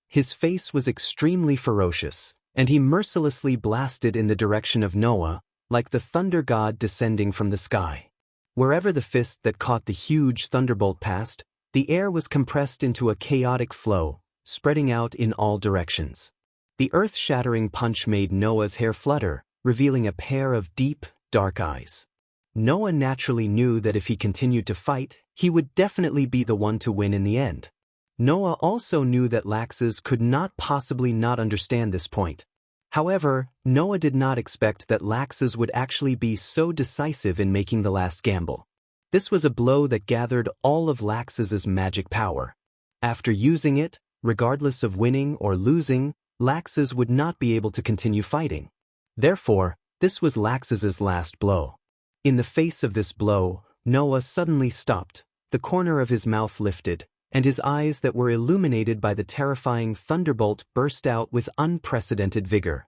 His face was extremely ferocious, and he mercilessly blasted in the direction of Noah, like the thunder god descending from the sky. Wherever the fist that caught the huge thunderbolt passed, the air was compressed into a chaotic flow, spreading out in all directions. The earth-shattering punch made Noah's hair flutter, revealing a pair of deep, dark eyes. Noah naturally knew that if he continued to fight, he would definitely be the one to win in the end. Noah also knew that Laxus could not possibly not understand this point. However, Noah did not expect that Laxus would actually be so decisive in making the last gamble. This was a blow that gathered all of Laxus's magic power. After using it, regardless of winning or losing, Laxus would not be able to continue fighting. Therefore, this was Laxus's last blow. In the face of this blow, Noah suddenly stopped, the corner of his mouth lifted, and his eyes that were illuminated by the terrifying thunderbolt burst out with unprecedented vigor.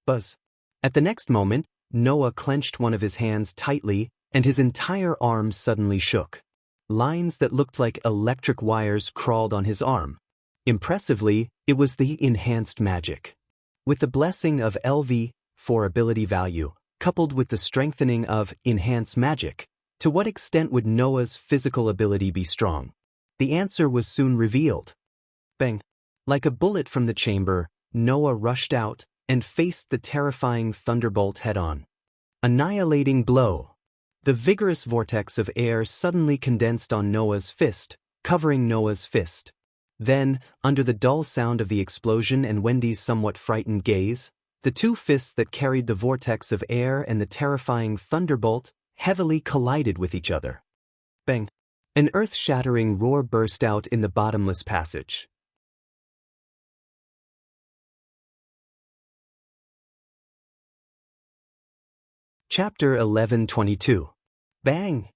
Buzz. At the next moment, Noah clenched one of his hands tightly, and his entire arm suddenly shook. Lines that looked like electric wires crawled on his arm. Impressively, it was the enhanced magic. With the blessing of LV, for ability value, coupled with the strengthening of enhanced magic, to what extent would Noah's physical ability be strong? The answer was soon revealed. Bang! Like a bullet from the chamber, Noah rushed out and faced the terrifying thunderbolt head-on. Annihilating blow. The vigorous vortex of air suddenly condensed on Noah's fist, covering Noah's fist. Then, under the dull sound of the explosion and Wendy's somewhat frightened gaze, the two fists that carried the vortex of air and the terrifying thunderbolt heavily collided with each other. Bang! An earth-shattering roar burst out in the bottomless passage. Chapter 11:22. Bang!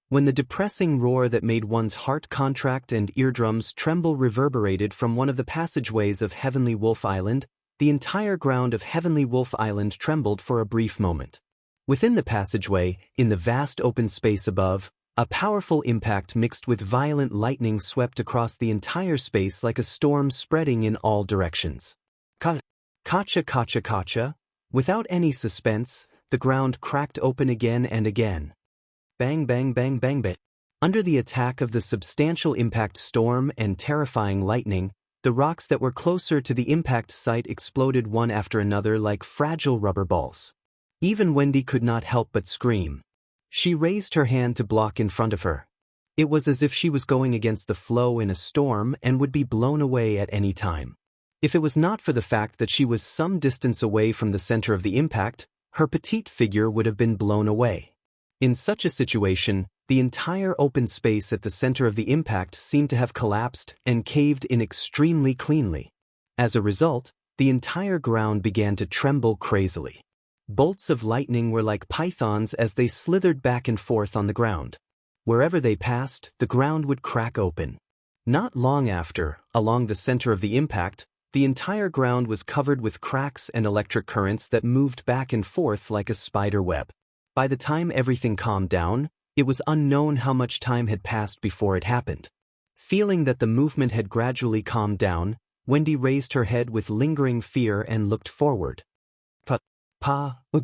When the depressing roar that made one's heart contract and eardrums tremble reverberated from one of the passageways of Heavenly Wolf Island, the entire ground of Heavenly Wolf Island trembled for a brief moment. Within the passageway, in the vast open space above, a powerful impact mixed with violent lightning swept across the entire space like a storm spreading in all directions. Kacha. Without any suspense, the ground cracked open again and again. Bang bang bang bang bang. Under the attack of the substantial impact storm and terrifying lightning, the rocks that were closer to the impact site exploded one after another like fragile rubber balls. Even Wendy could not help but scream. She raised her hand to block in front of her. It was as if she was going against the flow in a storm and would be blown away at any time. If it was not for the fact that she was some distance away from the center of the impact, her petite figure would have been blown away. In such a situation, the entire open space at the center of the impact seemed to have collapsed and caved in extremely cleanly. As a result, the entire ground began to tremble crazily. Bolts of lightning were like pythons as they slithered back and forth on the ground. Wherever they passed, the ground would crack open. Not long after, along the center of the impact, the entire ground was covered with cracks and electric currents that moved back and forth like a spider web. By the time everything calmed down, it was unknown how much time had passed before it happened. Feeling that the movement had gradually calmed down, Wendy raised her head with lingering fear and looked forward.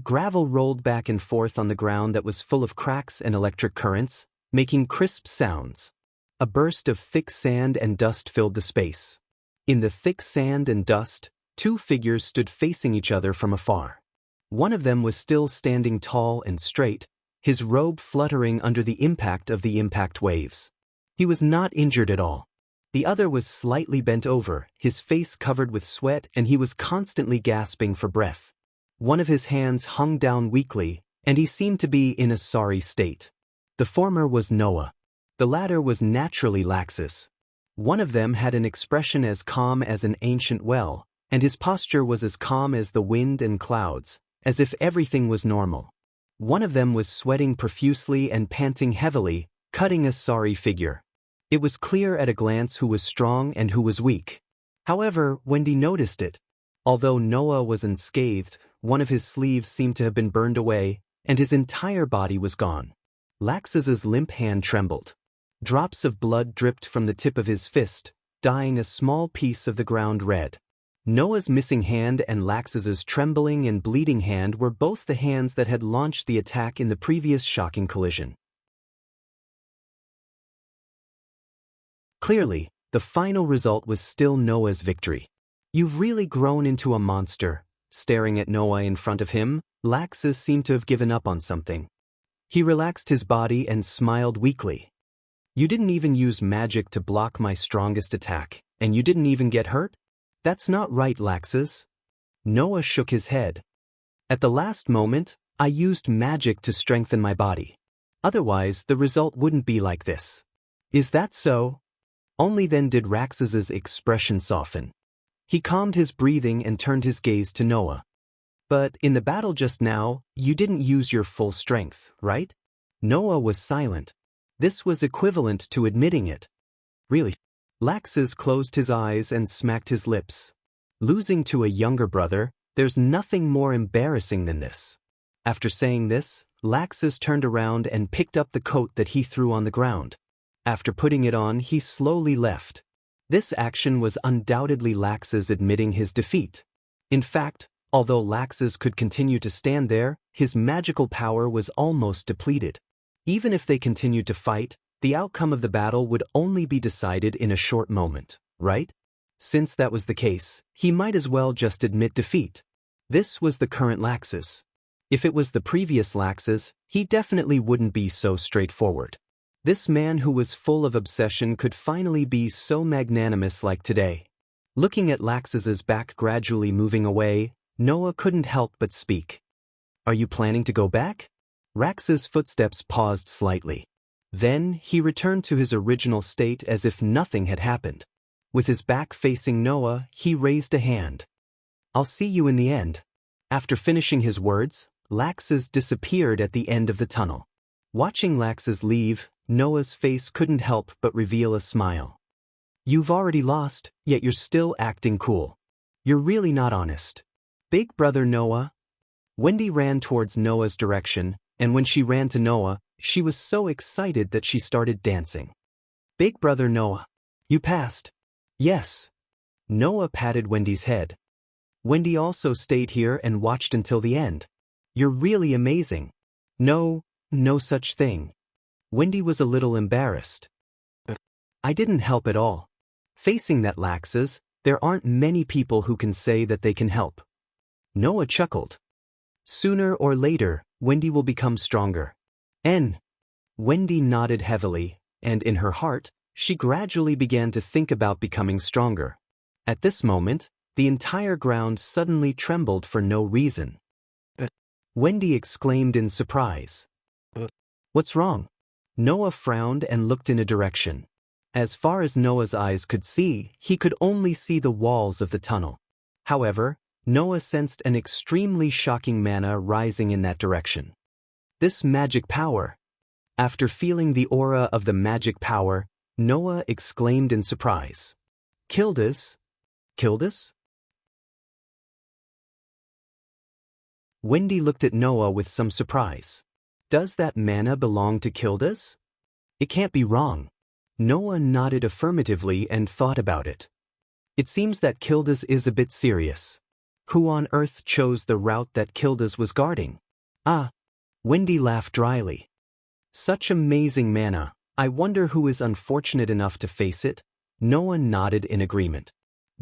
Gravel rolled back and forth on the ground that was full of cracks and electric currents, making crisp sounds. A burst of thick sand and dust filled the space. In the thick sand and dust, two figures stood facing each other from afar. One of them was still standing tall and straight, his robe fluttering under the impact of the impact waves. He was not injured at all. The other was slightly bent over, his face covered with sweat, and he was constantly gasping for breath. One of his hands hung down weakly, and he seemed to be in a sorry state. The former was Noah. The latter was naturally Laxus. One of them had an expression as calm as an ancient well, and his posture was as calm as the wind and clouds, as if everything was normal. One of them was sweating profusely and panting heavily, cutting a sorry figure. It was clear at a glance who was strong and who was weak. However, Wendy noticed it. Although Noah was unscathed, one of his sleeves seemed to have been burned away, and his entire body was gone. Laxus's limp hand trembled. Drops of blood dripped from the tip of his fist, dyeing a small piece of the ground red. Noah's missing hand and Laxus's trembling and bleeding hand were both the hands that had launched the attack in the previous shocking collision. Clearly, the final result was still Noah's victory. "You've really grown into a monster." Staring at Noah in front of him, Laxus seemed to have given up on something. He relaxed his body and smiled weakly. "You didn't even use magic to block my strongest attack, and you didn't even get hurt? That's not right, Laxus." Noah shook his head. "At the last moment, I used magic to strengthen my body. Otherwise, the result wouldn't be like this." "Is that so?" Only then did Laxus's expression soften. He calmed his breathing and turned his gaze to Noah. "But in the battle just now, you didn't use your full strength, right?" Noah was silent. This was equivalent to admitting it. "Really?" Laxus closed his eyes and smacked his lips. Losing to a younger brother, there's nothing more embarrassing than this. After saying this, Laxus turned around and picked up the coat that he threw on the ground. After putting it on, he slowly left. This action was undoubtedly Lax's admitting his defeat. In fact, although Lax's could continue to stand there, his magical power was almost depleted. Even if they continued to fight, the outcome of the battle would only be decided in a short moment, right? Since that was the case, he might as well just admit defeat. This was the current Lax's. If it was the previous Lax's, he definitely wouldn't be so straightforward. This man who was full of obsession could finally be so magnanimous like today. Looking at Lax's back gradually moving away, Noah couldn't help but speak. "Are you planning to go back?" Rax's footsteps paused slightly. Then he returned to his original state as if nothing had happened. With his back facing Noah, he raised a hand. "I'll see you in the end." After finishing his words, Lax's disappeared at the end of the tunnel. Watching Lax's leave, Noah's face couldn't help but reveal a smile. "You've already lost, yet you're still acting cool. You're really not honest." "Big brother Noah." Wendy ran towards Noah's direction, and when she ran to Noah, she was so excited that she started dancing. "Big brother Noah, you passed." "Yes." Noah patted Wendy's head. "Wendy also stayed here and watched until the end. You're really amazing." "No such thing." Wendy was a little embarrassed. "I didn't help at all. Facing that Lax's, there aren't many people who can say that they can help." Noah chuckled. "Sooner or later, Wendy will become stronger." Wendy nodded heavily, and in her heart, she gradually began to think about becoming stronger. At this moment, the entire ground suddenly trembled for no reason. Wendy exclaimed in surprise. "What's wrong?" Noah frowned and looked in a direction. As far as Noah's eyes could see, he could only see the walls of the tunnel. However, Noah sensed an extremely shocking mana rising in that direction. This magic power. After feeling the aura of the magic power, Noah exclaimed in surprise. "Kildas? Kildas?" Wendy looked at Noah with some surprise. "Does that mana belong to Kildas?" "It can't be wrong." Noah nodded affirmatively and thought about it. "It seems that Kildas is a bit serious. Who on earth chose the route that Kildas was guarding?" "Ah." Wendy laughed dryly. "Such amazing mana. I wonder who is unfortunate enough to face it?" Noah nodded in agreement.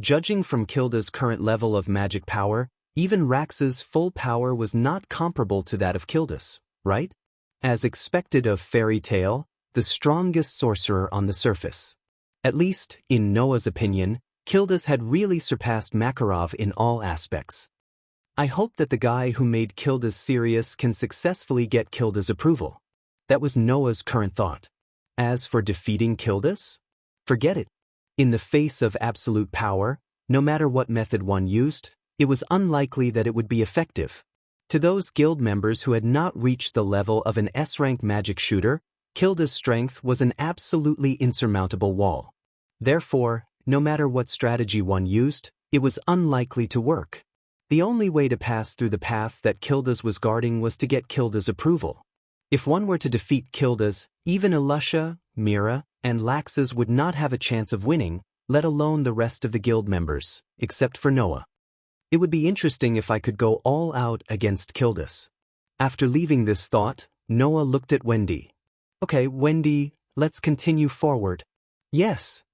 Judging from Kilda's current level of magic power, even Rax's full power was not comparable to that of Kildas, right? As expected of Fairy Tale, the strongest sorcerer on the surface. At least, in Noah's opinion, Kildas had really surpassed Makarov in all aspects. "I hope that the guy who made Kildas serious can successfully get Kildas' approval." That was Noah's current thought. As for defeating Kildas? Forget it. In the face of absolute power, no matter what method one used, it was unlikely that it would be effective. To those guild members who had not reached the level of an S-rank magic shooter, Kilda's strength was an absolutely insurmountable wall. Therefore, no matter what strategy one used, it was unlikely to work. The only way to pass through the path that Kildas was guarding was to get Kilda's approval. If one were to defeat Kildas, even Elusha, Mira, and Lax's would not have a chance of winning, let alone the rest of the guild members, except for Noah. It would be interesting if I could go all out against Kildas. After leaving this thought, Noah looked at Wendy. "Okay, Wendy, let's continue forward." "Yes."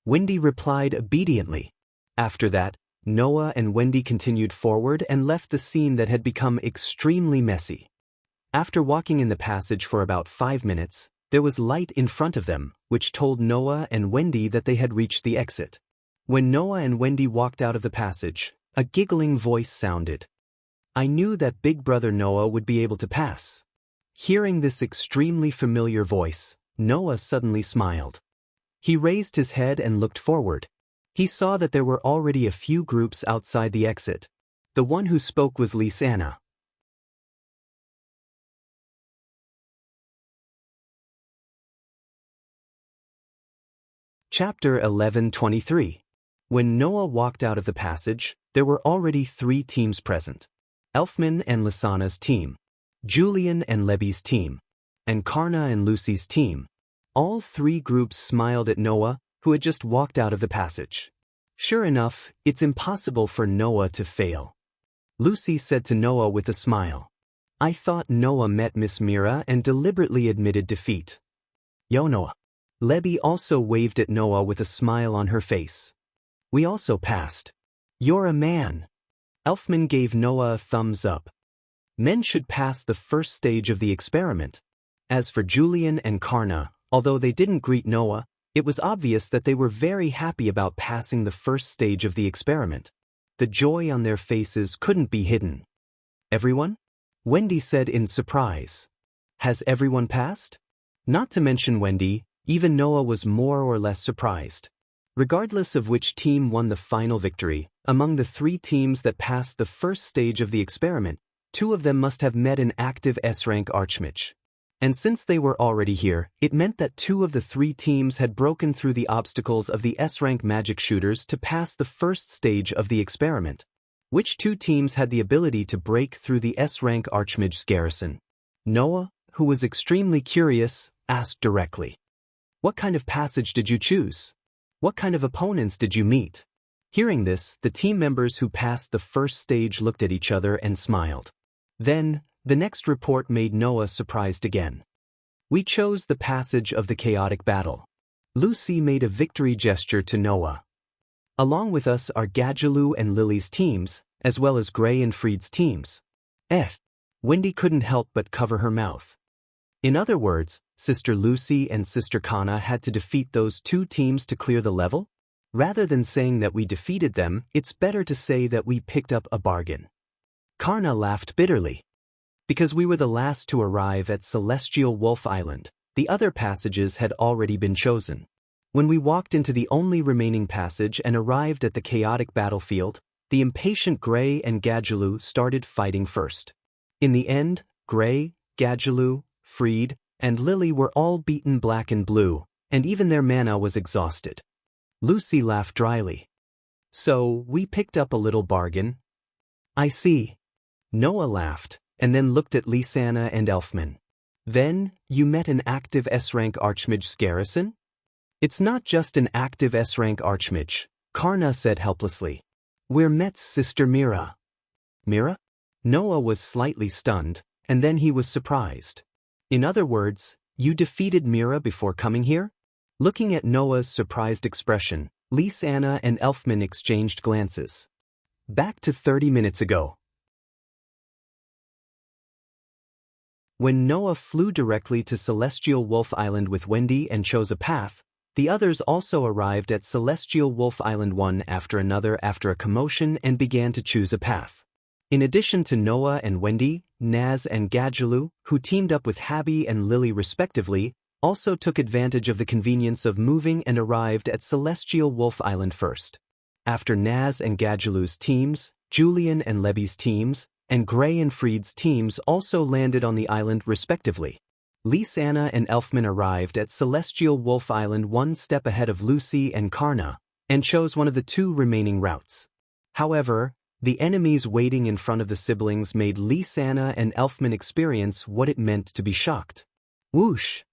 Wendy replied obediently. After that, Noah and Wendy continued forward and left the scene that had become extremely messy. After walking in the passage for about 5 minutes, there was light in front of them, which told Noah and Wendy that they had reached the exit. When Noah and Wendy walked out of the passage, a giggling voice sounded. "I knew that Big Brother Noah would be able to pass." Hearing this extremely familiar voice, Noah suddenly smiled. He raised his head and looked forward. He saw that there were already a few groups outside the exit. The one who spoke was Lisanna. Chapter 11:23. When Noah walked out of the passage, there were already 3 teams present. Elfman and Lisanna's team, Julian and Leby's team, and Karna and Lucy's team. All 3 groups smiled at Noah, who had just walked out of the passage. Sure enough, it's impossible for Noah to fail. Lucy said to Noah with a smile. I thought Noah met Miss Mira and deliberately admitted defeat. Yo Noah. Lebby also waved at Noah with a smile on her face. We also passed. You're a man. Elfman gave Noah a thumbs up. Men should pass the first stage of the experiment. As for Julian and Karna, although they didn't greet Noah, it was obvious that they were very happy about passing the first stage of the experiment. The joy on their faces couldn't be hidden. Everyone? Wendy said in surprise. Has everyone passed? Not to mention Wendy, even Noah was more or less surprised. Regardless of which team won the final victory, among the 3 teams that passed the first stage of the experiment, 2 of them must have met an active S-rank archmage. And since they were already here, it meant that 2 of the 3 teams had broken through the obstacles of the S-rank magic shooters to pass the first stage of the experiment. Which 2 teams had the ability to break through the S-rank archmage's garrison? Noah, who was extremely curious, asked directly. What kind of passage did you choose? What kind of opponents did you meet? Hearing this, the team members who passed the first stage looked at each other and smiled. Then, the next report made Noah surprised again. We chose the passage of the chaotic battle. Lucy made a victory gesture to Noah. Along with us are Gadjaloo and Lily's teams, as well as Gray and Freed's teams. Wendy couldn't help but cover her mouth. In other words, Sister Lucy and Sister Kana had to defeat those 2 teams to clear the level? Rather than saying that we defeated them, it's better to say that we picked up a bargain. Karna laughed bitterly. Because we were the last to arrive at Celestial Wolf Island, the other passages had already been chosen. When we walked into the only remaining passage and arrived at the chaotic battlefield, the impatient Gray and Gadjaloo started fighting first. In the end, Gray, Gadjaloo, Freed, and Lily were all beaten black and blue, and even their mana was exhausted. Lucy laughed dryly. So, we picked up a little bargain? I see. Noah laughed, and then looked at Lisanna and Elfman. Then, you met an active S-rank archmage's garrison? It's not just an active S-rank archmage, Karna said helplessly. We're Met's Sister Mira. Mira? Noah was slightly stunned, and then he was surprised. In other words, you defeated Mira before coming here? Looking at Noah's surprised expression, Lisanna and Elfman exchanged glances. Back to 30 minutes ago. When Noah flew directly to Celestial Wolf Island with Wendy and chose a path, the others also arrived at Celestial Wolf Island one after another after a commotion and began to choose a path. In addition to Noah and Wendy, Naz and Gadjaloo, who teamed up with Habby and Lily respectively, also took advantage of the convenience of moving and arrived at Celestial Wolf Island first. After Naz and Gadjaloo's teams, Julian and Lebby's teams, and Gray and Freed's teams also landed on the island respectively. Lisanna and Elfman arrived at Celestial Wolf Island one step ahead of Lucy and Karna, and chose one of the 2 remaining routes. However, the enemies waiting in front of the siblings made Lisanna and Elfman experience what it meant to be shocked. Whoosh!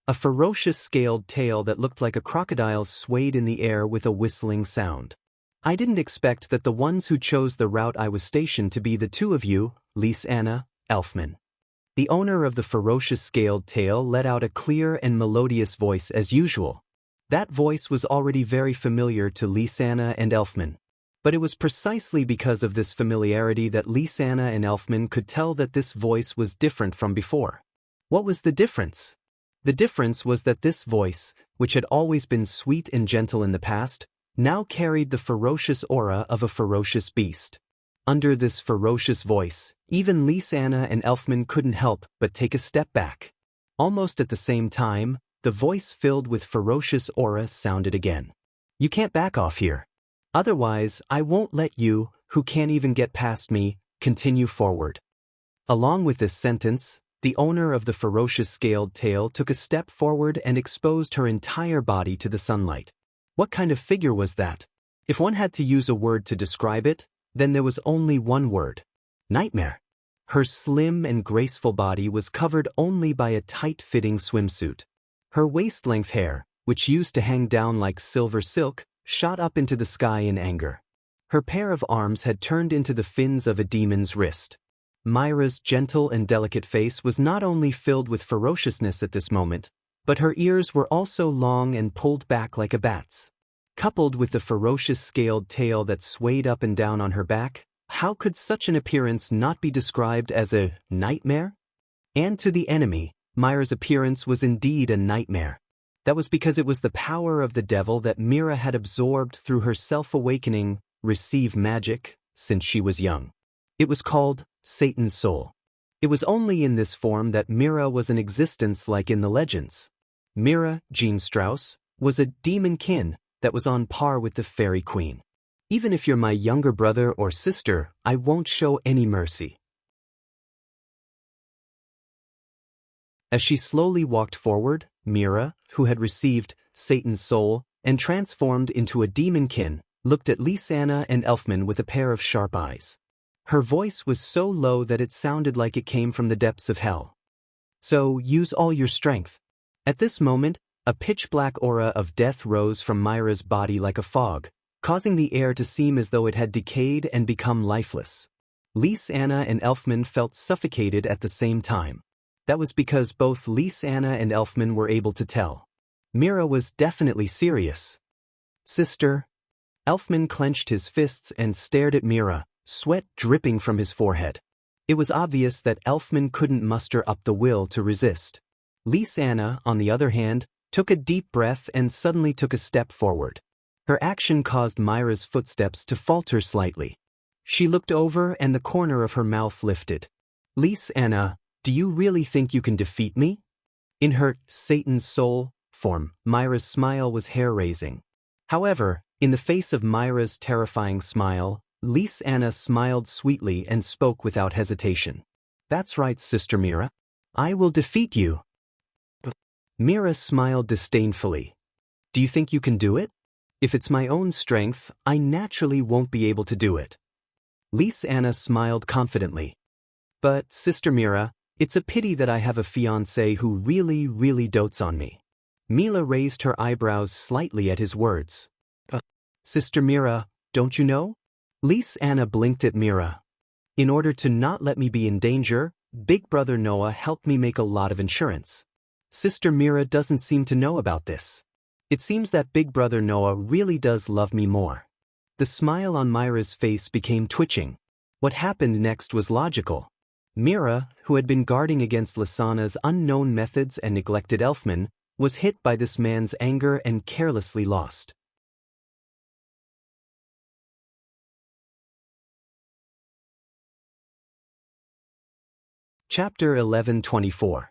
A ferocious scaled tail that looked like a crocodile's swayed in the air with a whistling sound. I didn't expect that the ones who chose the route I was stationed to be the 2 of you, Lisanna, Elfman. The owner of the ferocious scaled tail let out a clear and melodious voice as usual. That voice was already very familiar to Lisanna and Elfman. But it was precisely because of this familiarity that Lisanna and Elfman could tell that this voice was different from before. What was the difference? The difference was that this voice, which had always been sweet and gentle in the past, now carried the ferocious aura of a ferocious beast. Under this ferocious voice, even Lisanna and Elfman couldn't help but take a step back. Almost at the same time, the voice filled with ferocious aura sounded again. You can't back off here. Otherwise, I won't let you, who can't even get past me, continue forward. Along with this sentence, the owner of the ferocious scaled tail took a step forward and exposed her entire body to the sunlight. What kind of figure was that? If one had to use a word to describe it, then there was only one word. Nightmare. Her slim and graceful body was covered only by a tight-fitting swimsuit. Her waist-length hair, which used to hang down like silver silk, shot up into the sky in anger. Her pair of arms had turned into the fins of a demon's wrist. Myra's gentle and delicate face was not only filled with ferociousness at this moment, but her ears were also long and pulled back like a bat's. Coupled with the ferocious scaled tail that swayed up and down on her back, how could such an appearance not be described as a nightmare? And to the enemy, Myra's appearance was indeed a nightmare. That was because it was the power of the devil that Mira had absorbed through her self-awakening, receive magic, since she was young. It was called Satan's soul. It was only in this form that Mira was in existence like in the legends. Mira, Jean Strauss, was a demon kin that was on par with the fairy queen. Even if you're my younger brother or sister, I won't show any mercy. As she slowly walked forward, Mira, who had received Satan's soul and transformed into a demonkin, looked at Lysanna and Elfman with a pair of sharp eyes. Her voice was so low that it sounded like it came from the depths of hell. So use all your strength. At this moment, a pitch-black aura of death rose from Myra's body like a fog, causing the air to seem as though it had decayed and become lifeless. Lysanna and Elfman felt suffocated at the same time. That was because both Lysanna and Elfman were able to tell. Mira was definitely serious. Sister. Elfman clenched his fists and stared at Mira, sweat dripping from his forehead. It was obvious that Elfman couldn't muster up the will to resist. Lysanna, on the other hand, took a deep breath and suddenly took a step forward. Her action caused Myra's footsteps to falter slightly. She looked over and the corner of her mouth lifted. Lysanna, do you really think you can defeat me? In her Satan's soul form, Myra's smile was hair-raising. However, in the face of Myra's terrifying smile, Lysanna smiled sweetly and spoke without hesitation. That's right, Sister Mira. I will defeat you. Mira smiled disdainfully. Do you think you can do it? If it's my own strength, I naturally won't be able to do it. Lysanna smiled confidently. But, Sister Mira, it's a pity that I have a fiancé who really dotes on me. Mila raised her eyebrows slightly at his words. Sister Mira, don't you know? Lysanna blinked at Mira. In order to not let me be in danger, Big Brother Noah helped me make a lot of insurance. Sister Mira doesn't seem to know about this. It seems that Big Brother Noah really does love me more. The smile on Myra's face became twitching. What happened next was logical. Mira, who had been guarding against Lysanna's unknown methods and neglected Elfman, was hit by this man's anger and carelessly lost. Chapter 11:24.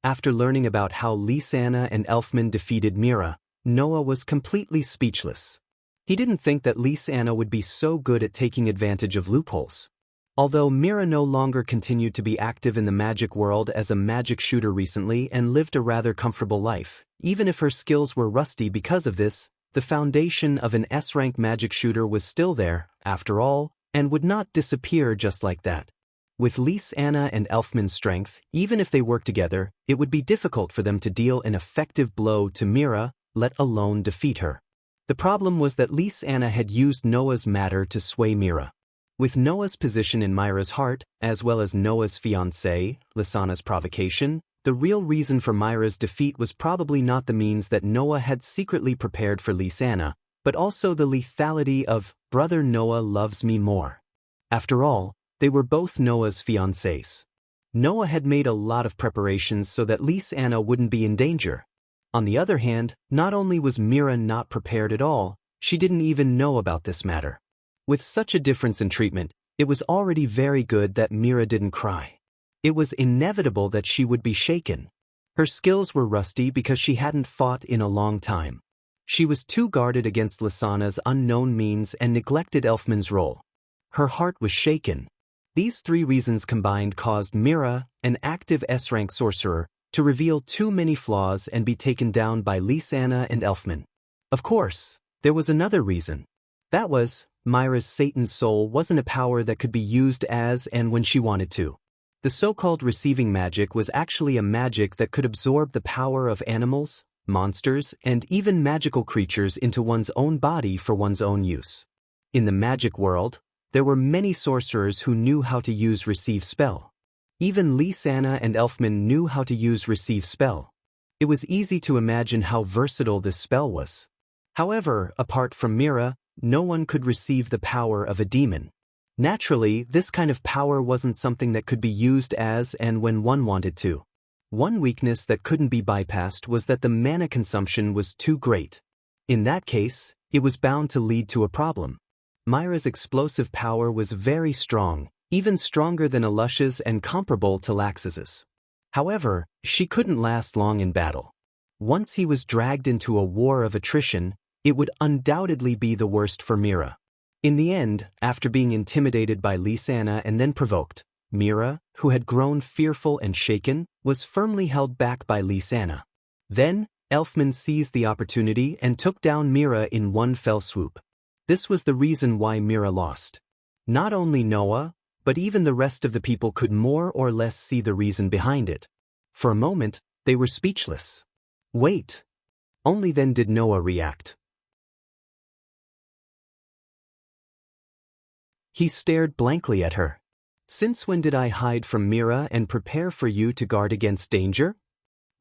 After learning about how Lysanna and Elfman defeated Mira, Noah was completely speechless. He didn't think that Lysanna would be so good at taking advantage of loopholes. Although Mira no longer continued to be active in the magic world as a magic shooter recently and lived a rather comfortable life, even if her skills were rusty because of this, the foundation of an S-rank magic shooter was still there, after all, and would not disappear just like that. With Lysanna and Elfman's strength, even if they worked together, it would be difficult for them to deal an effective blow to Mira, let alone defeat her. The problem was that Lysanna had used Noah's matter to sway Mira. With Noah's position in Myra's heart, as well as Noah's fiancée, Lysanna's provocation, the real reason for Myra's defeat was probably not the means that Noah had secretly prepared for Lysanna, but also the lethality of, Brother Noah loves me more. After all, they were both Noah's fiancés. Noah had made a lot of preparations so that Lysanna wouldn't be in danger. On the other hand, not only was Mira not prepared at all, she didn't even know about this matter. With such a difference in treatment, it was already very good that Mira didn't cry. It was inevitable that she would be shaken. Her skills were rusty because she hadn't fought in a long time. She was too guarded against Lysanna's unknown means and neglected Elfman's role. Her heart was shaken. These three reasons combined caused Mira, an active S-rank sorcerer, to reveal too many flaws and be taken down by Lysanna and Elfman. Of course, there was another reason. That was, Myra's Satan's soul wasn't a power that could be used as and when she wanted to. The so-called receiving magic was actually a magic that could absorb the power of animals, monsters, and even magical creatures into one's own body for one's own use. In the magic world, there were many sorcerers who knew how to use Receive Spell. Even Lysana and Elfman knew how to use Receive Spell. It was easy to imagine how versatile this spell was. However, apart from Mira, no one could receive the power of a demon. Naturally, this kind of power wasn't something that could be used as and when one wanted to. One weakness that couldn't be bypassed was that the mana consumption was too great. In that case, it was bound to lead to a problem. Mira's explosive power was very strong, even stronger than Alush's and comparable to Laxus's. However, she couldn't last long in battle. Once he was dragged into a war of attrition, it would undoubtedly be the worst for Mira. In the end, after being intimidated by Lysana and then provoked, Mira, who had grown fearful and shaken, was firmly held back by Lysana. Then, Elfman seized the opportunity and took down Mira in one fell swoop. This was the reason why Mira lost. Not only Noah, but even the rest of the people could more or less see the reason behind it. For a moment, they were speechless. Wait. Only then did Noah react. He stared blankly at her. Since when did I hide from Mira and prepare for you to guard against danger?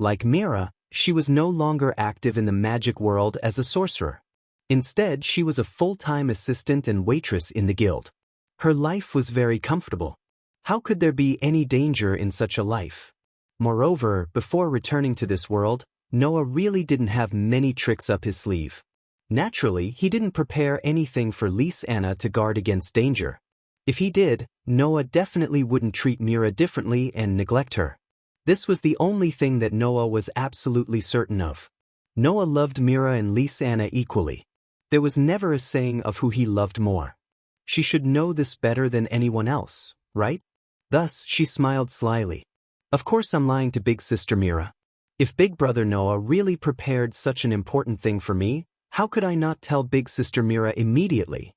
Like Mira, she was no longer active in the magic world as a sorcerer. Instead, she was a full-time assistant and waitress in the guild. Her life was very comfortable. How could there be any danger in such a life? Moreover, before returning to this world, Noah really didn't have many tricks up his sleeve. Naturally, he didn't prepare anything for Lysana to guard against danger. If he did, Noah definitely wouldn't treat Mira differently and neglect her. This was the only thing that Noah was absolutely certain of. Noah loved Mira and Lysana equally. There was never a saying of who he loved more. She should know this better than anyone else, right? Thus, she smiled slyly. Of course I'm lying to Big Sister Mira. If Big Brother Noah really prepared such an important thing for me, how could I not tell Big Sister Mira immediately?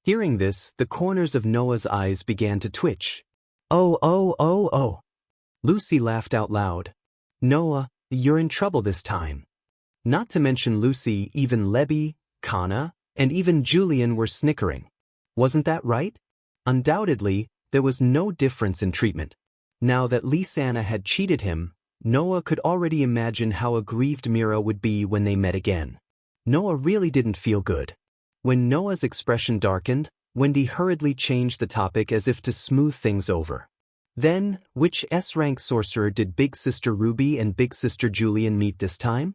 Hearing this, the corners of Noah's eyes began to twitch. Oh. Lucy laughed out loud. Noah, you're in trouble this time. Not to mention Lucy, even Lebby, Kana, and even Julian were snickering. Wasn't that right? Undoubtedly, there was no difference in treatment. Now that Lysana had cheated him, Noah could already imagine how aggrieved Mira would be when they met again. Noah really didn't feel good. When Noah's expression darkened, Wendy hurriedly changed the topic as if to smooth things over. Then, which S-rank sorcerer did Big Sister Ruby and Big Sister Julian meet this time?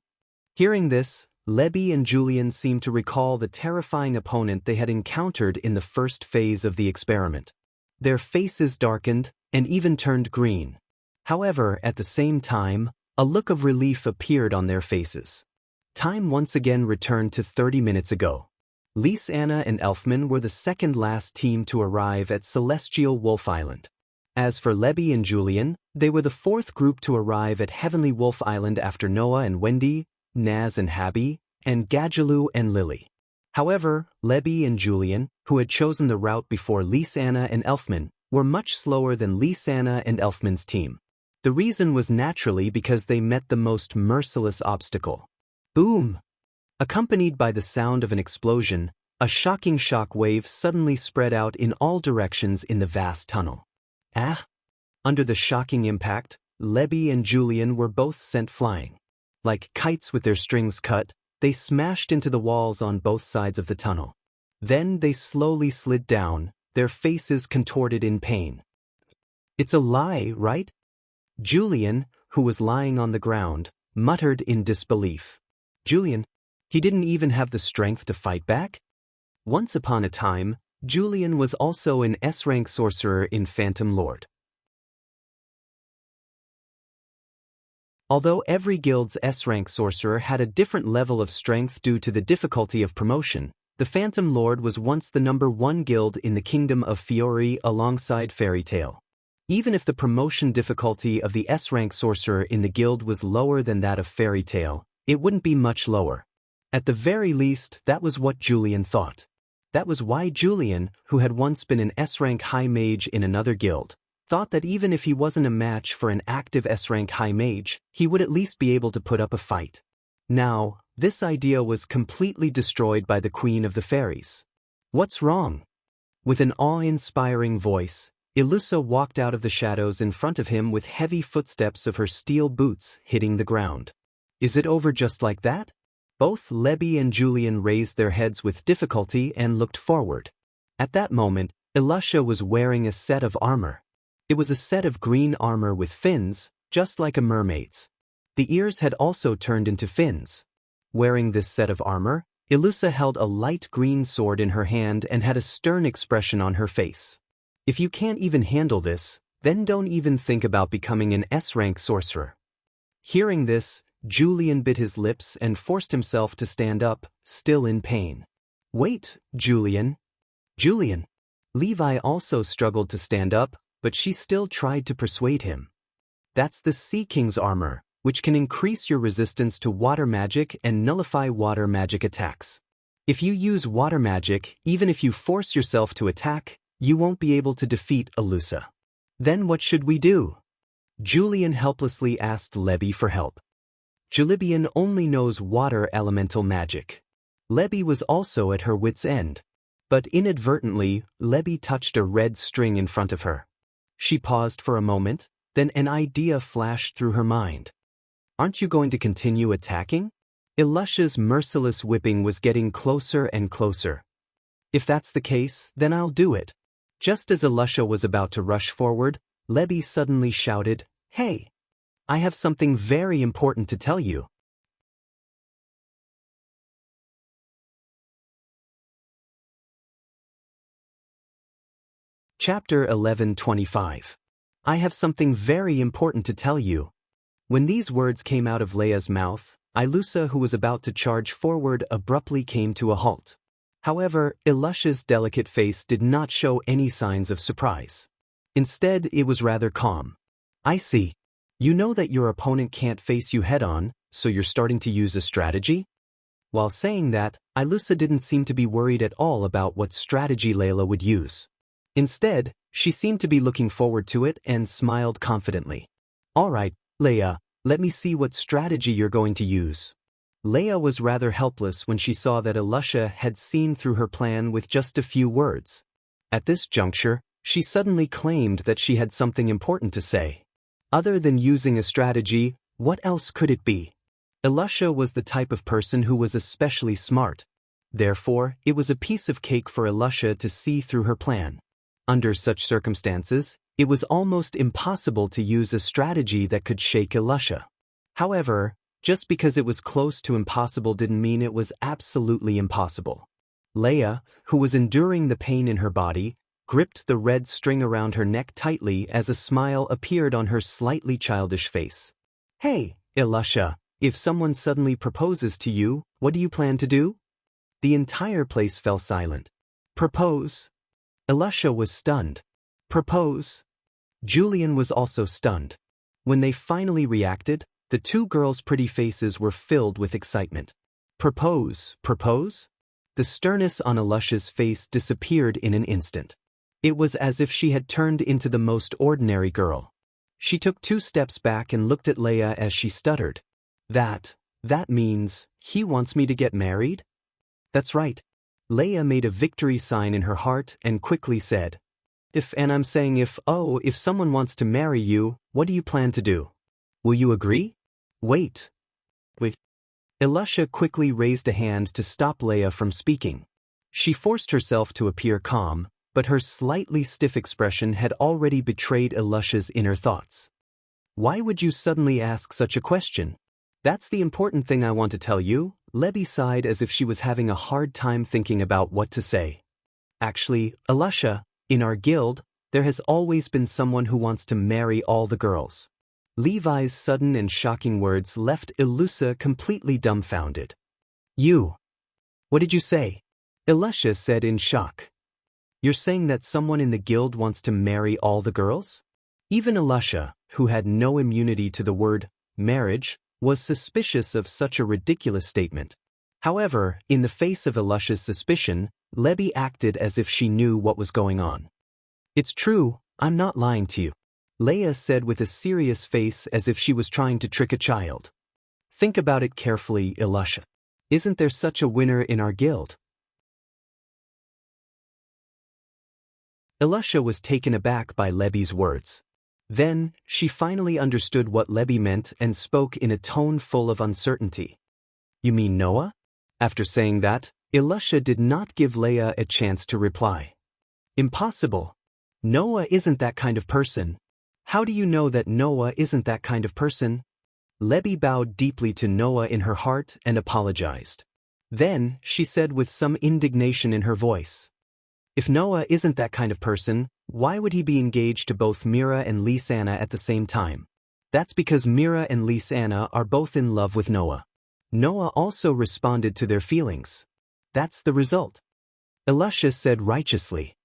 Hearing this, Lebby and Julian seemed to recall the terrifying opponent they had encountered in the first phase of the experiment. Their faces darkened and even turned green. However, at the same time, a look of relief appeared on their faces. Time once again returned to 30 minutes ago. Lysana and Elfman were the second-last team to arrive at Celestial Wolf Island. As for Lebby and Julian, they were the fourth group to arrive at Heavenly Wolf Island after Noah and Wendy, Naz and Habby, and Gadjaloo and Lily. However, Lebby and Julian, who had chosen the route before Lysana and Elfman, were much slower than Lysana and Elfman's team. The reason was naturally because they met the most merciless obstacle. Boom! Accompanied by the sound of an explosion, a shocking shock wave suddenly spread out in all directions in the vast tunnel. Under the shocking impact, Lebby and Julian were both sent flying. Like kites with their strings cut, they smashed into the walls on both sides of the tunnel. Then they slowly slid down, their faces contorted in pain. It's a lie, right? Julian, who was lying on the ground, muttered in disbelief. Julian, he didn't even have the strength to fight back? Once upon a time, Julian was also an S-rank sorcerer in Phantom Lord. Although every guild's S-rank sorcerer had a different level of strength due to the difficulty of promotion, the Phantom Lord was once the #1 guild in the Kingdom of Fiori alongside Fairy Tail. Even if the promotion difficulty of the S-rank sorcerer in the guild was lower than that of Fairy Tail, it wouldn't be much lower. At the very least, that was what Julian thought. That was why Julian, who had once been an S-rank high mage in another guild, thought that even if he wasn't a match for an active S-rank high mage, he would at least be able to put up a fight. Now, this idea was completely destroyed by the Queen of the Fairies. What's wrong? With an awe-inspiring voice, Ilusa walked out of the shadows in front of him with heavy footsteps of her steel boots hitting the ground. Is it over just like that? Both Lebby and Julian raised their heads with difficulty and looked forward. At that moment, Ilusha was wearing a set of armor. It was a set of green armor with fins, just like a mermaid's. The ears had also turned into fins. Wearing this set of armor, Ilusa held a light green sword in her hand and had a stern expression on her face. If you can't even handle this, then don't even think about becoming an S-rank sorcerer. Hearing this, Julian bit his lips and forced himself to stand up, still in pain. Wait, Julian. Julian. Levi also struggled to stand up, but she still tried to persuade him. That's the Sea King's armor, which can increase your resistance to water magic and nullify water magic attacks. If you use water magic, even if you force yourself to attack, you won't be able to defeat Ilusa. Then what should we do? Julian helplessly asked Lebby for help. Julibian only knows water elemental magic. Lebby was also at her wit's end. But inadvertently, Lebby touched a red string in front of her. She paused for a moment, then an idea flashed through her mind. Aren't you going to continue attacking? Ilusha's merciless whipping was getting closer and closer. If that's the case, then I'll do it. Just as Ilusha was about to rush forward, Lebby suddenly shouted, "Hey! I have something very important to tell you." Chapter 11:25. I have something very important to tell you. When these words came out of Leia's mouth, Ilusa, who was about to charge forward, abruptly came to a halt. However, Ilusha's delicate face did not show any signs of surprise. Instead, it was rather calm. I see. You know that your opponent can't face you head-on, so you're starting to use a strategy? While saying that, Ilusa didn't seem to be worried at all about what strategy Layla would use. Instead, she seemed to be looking forward to it and smiled confidently. All right, Leia, let me see what strategy you're going to use. Leia was rather helpless when she saw that Ilusha had seen through her plan with just a few words. At this juncture, she suddenly claimed that she had something important to say. Other than using a strategy, what else could it be? Ilusha was the type of person who was especially smart. Therefore, it was a piece of cake for Ilusha to see through her plan. Under such circumstances, it was almost impossible to use a strategy that could shake Ilusha. However, just because it was close to impossible didn't mean it was absolutely impossible. Leia, who was enduring the pain in her body, gripped the red string around her neck tightly as a smile appeared on her slightly childish face. Hey, Ilusha, if someone suddenly proposes to you, what do you plan to do? The entire place fell silent. Propose? Ilusha was stunned. Propose? Julian was also stunned. When they finally reacted, the two girls' pretty faces were filled with excitement. Propose, propose? The sternness on Ilusha's face disappeared in an instant. It was as if she had turned into the most ordinary girl. She took 2 steps back and looked at Leia as she stuttered. That means, he wants me to get married? That's right. Leia made a victory sign in her heart and quickly said, if someone wants to marry you, what do you plan to do? Will you agree? Wait. Ilusha quickly raised a hand to stop Leia from speaking. She forced herself to appear calm, but her slightly stiff expression had already betrayed Ilusha's inner thoughts. Why would you suddenly ask such a question? That's the important thing I want to tell you. Lebby sighed as if she was having a hard time thinking about what to say. Actually, Ilusha, in our guild, there has always been someone who wants to marry all the girls. Levi's sudden and shocking words left Ilusa completely dumbfounded. You. What did you say? Ilusha said in shock. You're saying that someone in the guild wants to marry all the girls? Even Ilusha, who had no immunity to the word marriage, was suspicious of such a ridiculous statement. However, in the face of Ilusha's suspicion, Lebby acted as if she knew what was going on. It's true, I'm not lying to you, Leia said with a serious face as if she was trying to trick a child. Think about it carefully, Elisha. Isn't there such a winner in our guild? Elisha was taken aback by Lebi's words. Then, she finally understood what Lebi meant and spoke in a tone full of uncertainty. You mean Noah? After saying that, Elisha did not give Leah a chance to reply. Impossible. Noah isn't that kind of person. How do you know that Noah isn't that kind of person? Lebi bowed deeply to Noah in her heart and apologized. Then, she said with some indignation in her voice, if Noah isn't that kind of person, why would he be engaged to both Mira and Lisanna at the same time? That's because Mira and Lisanna are both in love with Noah. Noah also responded to their feelings. That's the result. Elisha said righteously.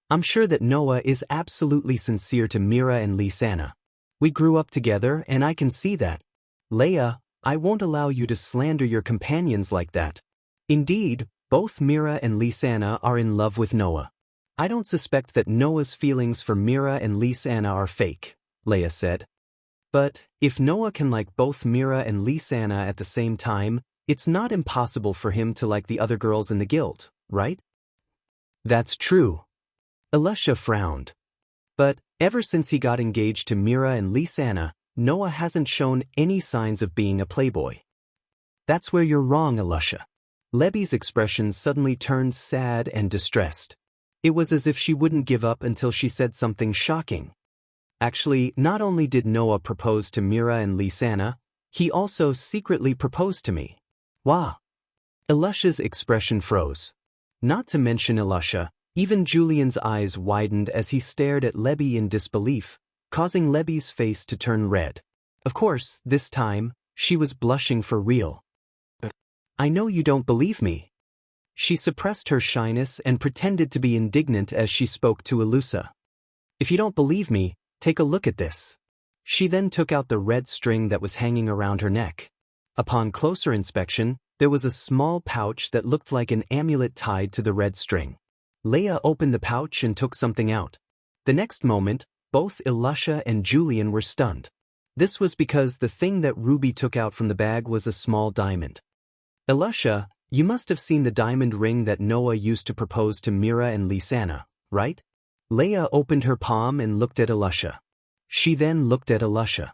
I'm sure that Noah is absolutely sincere to Mira and Lisanna. We grew up together and I can see that. Leah, I won't allow you to slander your companions like that. Indeed, both Mira and Lisanna are in love with Noah. I don't suspect that Noah's feelings for Mira and Lisanna are fake, Leah said. But, if Noah can like both Mira and Lisanna at the same time, it's not impossible for him to like the other girls in the guild, right? That's true. Elisha frowned. But, ever since he got engaged to Mira and Lisanna, Noah hasn't shown any signs of being a playboy. That's where you're wrong, Elisha. Lebi's expression suddenly turned sad and distressed. It was as if she wouldn't give up until she said something shocking. Actually, not only did Noah propose to Mira and Lisanna, he also secretly proposed to me. Wow. Elisha's expression froze. Not to mention Elisha, even Julian's eyes widened as he stared at Lebi in disbelief, causing Lebi's face to turn red. Of course, this time, she was blushing for real. I know you don't believe me. She suppressed her shyness and pretended to be indignant as she spoke to Elusa. If you don't believe me, take a look at this. She then took out the red string that was hanging around her neck. Upon closer inspection, there was a small pouch that looked like an amulet tied to the red string. Leah opened the pouch and took something out. The next moment, both Elisha and Julian were stunned. This was because the thing that Ruby took out from the bag was a small diamond. Elisha, you must have seen the diamond ring that Noah used to propose to Mira and Lisanna, right? Leah opened her palm and looked at Elisha. She then looked at Elisha.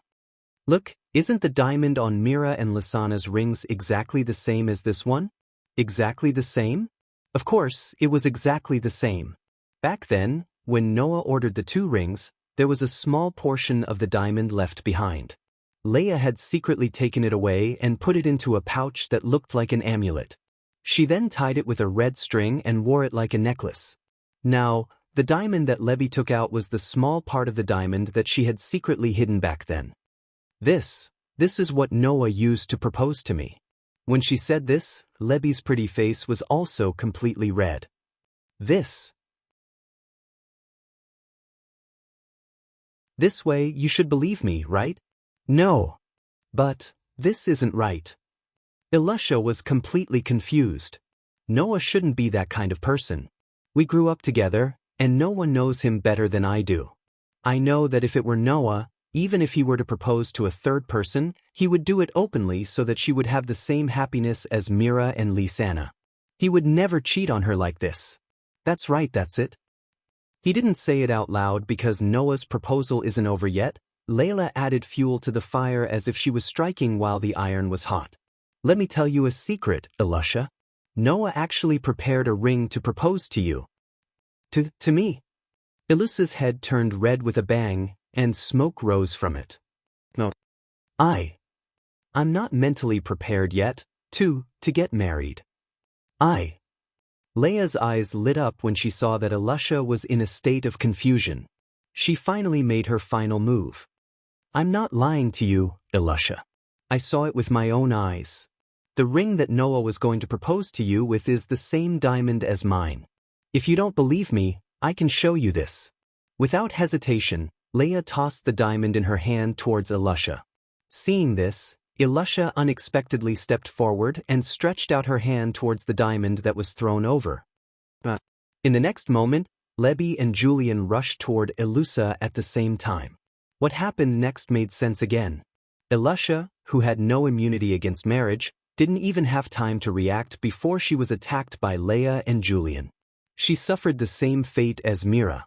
Look, isn't the diamond on Mira and Lisanna's rings exactly the same as this one? Exactly the same? Of course, it was exactly the same. Back then, when Noah ordered the 2 rings, there was a small portion of the diamond left behind. Leah had secretly taken it away and put it into a pouch that looked like an amulet. She then tied it with a red string and wore it like a necklace. Now, the diamond that Lebi took out was the small part of the diamond that she had secretly hidden back then. This is what Noah used to propose to me. When she said this, Lebi's pretty face was also completely red. This way you should believe me, right? No. But, this isn't right. Elisha was completely confused. Noah shouldn't be that kind of person. We grew up together, and no one knows him better than I do. I know that if it were Noah, even if he were to propose to a third person, he would do it openly so that she would have the same happiness as Mira and Lisanna. He would never cheat on her like this. That's right, that's it. He didn't say it out loud because Noah's proposal isn't over yet. Layla added fuel to the fire as if she was striking while the iron was hot. Let me tell you a secret, Elisha. Noah actually prepared a ring to propose to you. To me. Elusa's head turned red with a bang, and smoke rose from it. No. I'm not mentally prepared yet, to get married. Leia's eyes lit up when she saw that Elisha was in a state of confusion. She finally made her final move. I'm not lying to you, Elisha. I saw it with my own eyes. The ring that Noah was going to propose to you with is the same diamond as mine. If you don't believe me, I can show you this. Without hesitation, Leia tossed the diamond in her hand towards Elisha. Seeing this, Elisha unexpectedly stepped forward and stretched out her hand towards the diamond that was thrown over. But in the next moment, Lebi and Julian rushed toward Elusa at the same time. What happened next made sense again. Elusha, who had no immunity against marriage, didn't even have time to react before she was attacked by Leia and Julian. She suffered the same fate as Mira.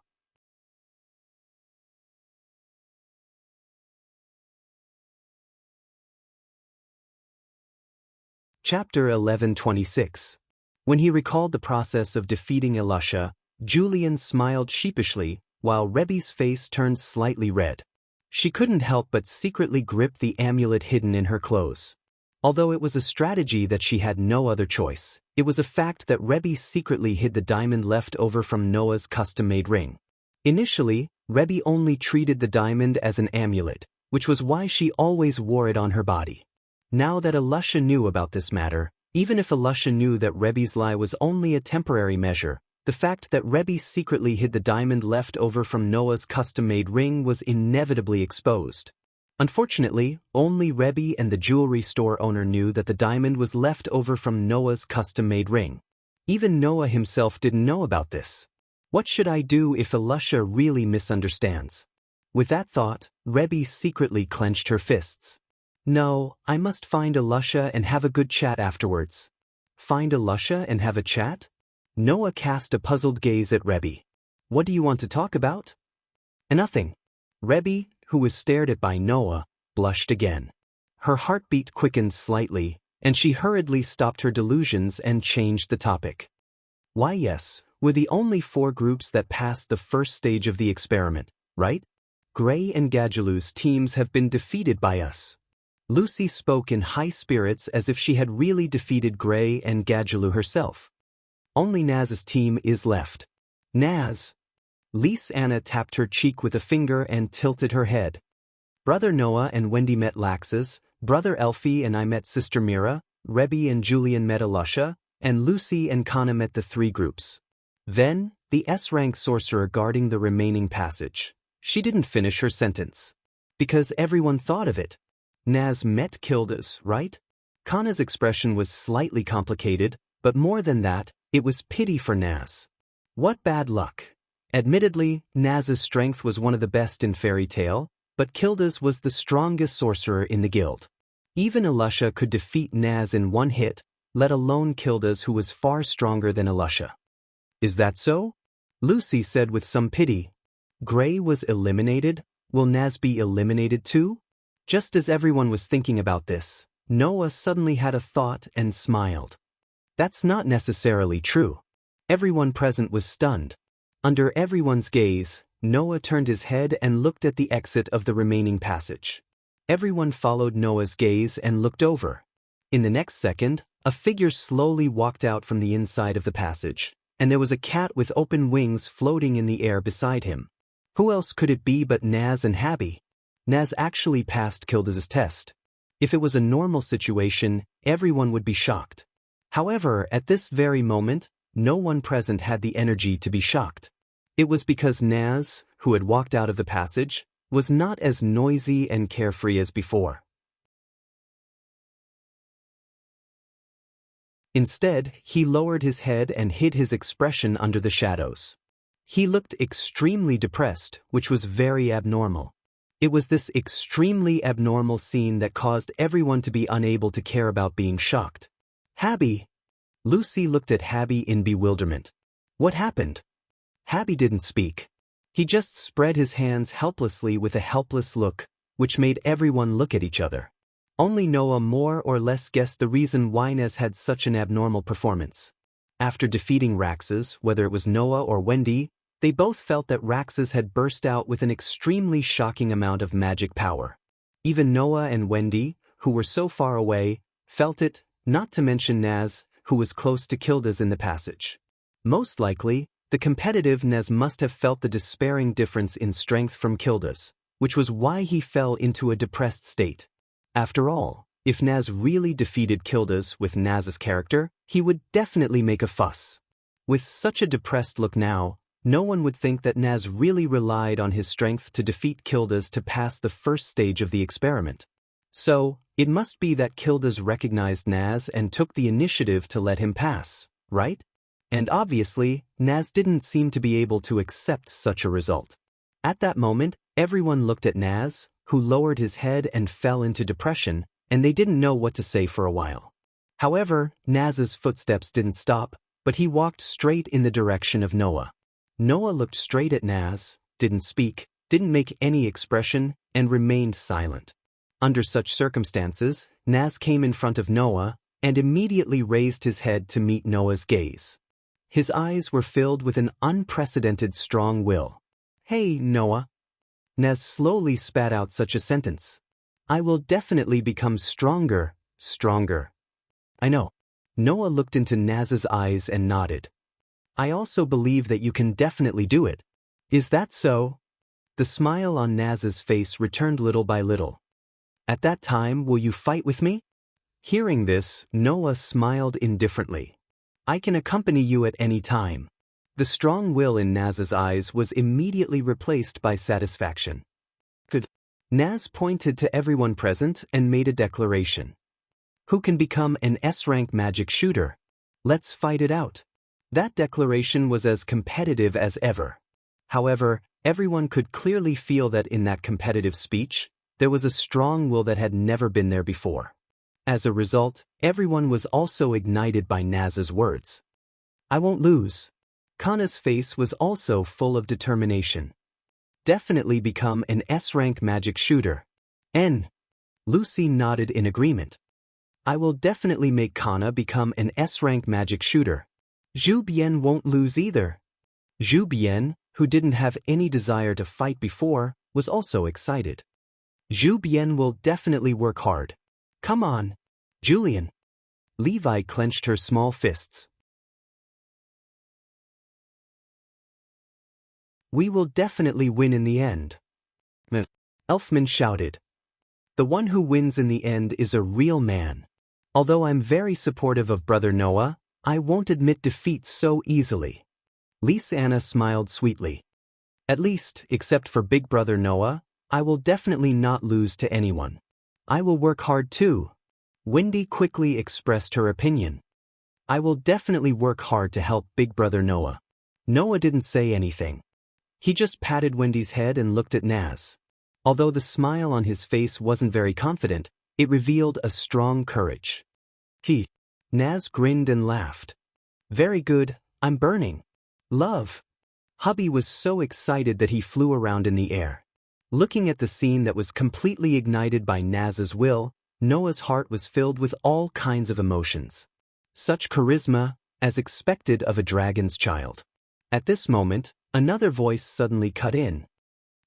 Chapter 11:26. When he recalled the process of defeating Elusha, Julian smiled sheepishly, while Rebby's face turned slightly red. She couldn't help but secretly grip the amulet hidden in her clothes. Although it was a strategy that she had no other choice, it was a fact that Rebby secretly hid the diamond left over from Noah's custom-made ring. Initially, Rebby only treated the diamond as an amulet, which was why she always wore it on her body. Now that Elusha knew about this matter, even if Elusha knew that Rebby's lie was only a temporary measure, the fact that Rebby secretly hid the diamond left over from Noah's custom-made ring was inevitably exposed. Unfortunately, only Rebby and the jewelry store owner knew that the diamond was left over from Noah's custom-made ring. Even Noah himself didn't know about this. What should I do if Elusha really misunderstands? With that thought, Rebby secretly clenched her fists. No, I must find Elusha and have a good chat afterwards. Find Elusha and have a chat? Noah cast a puzzled gaze at Rebby. What do you want to talk about? Nothing. Rebby, who was stared at by Noah, blushed again. Her heartbeat quickened slightly, and she hurriedly stopped her delusions and changed the topic. Why yes, we're the only 4 groups that passed the first stage of the experiment, right? Gray and Gadgelou's teams have been defeated by us. Lucy spoke in high spirits as if she had really defeated Gray and Gadgelou herself. Only Naz's team is left. Naz. Lise Anna tapped her cheek with a finger and tilted her head. Brother Noah and Wendy met Laxus, Brother Elfie and I met Sister Mira, Rebby and Julian met Elusha, and Lucy and Kana met the 3 groups. Then, the S-rank sorcerer guarding the remaining passage. She didn't finish her sentence. Because everyone thought of it. Naz met Kildas, right? Kana's expression was slightly complicated, but more than that, it was pity for Naz. What bad luck. Admittedly, Naz's strength was one of the best in Fairy Tale, but Kildas was the strongest sorcerer in the guild. Even Elusha could defeat Naz in 1 hit, let alone Kildas, who was far stronger than Elusha. Is that so? Lucy said with some pity. Gray was eliminated? Will Naz be eliminated too? Just as everyone was thinking about this, Noah suddenly had a thought and smiled. That's not necessarily true. Everyone present was stunned. Under everyone's gaze, Noah turned his head and looked at the exit of the remaining passage. Everyone followed Noah's gaze and looked over. In the next second, a figure slowly walked out from the inside of the passage, and there was a cat with open wings floating in the air beside him. Who else could it be but Naz and Habby? Naz actually passed Kildas' test. If it was a normal situation, everyone would be shocked. However, at this very moment, no one present had the energy to be shocked. It was because Naz, who had walked out of the passage, was not as noisy and carefree as before. Instead, he lowered his head and hid his expression under the shadows. He looked extremely depressed, which was very abnormal. It was this extremely abnormal scene that caused everyone to be unable to care about being shocked. Habby. Lucy looked at Habby in bewilderment. What happened? Habby didn't speak. He just spread his hands helplessly with a helpless look, which made everyone look at each other. Only Noah more or less guessed the reason why Naz had such an abnormal performance. After defeating Raxus, whether it was Noah or Wendy, they both felt that Raxus had burst out with an extremely shocking amount of magic power. Even Noah and Wendy, who were so far away, felt it, not to mention Naz, who was close to Kildas in the passage. Most likely, the competitive Naz must have felt the despairing difference in strength from Kildas, which was why he fell into a depressed state. After all, if Naz really defeated Kildas with Naz's character, he would definitely make a fuss. With such a depressed look now, no one would think that Naz really relied on his strength to defeat Kildas to pass the first stage of the experiment. So, it must be that Kildas recognized Naz and took the initiative to let him pass, right? And obviously, Naz didn't seem to be able to accept such a result. At that moment, everyone looked at Naz, who lowered his head and fell into depression, and they didn't know what to say for a while. However, Naz's footsteps didn't stop, but he walked straight in the direction of Noah. Noah looked straight at Naz, didn't speak, didn't make any expression, and remained silent. Under such circumstances, Naz came in front of Noah and immediately raised his head to meet Noah's gaze. His eyes were filled with an unprecedented strong will. "Hey, Noah." Naz slowly spat out such a sentence. "I will definitely become stronger. I know." Noah looked into Naz's eyes and nodded. "I also believe that you can definitely do it." "Is that so?" The smile on Naz's face returned little by little. "At that time, will you fight with me?" Hearing this, Noah smiled indifferently. "I can accompany you at any time." The strong will in Naz's eyes was immediately replaced by satisfaction. "Good." Naz pointed to everyone present and made a declaration. "Who can become an S-rank magic shooter? Let's fight it out." That declaration was as competitive as ever. However, everyone could clearly feel that in that competitive speech, there was a strong will that had never been there before. As a result, everyone was also ignited by Naz's words. "I won't lose." Kana's face was also full of determination. "Definitely become an S-rank magic shooter." Lucy nodded in agreement. "I will definitely make Kana become an S-rank magic shooter." Zhu Bian won't lose either. Zhu Bian, who didn't have any desire to fight before, was also excited. "Zhu Bian will definitely work hard. Come on, Julian." Levi clenched her small fists. "We will definitely win in the end." Elfman shouted. "The one who wins in the end is a real man. Although I'm very supportive of Brother Noah, I won't admit defeat so easily." Lise Anna smiled sweetly. "At least, except for Big Brother Noah, I will definitely not lose to anyone. I will work hard too." Wendy quickly expressed her opinion. "I will definitely work hard to help Big Brother Noah." Noah didn't say anything. He just patted Wendy's head and looked at Naz. Although the smile on his face wasn't very confident, it revealed a strong courage. Naz grinned and laughed. "Very good, I'm burning. Love." Hubby was so excited that he flew around in the air. Looking at the scene that was completely ignited by Naz's will, Noah's heart was filled with all kinds of emotions. Such charisma, as expected of a dragon's child. At this moment, another voice suddenly cut in.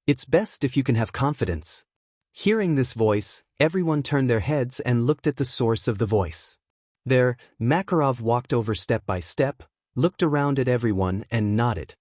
"It's best if you can have confidence." Hearing this voice, everyone turned their heads and looked at the source of the voice. There, Makarov walked over step by step, looked around at everyone and nodded.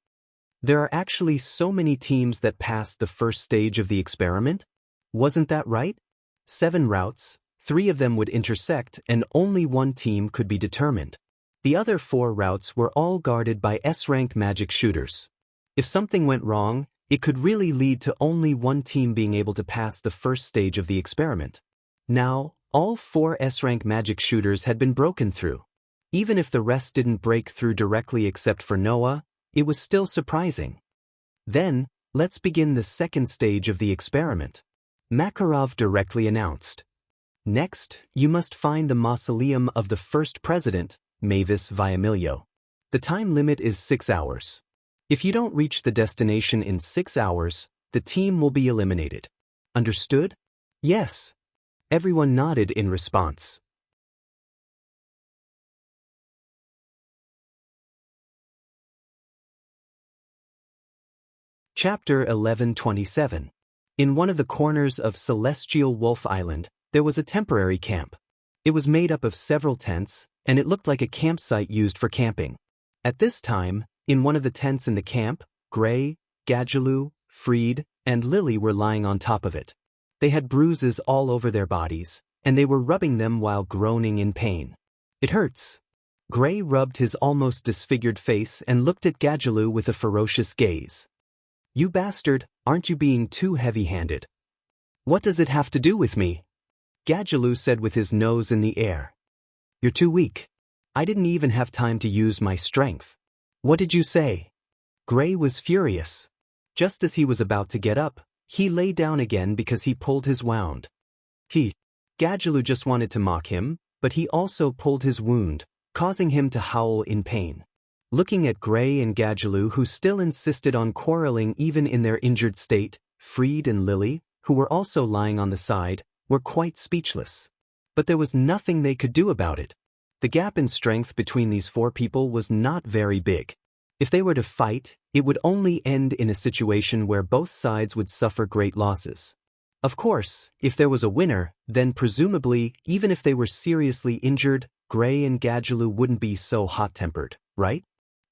"There are actually so many teams that passed the first stage of the experiment? Wasn't that right? 7 routes, 3 of them would intersect and only one team could be determined. The other 4 routes were all guarded by S-rank magic shooters. If something went wrong, it could really lead to only one team being able to pass the first stage of the experiment. Now, all 4 S-rank magic shooters had been broken through. Even if the rest didn't break through directly except for Noah, it was still surprising. Then, let's begin the second stage of the experiment. Makarov directly announced. Next, you must find the mausoleum of the first president, Mavis Viamilio. The time limit is 6 hours. If you don't reach the destination in 6 hours, the team will be eliminated. Understood? Yes. Everyone nodded in response. Chapter 11:27. In one of the corners of Celestial Wolf Island, there was a temporary camp. It was made up of several tents, and it looked like a campsite used for camping. At this time, in one of the tents in the camp, Gray, Gadjaloo, Freed, and Lily were lying on top of it. They had bruises all over their bodies, and they were rubbing them while groaning in pain. "It hurts." Gray rubbed his almost disfigured face and looked at Gadjaloo with a ferocious gaze. "You bastard, aren't you being too heavy-handed?" "What does it have to do with me?" Gadjaloo said with his nose in the air. "You're too weak. I didn't even have time to use my strength." "What did you say?" Gray was furious. Just as he was about to get up, He lay down again because he pulled his wound. Gadjaloo just wanted to mock him, but he also pulled his wound, causing him to howl in pain. Looking at Gray and Gadjaloo, who still insisted on quarreling even in their injured state, Freed and Lily, who were also lying on the side, were quite speechless. But there was nothing they could do about it. The gap in strength between these four people was not very big. If they were to fight, it would only end in a situation where both sides would suffer great losses. Of course, if there was a winner, then presumably, even if they were seriously injured, Gray and Gadjaloo wouldn't be so hot-tempered, right?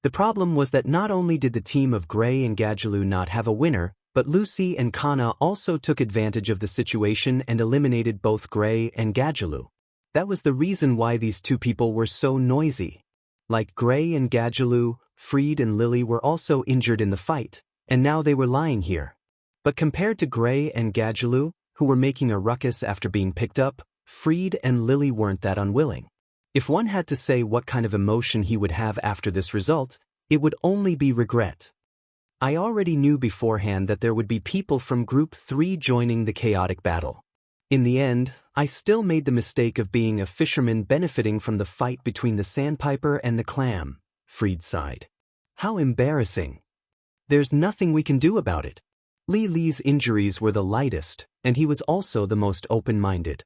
The problem was that not only did the team of Gray and Gadjaloo not have a winner, but Lucy and Kana also took advantage of the situation and eliminated both Gray and Gadjaloo. That was the reason why these two people were so noisy. Like Gray and Gadjaloo, Freed and Lily were also injured in the fight, and now they were lying here. But compared to Gray and Gadjaloo, who were making a ruckus after being picked up, Freed and Lily weren't that unwilling. If one had to say what kind of emotion he would have after this result, it would only be regret. I already knew beforehand that there would be people from Group 3 joining the chaotic battle. In the end, I still made the mistake of being a fisherman benefiting from the fight between the sandpiper and the clam, Freed sighed. How embarrassing. There's nothing we can do about it. Li's injuries were the lightest, and he was also the most open-minded.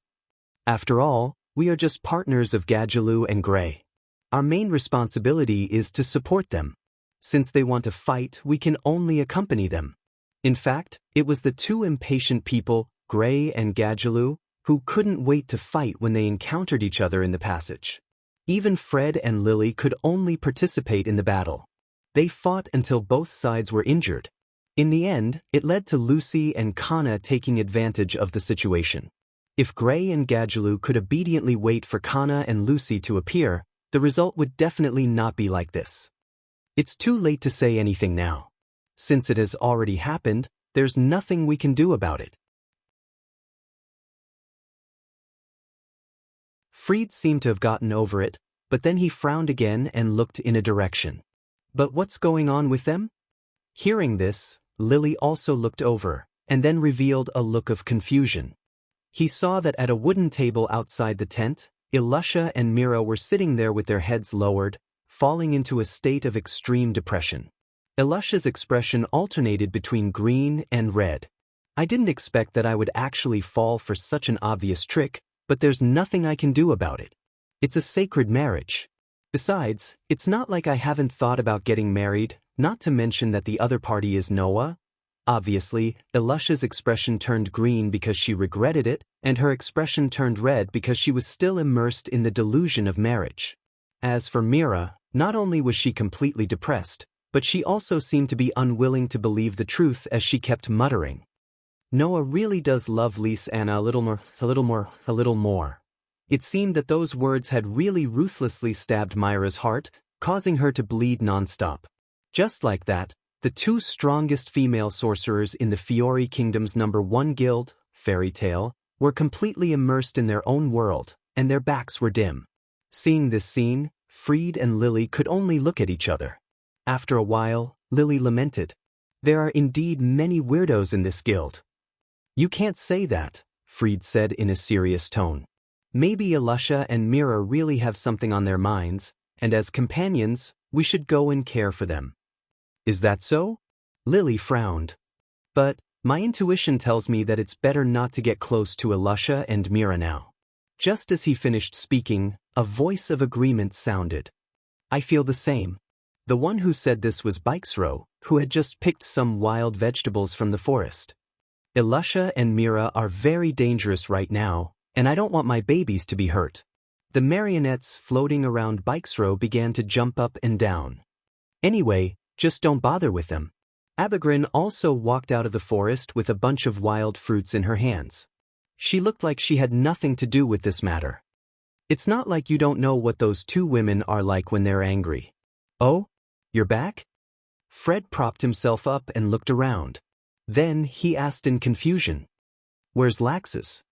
After all, we are just partners of Gadjaloo and Gray. Our main responsibility is to support them. Since they want to fight, we can only accompany them. In fact, it was the two impatient people, Gray and Gadjaloo, who couldn't wait to fight when they encountered each other in the passage. Even Fred and Lily could only participate in the battle. They fought until both sides were injured. In the end, it led to Lucy and Kana taking advantage of the situation. If Gray and Gadjaloo could obediently wait for Kana and Lucy to appear, the result would definitely not be like this. It's too late to say anything now. Since it has already happened, there's nothing we can do about it. Freed seemed to have gotten over it, but then he frowned again and looked in a direction. But what's going on with them? Hearing this, Lily also looked over, and then revealed a look of confusion. He saw that at a wooden table outside the tent, Elusha and Mira were sitting there with their heads lowered, falling into a state of extreme depression. Elusha's expression alternated between green and red. I didn't expect that I would actually fall for such an obvious trick, but there's nothing I can do about it. It's a sacred marriage. Besides, it's not like I haven't thought about getting married, not to mention that the other party is Noah. Obviously, Elusha's expression turned green because she regretted it, and her expression turned red because she was still immersed in the delusion of marriage. As for Mira, not only was she completely depressed, but she also seemed to be unwilling to believe the truth as she kept muttering. Noah really does love Lise Anna a little more. It seemed that those words had really ruthlessly stabbed Myra's heart, causing her to bleed nonstop. Just like that, the two strongest female sorcerers in the Fiori Kingdom's #1 guild, Fairy Tale, were completely immersed in their own world, and their backs were dim. Seeing this scene, Freed and Lily could only look at each other. After a while, Lily lamented. There are indeed many weirdos in this guild. You can't say that, Freed said in a serious tone. Maybe Elusha and Mira really have something on their minds, and as companions, we should go and care for them. Is that so? Lily frowned. But my intuition tells me that it's better not to get close to Elusha and Mira now. Just as he finished speaking, a voice of agreement sounded. I feel the same. The one who said this was Bikesro, who had just picked some wild vegetables from the forest. Elusha and Mira are very dangerous right now, and I don't want my babies to be hurt. The marionettes floating around Bikesro began to jump up and down. Anyway, just don't bother with them. Abigrin also walked out of the forest with a bunch of wild fruits in her hands. She looked like she had nothing to do with this matter. It's not like you don't know what those two women are like when they're angry. Oh? You're back? Fred propped himself up and looked around. Then he asked in confusion. Where's Laxus?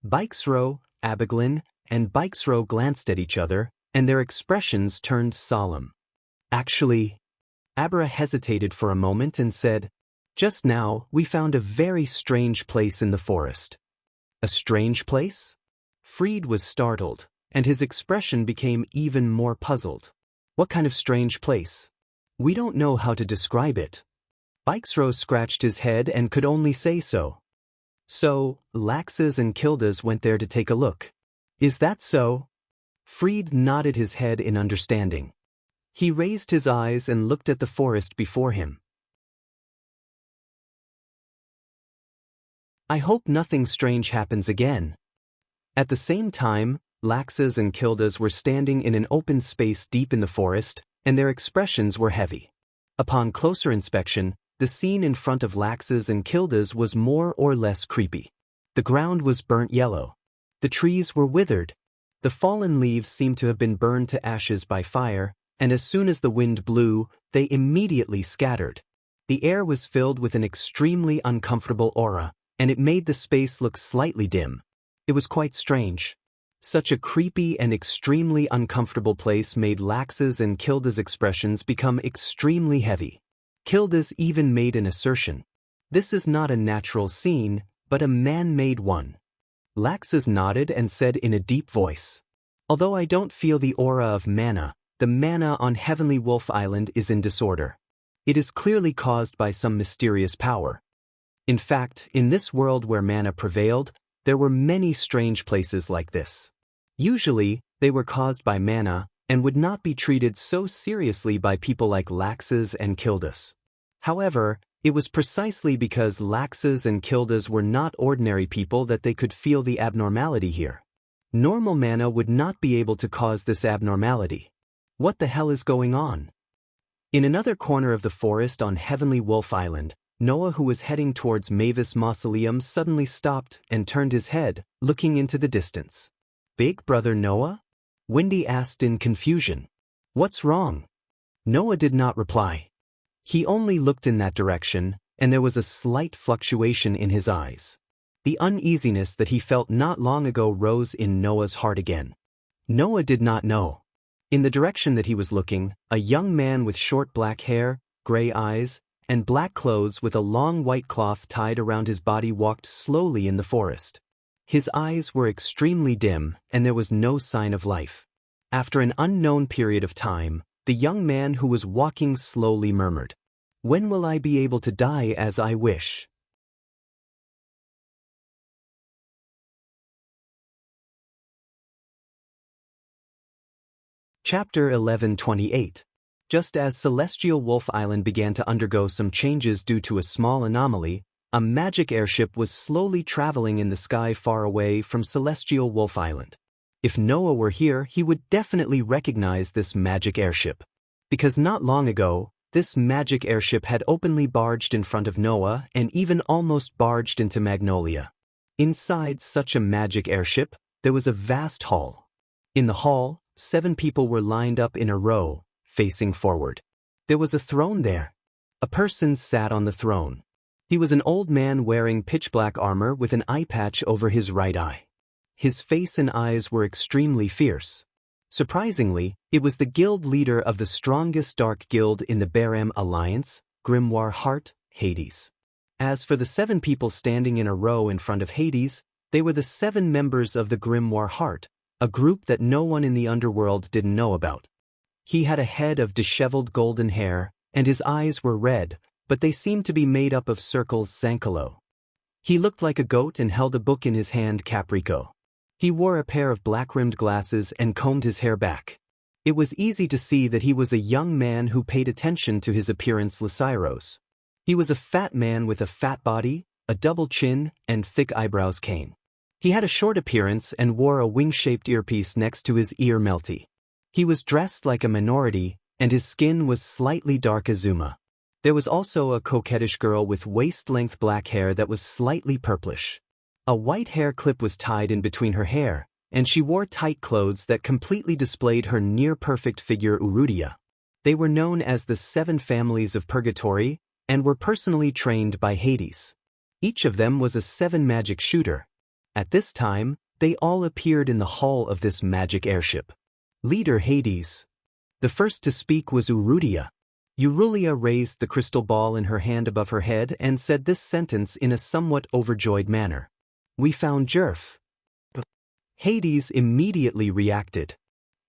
Bikesro, Abiglin, and Bikesro glanced at each other, and their expressions turned solemn. Actually, Abra hesitated for a moment and said, Just now, we found a very strange place in the forest. A strange place? Fried was startled, and his expression became even more puzzled. What kind of strange place? We don't know how to describe it. Bikesro scratched his head and could only say so. So, Laxes and Kildas went there to take a look. Is that so? Fried nodded his head in understanding. He raised his eyes and looked at the forest before him. I hope nothing strange happens again. At the same time, Laxes and Kildas were standing in an open space deep in the forest, and their expressions were heavy. Upon closer inspection, the scene in front of Laxes and Kildas was more or less creepy. The ground was burnt yellow. The trees were withered. The fallen leaves seemed to have been burned to ashes by fire, and as soon as the wind blew, they immediately scattered. The air was filled with an extremely uncomfortable aura, and it made the space look slightly dim. It was quite strange. Such a creepy and extremely uncomfortable place made Laxes and Kildas' expressions become extremely heavy. Kildas even made an assertion. This is not a natural scene, but a man-made one. Laxes nodded and said in a deep voice, although I don't feel the aura of mana, the mana on Heavenly Wolf Island is in disorder. It is clearly caused by some mysterious power. In fact, in this world where mana prevailed, there were many strange places like this. Usually, they were caused by mana and would not be treated so seriously by people like Laxes and Kildas. However, it was precisely because Laxes and Kildas were not ordinary people that they could feel the abnormality here. Normal mana would not be able to cause this abnormality. What the hell is going on? In another corner of the forest on Heavenly Wolf Island, Noah, who was heading towards Mavis Mausoleum, suddenly stopped and turned his head, looking into the distance. Big brother Noah? Wendy asked in confusion. What's wrong? Noah did not reply. He only looked in that direction, and there was a slight fluctuation in his eyes. The uneasiness that he felt not long ago rose in Noah's heart again. Noah did not know. In the direction that he was looking, a young man with short black hair, gray eyes, and black clothes with a long white cloth tied around his body walked slowly in the forest. His eyes were extremely dim, and there was no sign of life. After an unknown period of time, the young man who was walking slowly murmured, "When will I be able to die as I wish?" Chapter 11:28. Just as Celestial Wolf Island began to undergo some changes due to a small anomaly, a magic airship was slowly traveling in the sky far away from Celestial Wolf Island. If Noah were here, he would definitely recognize this magic airship. Because not long ago, this magic airship had openly barged in front of Noah and even almost barged into Magnolia. Inside such a magic airship, there was a vast hall. In the hall, 7 people were lined up in a row, facing forward. There was a throne there. A person sat on the throne. He was an old man wearing pitch-black armor with an eye patch over his right eye. His face and eyes were extremely fierce. Surprisingly, it was the guild leader of the strongest dark guild in the Barem Alliance, Grimoire Heart, Hades. As for the 7 people standing in a row in front of Hades, they were the 7 members of the Grimoire Heart, a group that no one in the underworld didn't know about. He had a head of disheveled golden hair, and his eyes were red, but they seemed to be made up of circles Zankalo. He looked like a goat and held a book in his hand Caprico. He wore a pair of black-rimmed glasses and combed his hair back. It was easy to see that he was a young man who paid attention to his appearance Lysiros. He was a fat man with a fat body, a double chin, and thick eyebrows cane. He had a short appearance and wore a wing-shaped earpiece next to his ear melty. He was dressed like a minority, and his skin was slightly dark Azuma. There was also a coquettish girl with waist-length black hair that was slightly purplish. A white hair clip was tied in between her hair, and she wore tight clothes that completely displayed her near-perfect figure Urudia. They were known as the 7 families of Purgatory, and were personally trained by Hades. Each of them was a 7 magic shooter. At this time, they all appeared in the hull of this magic airship. Leader Hades. The first to speak was Urudia. Eurulia raised the crystal ball in her hand above her head and said this sentence in a somewhat overjoyed manner. We found Jerf. Hades immediately reacted.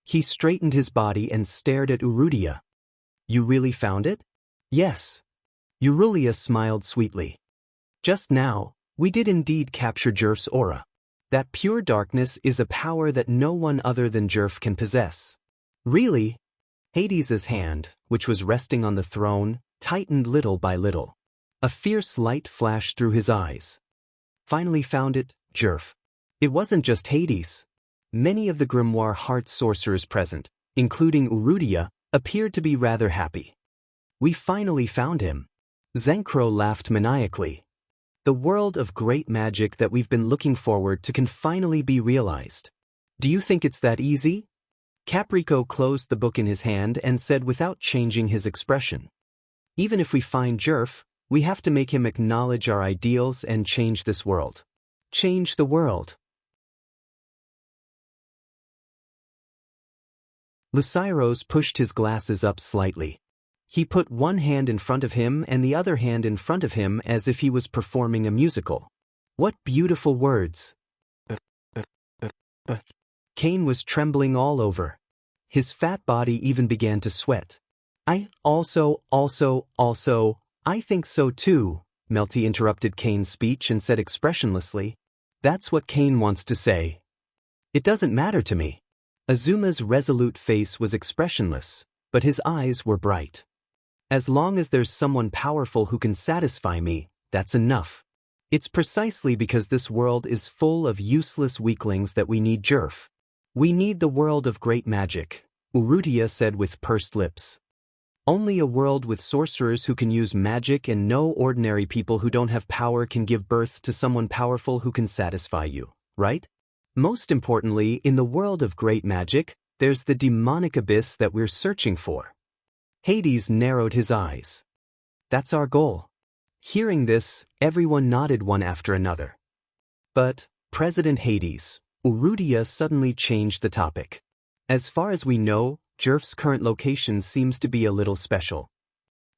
He straightened his body and stared at Eurudia. You really found it? Yes. Eurulia smiled sweetly. Just now, we did indeed capture Jerf's aura. That pure darkness is a power that no one other than Jerf can possess. Really? Hades's hand, which was resting on the throne, tightened little by little. A fierce light flashed through his eyes. Finally found it, Jerf. It wasn't just Hades. Many of the grimoire heart sorcerers present, including Eurudia, appeared to be rather happy. We finally found him. Zenkro laughed maniacally. The world of great magic that we've been looking forward to can finally be realized. Do you think it's that easy? Caprico closed the book in his hand and said without changing his expression. Even if we find Jerf, we have to make him acknowledge our ideals and change this world. Change the world. Luceiros pushed his glasses up slightly. He put one hand in front of him and the other hand in front of him as if he was performing a musical. What beautiful words! Cain was trembling all over. His fat body even began to sweat. I think so too, Melty interrupted Cain's speech and said expressionlessly. That's what Cain wants to say. It doesn't matter to me. Azuma's resolute face was expressionless, but his eyes were bright. As long as there's someone powerful who can satisfy me, that's enough. It's precisely because this world is full of useless weaklings that we need Jerf. We need the world of great magic, Eurudia said with pursed lips. Only a world with sorcerers who can use magic and no ordinary people who don't have power can give birth to someone powerful who can satisfy you, right? Most importantly, in the world of great magic, there's the demonic abyss that we're searching for. Hades narrowed his eyes. That's our goal. Hearing this, everyone nodded one after another. But, President Hades, Eurudia suddenly changed the topic. As far as we know, Jerf's current location seems to be a little special.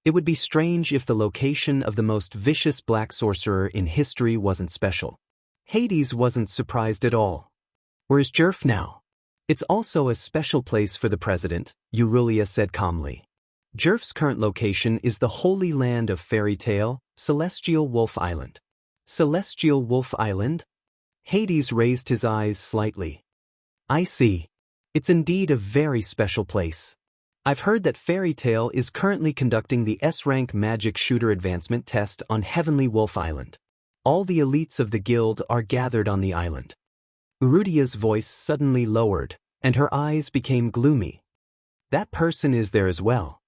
It would be strange if the location of the most vicious black sorcerer in history wasn't special. Hades wasn't surprised at all. Where's Jerf now? It's also a special place for the president, Eurulia said calmly. Jerf's current location is the holy land of fairy tale, Celestial Wolf Island. Celestial Wolf Island? Hades raised his eyes slightly. I see. It's indeed a very special place. I've heard that Fairy Tail is currently conducting the S-rank magic shooter advancement test on Heavenly Wolf Island. All the elites of the guild are gathered on the island. Eurudia's voice suddenly lowered, and her eyes became gloomy. That person is there as well.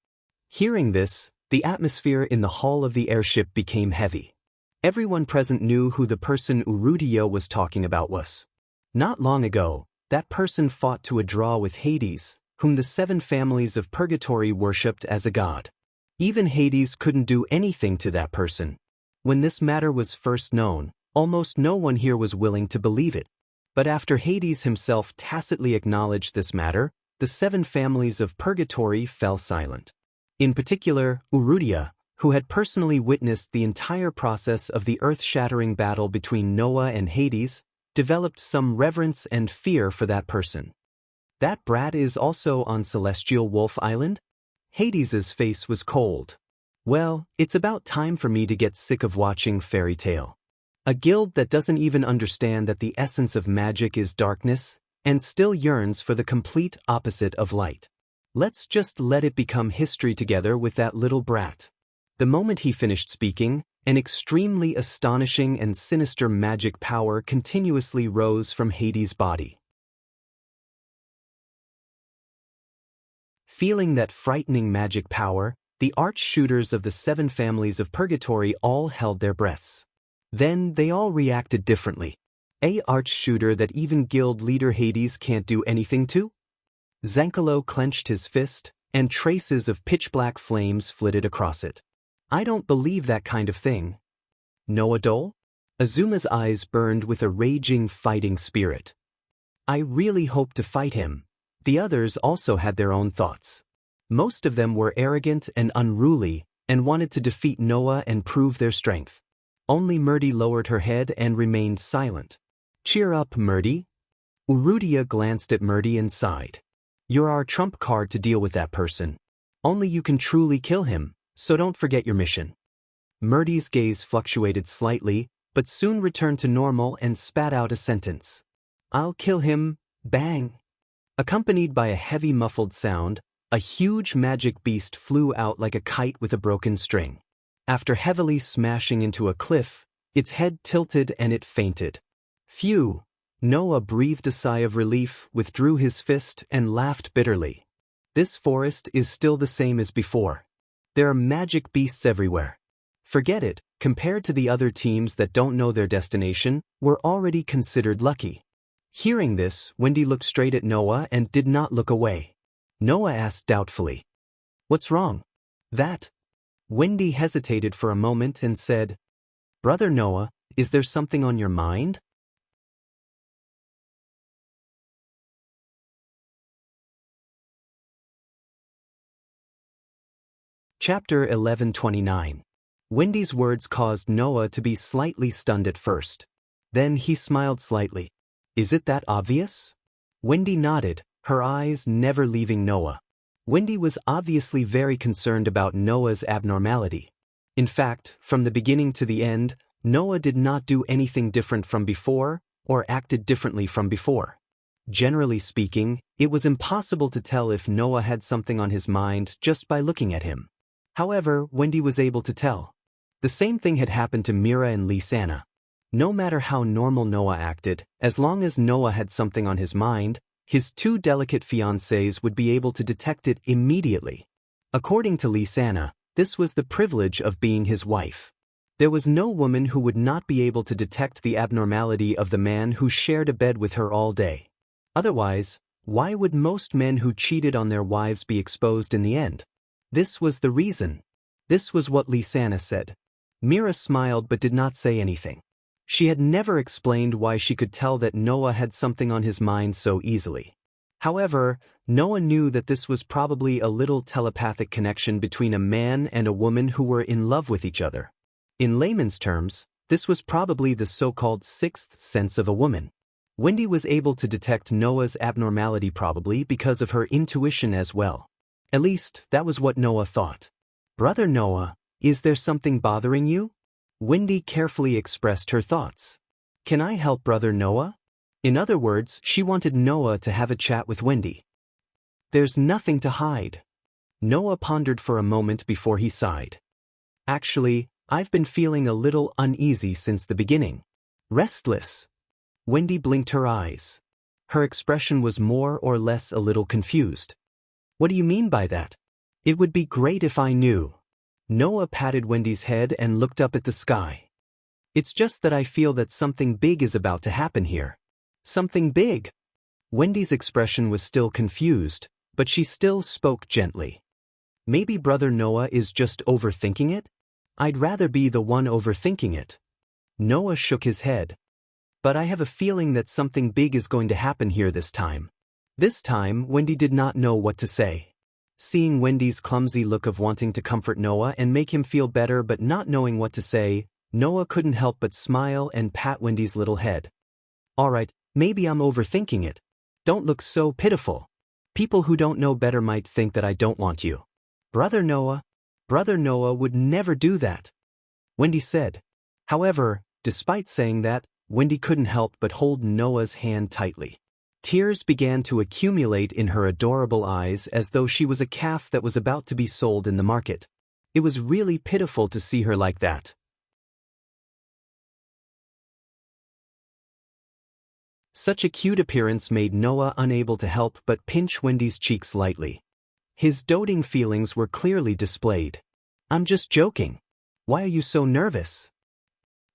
Hearing this, the atmosphere in the hull of the airship became heavy. Everyone present knew who the person Eurudia was talking about was. Not long ago, that person fought to a draw with Hades, whom the 7 families of purgatory worshipped as a god. Even Hades couldn't do anything to that person. When this matter was first known, almost no one here was willing to believe it. But after Hades himself tacitly acknowledged this matter, the 7 families of purgatory fell silent. In particular, Eurudia, who had personally witnessed the entire process of the earth-shattering battle between Noah and Hades, developed some reverence and fear for that person. That brat is also on Celestial Wolf Island? Hades's face was cold. Well, it's about time for me to get sick of watching Fairy Tail. A guild that doesn't even understand that the essence of magic is darkness, and still yearns for the complete opposite of light. Let's just let it become history together with that little brat. The moment he finished speaking, an extremely astonishing and sinister magic power continuously rose from Hades' body. Feeling that frightening magic power, the arch-shooters of the 7 families of purgatory all held their breaths. Then they all reacted differently. A arch-shooter that even guild leader Hades can't do anything to? Zankalo clenched his fist, and traces of pitch-black flames flitted across it. I don't believe that kind of thing. No Adol? Azuma's eyes burned with a raging fighting spirit. I really hope to fight him. The others also had their own thoughts. Most of them were arrogant and unruly, and wanted to defeat Noah and prove their strength. Only Murdy lowered her head and remained silent. "Cheer up, Murdy." Urudia glanced at Murdy and sighed. "You're our trump card to deal with that person. Only you can truly kill him, so don't forget your mission." Murdy's gaze fluctuated slightly, but soon returned to normal and spat out a sentence. "I'll kill him, bang." Accompanied by a heavy muffled sound, a huge magic beast flew out like a kite with a broken string. After heavily smashing into a cliff, its head tilted and it fainted. "Phew." Noah breathed a sigh of relief, withdrew his fist, and laughed bitterly. "This forest is still the same as before. There are magic beasts everywhere. Forget it, compared to the other teams that don't know their destination, we're already considered lucky." Hearing this, Wendy looked straight at Noah and did not look away. Noah asked doubtfully, "What's wrong?" "That." Wendy hesitated for a moment and said, "Brother Noah, is there something on your mind?" Chapter 11:29. Wendy's words caused Noah to be slightly stunned at first. Then he smiled slightly. "Is it that obvious?" Wendy nodded, her eyes never leaving Noah. Wendy was obviously very concerned about Noah's abnormality. In fact, from the beginning to the end, Noah did not do anything different from before, or acted differently from before. Generally speaking, it was impossible to tell if Noah had something on his mind just by looking at him. However, Wendy was able to tell. The same thing had happened to Mira and Lisanna. No matter how normal Noah acted, as long as Noah had something on his mind, his two delicate fiancées would be able to detect it immediately. According to Lisanna, this was the privilege of being his wife. There was no woman who would not be able to detect the abnormality of the man who shared a bed with her all day. Otherwise, why would most men who cheated on their wives be exposed in the end? This was the reason. This was what Lisanna said. Mira smiled but did not say anything. She had never explained why she could tell that Noah had something on his mind so easily. However, Noah knew that this was probably a little telepathic connection between a man and a woman who were in love with each other. In layman's terms, this was probably the so-called sixth sense of a woman. Wendy was able to detect Noah's abnormality probably because of her intuition as well. At least, that was what Noah thought. "Brother Noah, is there something bothering you?" Wendy carefully expressed her thoughts. "Can I help Brother Noah?" In other words, she wanted Noah to have a chat with Wendy. "There's nothing to hide." Noah pondered for a moment before he sighed. "Actually, I've been feeling a little uneasy since the beginning. Restless." Wendy blinked her eyes. Her expression was more or less a little confused. "What do you mean by that?" "It would be great if I knew." Noah patted Wendy's head and looked up at the sky. "It's just that I feel that something big is about to happen here." "Something big?" Wendy's expression was still confused, but she still spoke gently. "Maybe Brother Noah is just overthinking it? I'd rather be the one overthinking it." Noah shook his head. "But I have a feeling that something big is going to happen here this time." This time, Wendy did not know what to say. Seeing Wendy's clumsy look of wanting to comfort Noah and make him feel better but not knowing what to say, Noah couldn't help but smile and pat Wendy's little head. "All right, maybe I'm overthinking it. Don't look so pitiful. People who don't know better might think that I don't want you." Brother Noah would never do that," Wendy said. However, despite saying that, Wendy couldn't help but hold Noah's hand tightly. Tears began to accumulate in her adorable eyes as though she was a calf that was about to be sold in the market. It was really pitiful to see her like that. Such a cute appearance made Noah unable to help but pinch Wendy's cheeks lightly. His doting feelings were clearly displayed. "I'm just joking. Why are you so nervous?"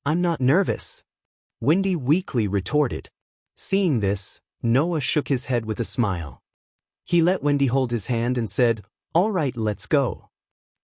"I'm not nervous," Wendy weakly retorted. Seeing this, Noah shook his head with a smile. He let Wendy hold his hand and said, "All right, let's go."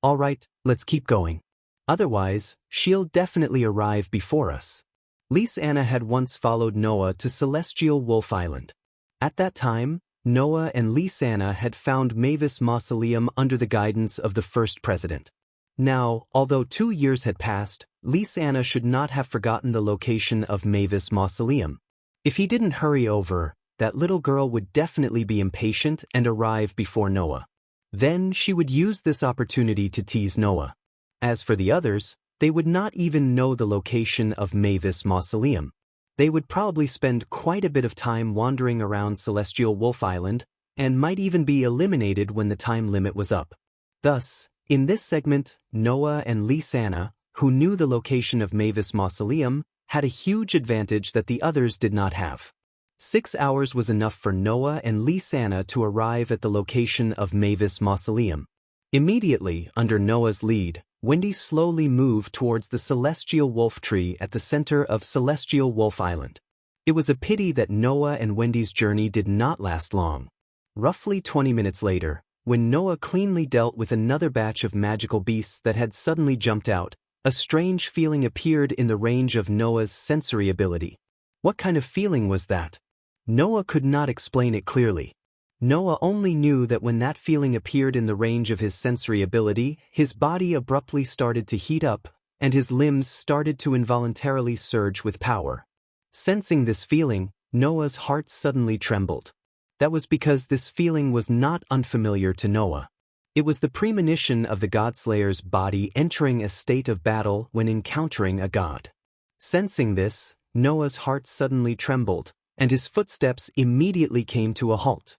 "All right, let's keep going. Otherwise, she'll definitely arrive before us." Lisanna had once followed Noah to Celestial Wolf Island. At that time, Noah and Lysana had found Mavis Mausoleum under the guidance of the first president. Now, although 2 years had passed, Lysana should not have forgotten the location of Mavis Mausoleum. If he didn't hurry over, that little girl would definitely be impatient and arrive before Noah. Then she would use this opportunity to tease Noah. As for the others, they would not even know the location of Mavis Mausoleum. They would probably spend quite a bit of time wandering around Celestial Wolf Island, and might even be eliminated when the time limit was up. Thus, in this segment, Noah and Lysana, who knew the location of Mavis Mausoleum, had a huge advantage that the others did not have. 6 hours was enough for Noah and Lysana to arrive at the location of Mavis Mausoleum. Immediately, under Noah's lead, Wendy slowly moved towards the Celestial Wolf Tree at the center of Celestial Wolf Island. It was a pity that Noah and Wendy's journey did not last long. Roughly 20 minutes later, when Noah cleanly dealt with another batch of magical beasts that had suddenly jumped out, a strange feeling appeared in the range of Noah's sensory ability. What kind of feeling was that? Noah could not explain it clearly. Noah only knew that when that feeling appeared in the range of his sensory ability, his body abruptly started to heat up, and his limbs started to involuntarily surge with power. Sensing this feeling, Noah's heart suddenly trembled. That was because this feeling was not unfamiliar to Noah. It was the premonition of the Godslayer's body entering a state of battle when encountering a god. Sensing this, Noah's heart suddenly trembled, and his footsteps immediately came to a halt.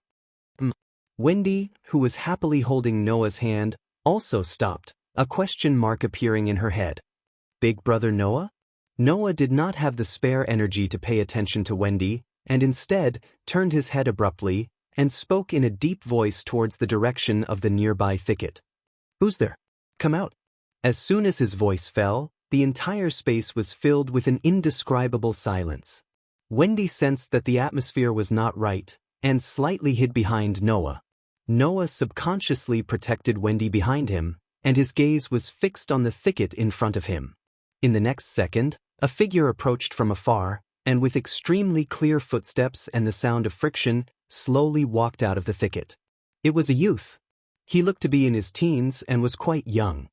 Wendy, who was happily holding Noah's hand, also stopped, a question mark appearing in her head. Big brother Noah? Noah did not have the spare energy to pay attention to Wendy, and instead turned his head abruptly and spoke in a deep voice towards the direction of the nearby thicket. "Who's there? Come out." As soon as his voice fell, the entire space was filled with an indescribable silence. Wendy sensed that the atmosphere was not right, and slightly hid behind Noah. Noah subconsciously protected Wendy behind him, and his gaze was fixed on the thicket in front of him. In the next second, a figure approached from afar, and with extremely clear footsteps and the sound of friction, slowly walked out of the thicket. It was a youth. He looked to be in his teens and was quite young.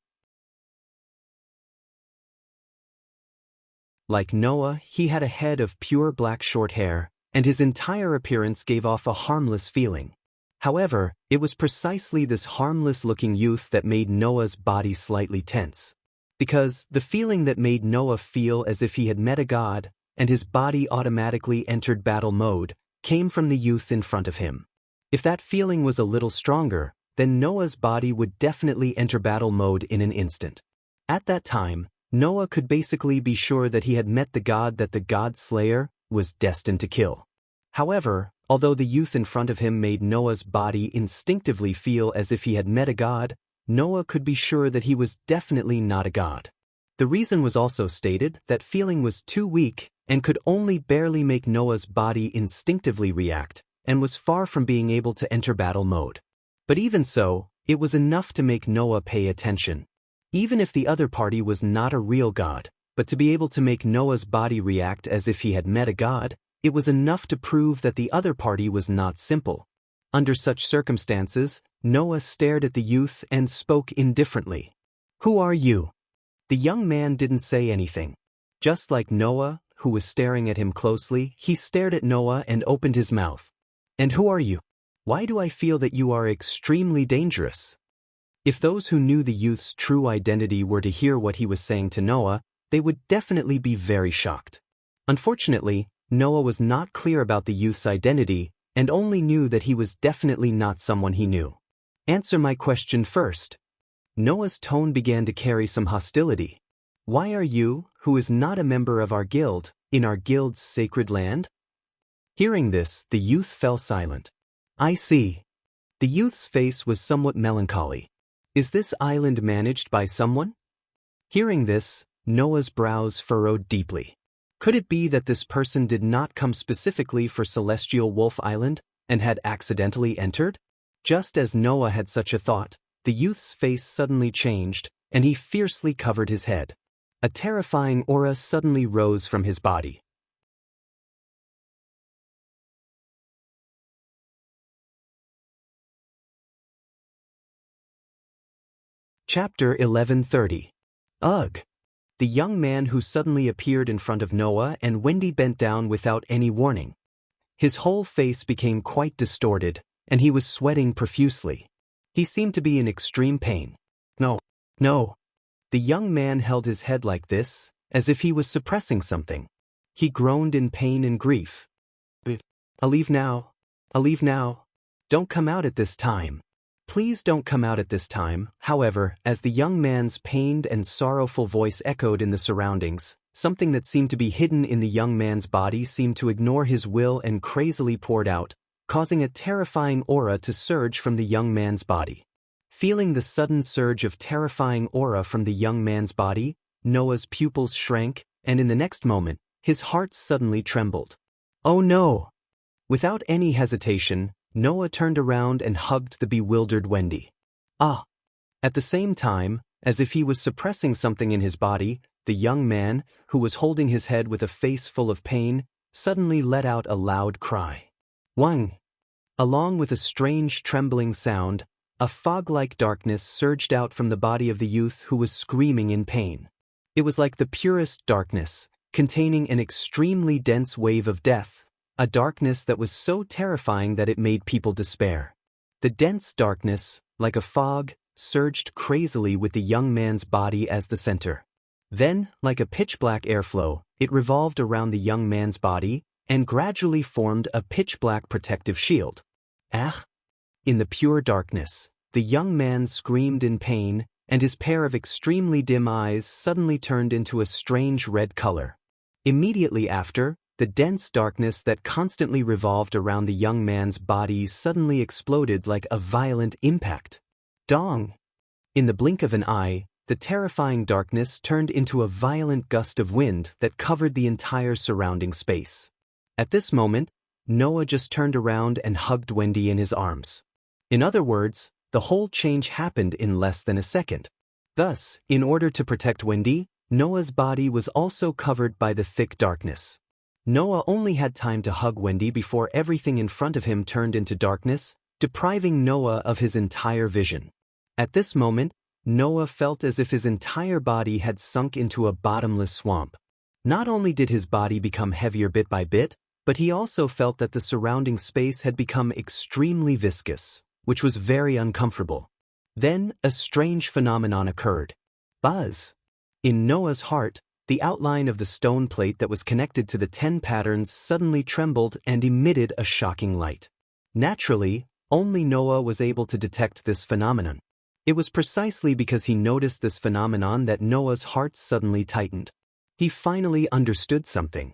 Like Noah, he had a head of pure black short hair, and his entire appearance gave off a harmless feeling. However, it was precisely this harmless-looking youth that made Noah's body slightly tense. Because the feeling that made Noah feel as if he had met a god, and his body automatically entered battle mode, came from the youth in front of him. If that feeling was a little stronger, then Noah's body would definitely enter battle mode in an instant. At that time, Noah could basically be sure that he had met the god that the God Slayer was destined to kill. However, although the youth in front of him made Noah's body instinctively feel as if he had met a god, Noah could be sure that he was definitely not a god. The reason was also stated that feeling was too weak and could only barely make Noah's body instinctively react, and was far from being able to enter battle mode. But even so, it was enough to make Noah pay attention. Even if the other party was not a real god, but to be able to make Noah's body react as if he had met a god, it was enough to prove that the other party was not simple. Under such circumstances, Noah stared at the youth and spoke indifferently. "Who are you?" The young man didn't say anything. Just like Noah, who was staring at him closely, he stared at Noah and opened his mouth. "And who are you? Why do I feel that you are extremely dangerous?" If those who knew the youth's true identity were to hear what he was saying to Noah, they would definitely be very shocked. Unfortunately, Noah was not clear about the youth's identity, and only knew that he was definitely not someone he knew. "Answer my question first." Noah's tone began to carry some hostility. "Why are you, who is not a member of our guild, in our guild's sacred land?" Hearing this, the youth fell silent. "I see." The youth's face was somewhat melancholy. "Is this island managed by someone?" Hearing this, Noah's brows furrowed deeply. Could it be that this person did not come specifically for Celestial Wolf Island, and had accidentally entered? Just as Noah had such a thought, the youth's face suddenly changed, and he fiercely covered his head. A terrifying aura suddenly rose from his body. Chapter 1130. Ugh! The young man who suddenly appeared in front of Noah and Wendy bent down without any warning. His whole face became quite distorted, and he was sweating profusely. He seemed to be in extreme pain. No, no. The young man held his head like this, as if he was suppressing something. He groaned in pain and grief. I'll leave now. I'll leave now. Don't come out at this time. Please don't come out at this time. However, as the young man's pained and sorrowful voice echoed in the surroundings, something that seemed to be hidden in the young man's body seemed to ignore his will and crazily poured out, causing a terrifying aura to surge from the young man's body. Feeling the sudden surge of terrifying aura from the young man's body, Noah's pupils shrank, and in the next moment, his heart suddenly trembled. Oh no! Without any hesitation, Noah turned around and hugged the bewildered Wendy. Ah! At the same time, as if he was suppressing something in his body, the young man, who was holding his head with a face full of pain, suddenly let out a loud cry. Wang! Along with a strange trembling sound, a fog-like darkness surged out from the body of the youth who was screaming in pain. It was like the purest darkness, containing an extremely dense wave of death, a darkness that was so terrifying that it made people despair. The dense darkness, like a fog, surged crazily with the young man's body as the center. Then, like a pitch-black airflow, it revolved around the young man's body and gradually formed a pitch-black protective shield. Ah! In the pure darkness, the young man screamed in pain, and his pair of extremely dim eyes suddenly turned into a strange red color. Immediately after, the dense darkness that constantly revolved around the young man's body suddenly exploded like a violent impact. Dong! In the blink of an eye, the terrifying darkness turned into a violent gust of wind that covered the entire surrounding space. At this moment, Noah just turned around and hugged Wendy in his arms. In other words, the whole change happened in less than a second. Thus, in order to protect Wendy, Noah's body was also covered by the thick darkness. Noah only had time to hug Wendy before everything in front of him turned into darkness, depriving Noah of his entire vision. At this moment, Noah felt as if his entire body had sunk into a bottomless swamp. Not only did his body become heavier bit by bit, but he also felt that the surrounding space had become extremely viscous, which was very uncomfortable. Then, a strange phenomenon occurred. Buzz! In Noah's heart, the outline of the stone plate that was connected to the 10 patterns suddenly trembled and emitted a shocking light. Naturally, only Noah was able to detect this phenomenon. It was precisely because he noticed this phenomenon that Noah's heart suddenly tightened. He finally understood something.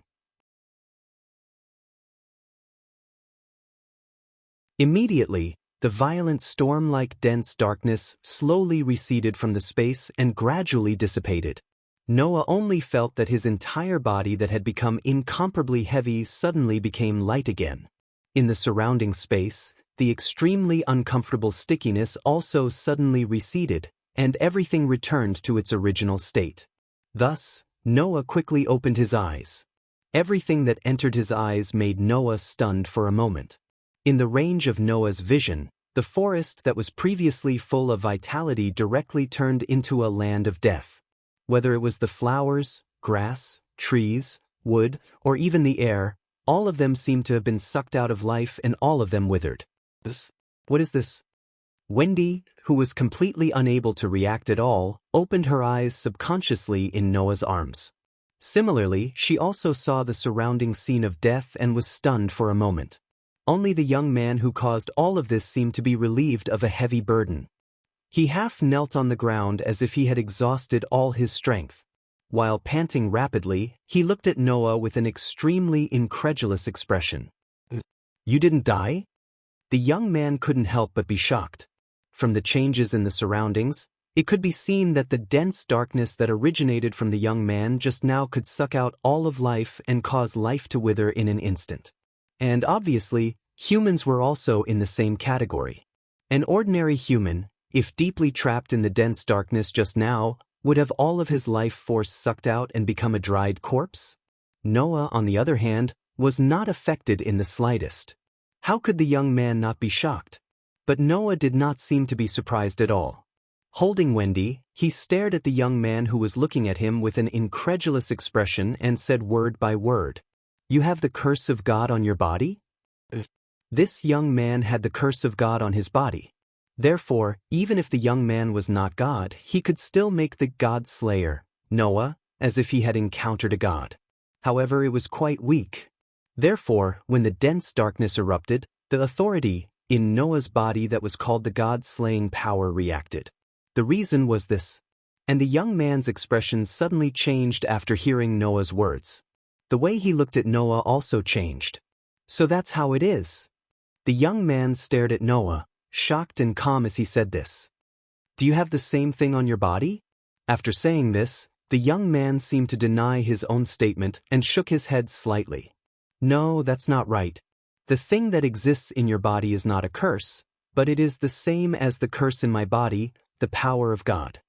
Immediately, the violent storm-like dense darkness slowly receded from the space and gradually dissipated. Noah only felt that his entire body that had become incomparably heavy suddenly became light again. In the surrounding space, the extremely uncomfortable stickiness also suddenly receded, and everything returned to its original state. Thus, Noah quickly opened his eyes. Everything that entered his eyes made Noah stunned for a moment. In the range of Noah's vision, the forest that was previously full of vitality directly turned into a land of death. Whether it was the flowers, grass, trees, wood, or even the air, all of them seemed to have been sucked out of life and all of them withered. What is this? Wendy, who was completely unable to react at all, opened her eyes subconsciously in Noah's arms. Similarly, she also saw the surrounding scene of death and was stunned for a moment. Only the young man who caused all of this seemed to be relieved of a heavy burden. He half knelt on the ground as if he had exhausted all his strength. While panting rapidly, he looked at Noah with an extremely incredulous expression. You didn't die? The young man couldn't help but be shocked. From the changes in the surroundings, it could be seen that the dense darkness that originated from the young man just now could suck out all of life and cause life to wither in an instant. And obviously, humans were also in the same category. An ordinary human, if deeply trapped in the dense darkness just now, would have all of his life force sucked out and become a dried corpse? Noah, on the other hand, was not affected in the slightest. How could the young man not be shocked? But Noah did not seem to be surprised at all. Holding Wendy, he stared at the young man who was looking at him with an incredulous expression and said word by word, "You have the curse of God on your body?" This young man had the curse of God on his body. Therefore, even if the young man was not God, he could still make the God Slayer, Noah, as if he had encountered a god. However, it was quite weak. Therefore, when the dense darkness erupted, the authority in Noah's body that was called the God-slaying power reacted. The reason was this. And the young man's expression suddenly changed after hearing Noah's words. The way he looked at Noah also changed. So that's how it is. The young man stared at Noah, shocked and calm as he said this. "Do you have the same thing on your body?" After saying this, the young man seemed to deny his own statement and shook his head slightly. "No, that's not right. The thing that exists in your body is not a curse, but it is the same as the curse in my body, the power of God."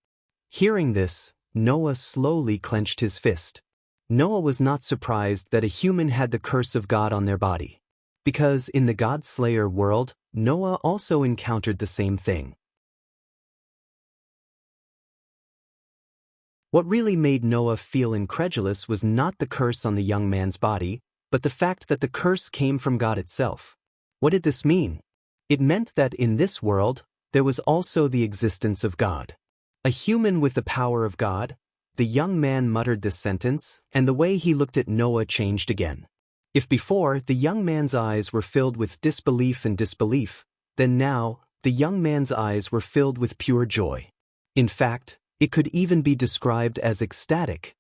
Hearing this, Noah slowly clenched his fist. Noah was not surprised that a human had the curse of God on their body. Because in the God-slayer world, Noah also encountered the same thing. What really made Noah feel incredulous was not the curse on the young man's body, but the fact that the curse came from God itself. What did this mean? It meant that in this world, there was also the existence of God. A human with the power of God. The young man muttered this sentence, and the way he looked at Noah changed again. If before, the young man's eyes were filled with disbelief and disbelief, then now, the young man's eyes were filled with pure joy. In fact, it could even be described as ecstatic.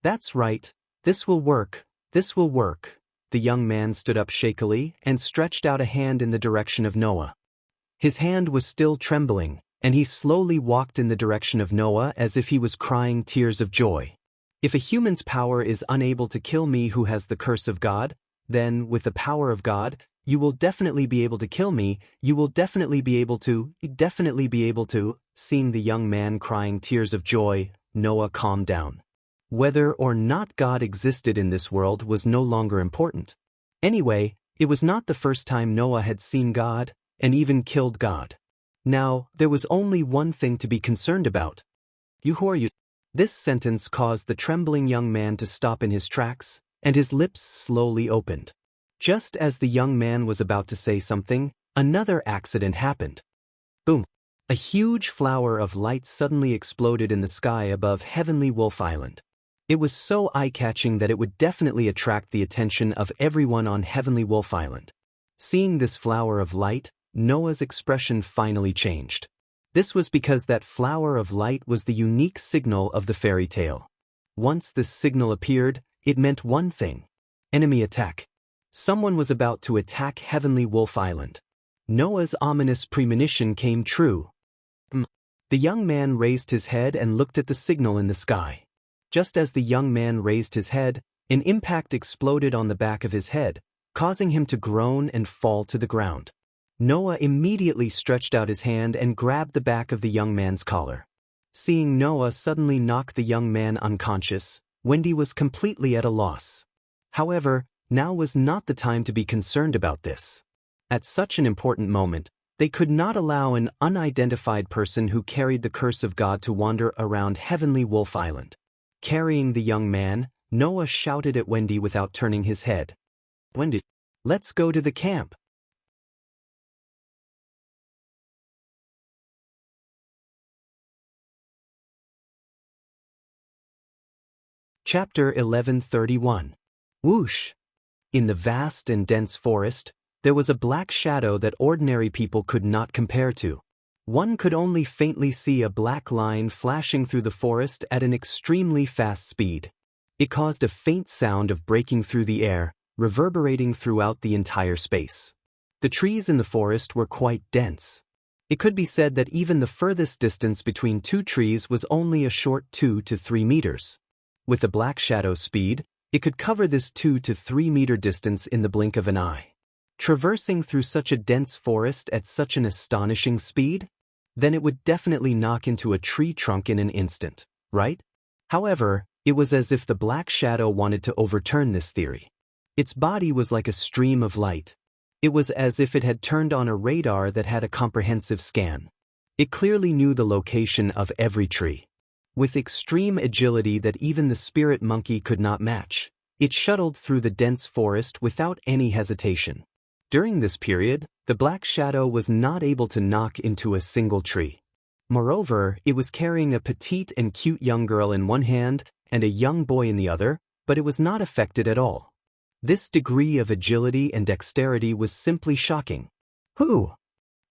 "That's right. This will work. This will work." The young man stood up shakily and stretched out a hand in the direction of Noah. His hand was still trembling, and he slowly walked in the direction of Noah as if he was crying tears of joy. "If a human's power is unable to kill me who has the curse of God, then, with the power of God, you will definitely be able to kill me, you will definitely be able to. Seeing the young man crying tears of joy, Noah calmed down. Whether or not God existed in this world was no longer important. Anyway, it was not the first time Noah had seen God, and even killed God. Now, there was only one thing to be concerned about. "You who are you?" This sentence caused the trembling young man to stop in his tracks, and his lips slowly opened. Just as the young man was about to say something, another accident happened. Boom! A huge flower of light suddenly exploded in the sky above Heavenly Wolf Island. It was so eye-catching that it would definitely attract the attention of everyone on Heavenly Wolf Island. Seeing this flower of light, Noah's expression finally changed. This was because that flower of light was the unique signal of the fairy tale. Once this signal appeared, it meant one thing: enemy attack. Someone was about to attack Heavenly Wolf Island. Noah's ominous premonition came true. The young man raised his head and looked at the signal in the sky. Just as the young man raised his head, an impact exploded on the back of his head, causing him to groan and fall to the ground. Noah immediately stretched out his hand and grabbed the back of the young man's collar. Seeing Noah suddenly knock the young man unconscious, Wendy was completely at a loss. However, now was not the time to be concerned about this. At such an important moment, they could not allow an unidentified person who carried the curse of God to wander around Heavenly Wolf Island. Carrying the young man, Noah shouted at Wendy without turning his head. "Wendy, let's go to the camp." Chapter 11:31. Whoosh! In the vast and dense forest, there was a black shadow that ordinary people could not compare to. One could only faintly see a black line flashing through the forest at an extremely fast speed. It caused a faint sound of breaking through the air, reverberating throughout the entire space. The trees in the forest were quite dense. It could be said that even the furthest distance between two trees was only a short 2 to 3 meters. With the black shadow's speed, it could cover this 2 to 3 meter distance in the blink of an eye. Traversing through such a dense forest at such an astonishing speed? Then it would definitely knock into a tree trunk in an instant, right? However, it was as if the black shadow wanted to overturn this theory. Its body was like a stream of light. It was as if it had turned on a radar that had a comprehensive scan. It clearly knew the location of every tree. With extreme agility that even the spirit monkey could not match, it shuttled through the dense forest without any hesitation. During this period, the black shadow was not able to knock into a single tree. Moreover, it was carrying a petite and cute young girl in one hand and a young boy in the other, but it was not affected at all. This degree of agility and dexterity was simply shocking. Whew!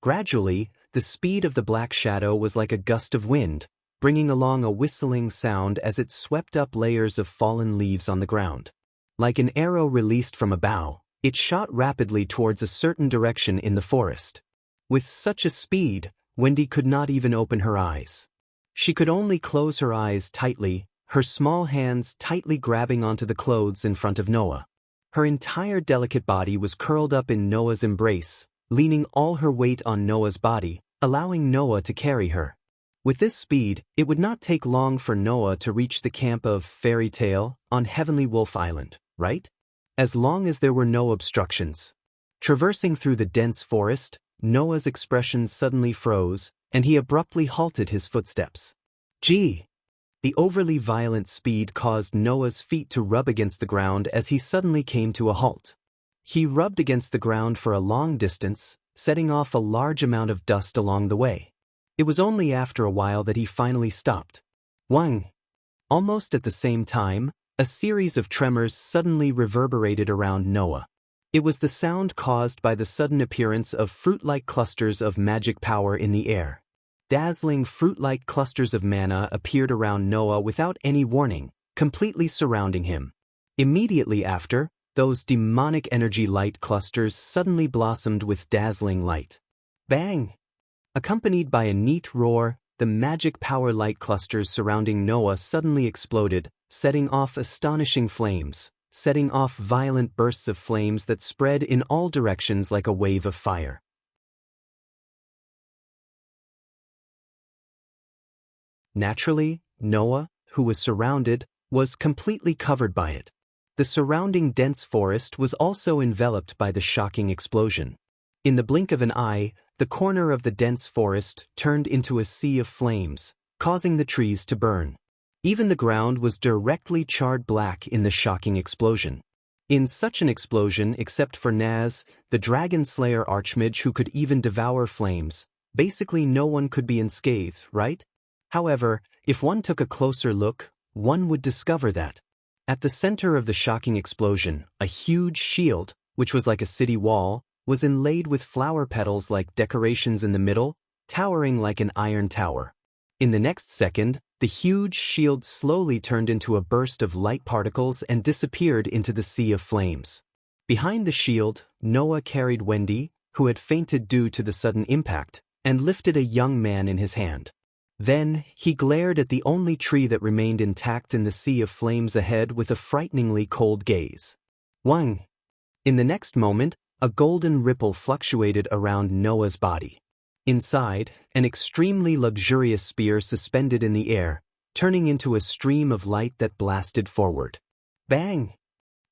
Gradually, the speed of the black shadow was like a gust of wind, bringing along a whistling sound as it swept up layers of fallen leaves on the ground. Like an arrow released from a bow, it shot rapidly towards a certain direction in the forest. With such a speed, Wendy could not even open her eyes. She could only close her eyes tightly, her small hands tightly grabbing onto the clothes in front of Noah. Her entire delicate body was curled up in Noah's embrace, leaning all her weight on Noah's body, allowing Noah to carry her. With this speed, it would not take long for Noah to reach the camp of Fairy Tale on Heavenly Wolf Island, right? As long as there were no obstructions. Traversing through the dense forest, Noah's expression suddenly froze, and he abruptly halted his footsteps. Gee! The overly violent speed caused Noah's feet to rub against the ground as he suddenly came to a halt. He rubbed against the ground for a long distance, setting off a large amount of dust along the way. It was only after a while that he finally stopped. Wang! Almost at the same time, a series of tremors suddenly reverberated around Noah. It was the sound caused by the sudden appearance of fruit-like clusters of magic power in the air. Dazzling fruit-like clusters of mana appeared around Noah without any warning, completely surrounding him. Immediately after, those demonic energy light clusters suddenly blossomed with dazzling light. Bang! Accompanied by a neat roar, the magic power light clusters surrounding Noah suddenly exploded, setting off astonishing flames, setting off violent bursts of flames that spread in all directions like a wave of fire. Naturally, Noah, who was surrounded, was completely covered by it. The surrounding dense forest was also enveloped by the shocking explosion. In the blink of an eye, the corner of the dense forest turned into a sea of flames, causing the trees to burn. Even the ground was directly charred black in the shocking explosion. In such an explosion, except for Naz, the dragon slayer archmage who could even devour flames, basically no one could be unscathed, right? However, if one took a closer look, one would discover that at the center of the shocking explosion, a huge shield, which was like a city wall, was inlaid with flower petals like decorations in the middle, towering like an iron tower. In the next second, the huge shield slowly turned into a burst of light particles and disappeared into the sea of flames. Behind the shield, Noah carried Wendy, who had fainted due to the sudden impact, and lifted a young man in his hand. Then, he glared at the only tree that remained intact in the sea of flames ahead with a frighteningly cold gaze. Wang! In the next moment, a golden ripple fluctuated around Noah's body. Inside, an extremely luxurious spear suspended in the air, turning into a stream of light that blasted forward. Bang!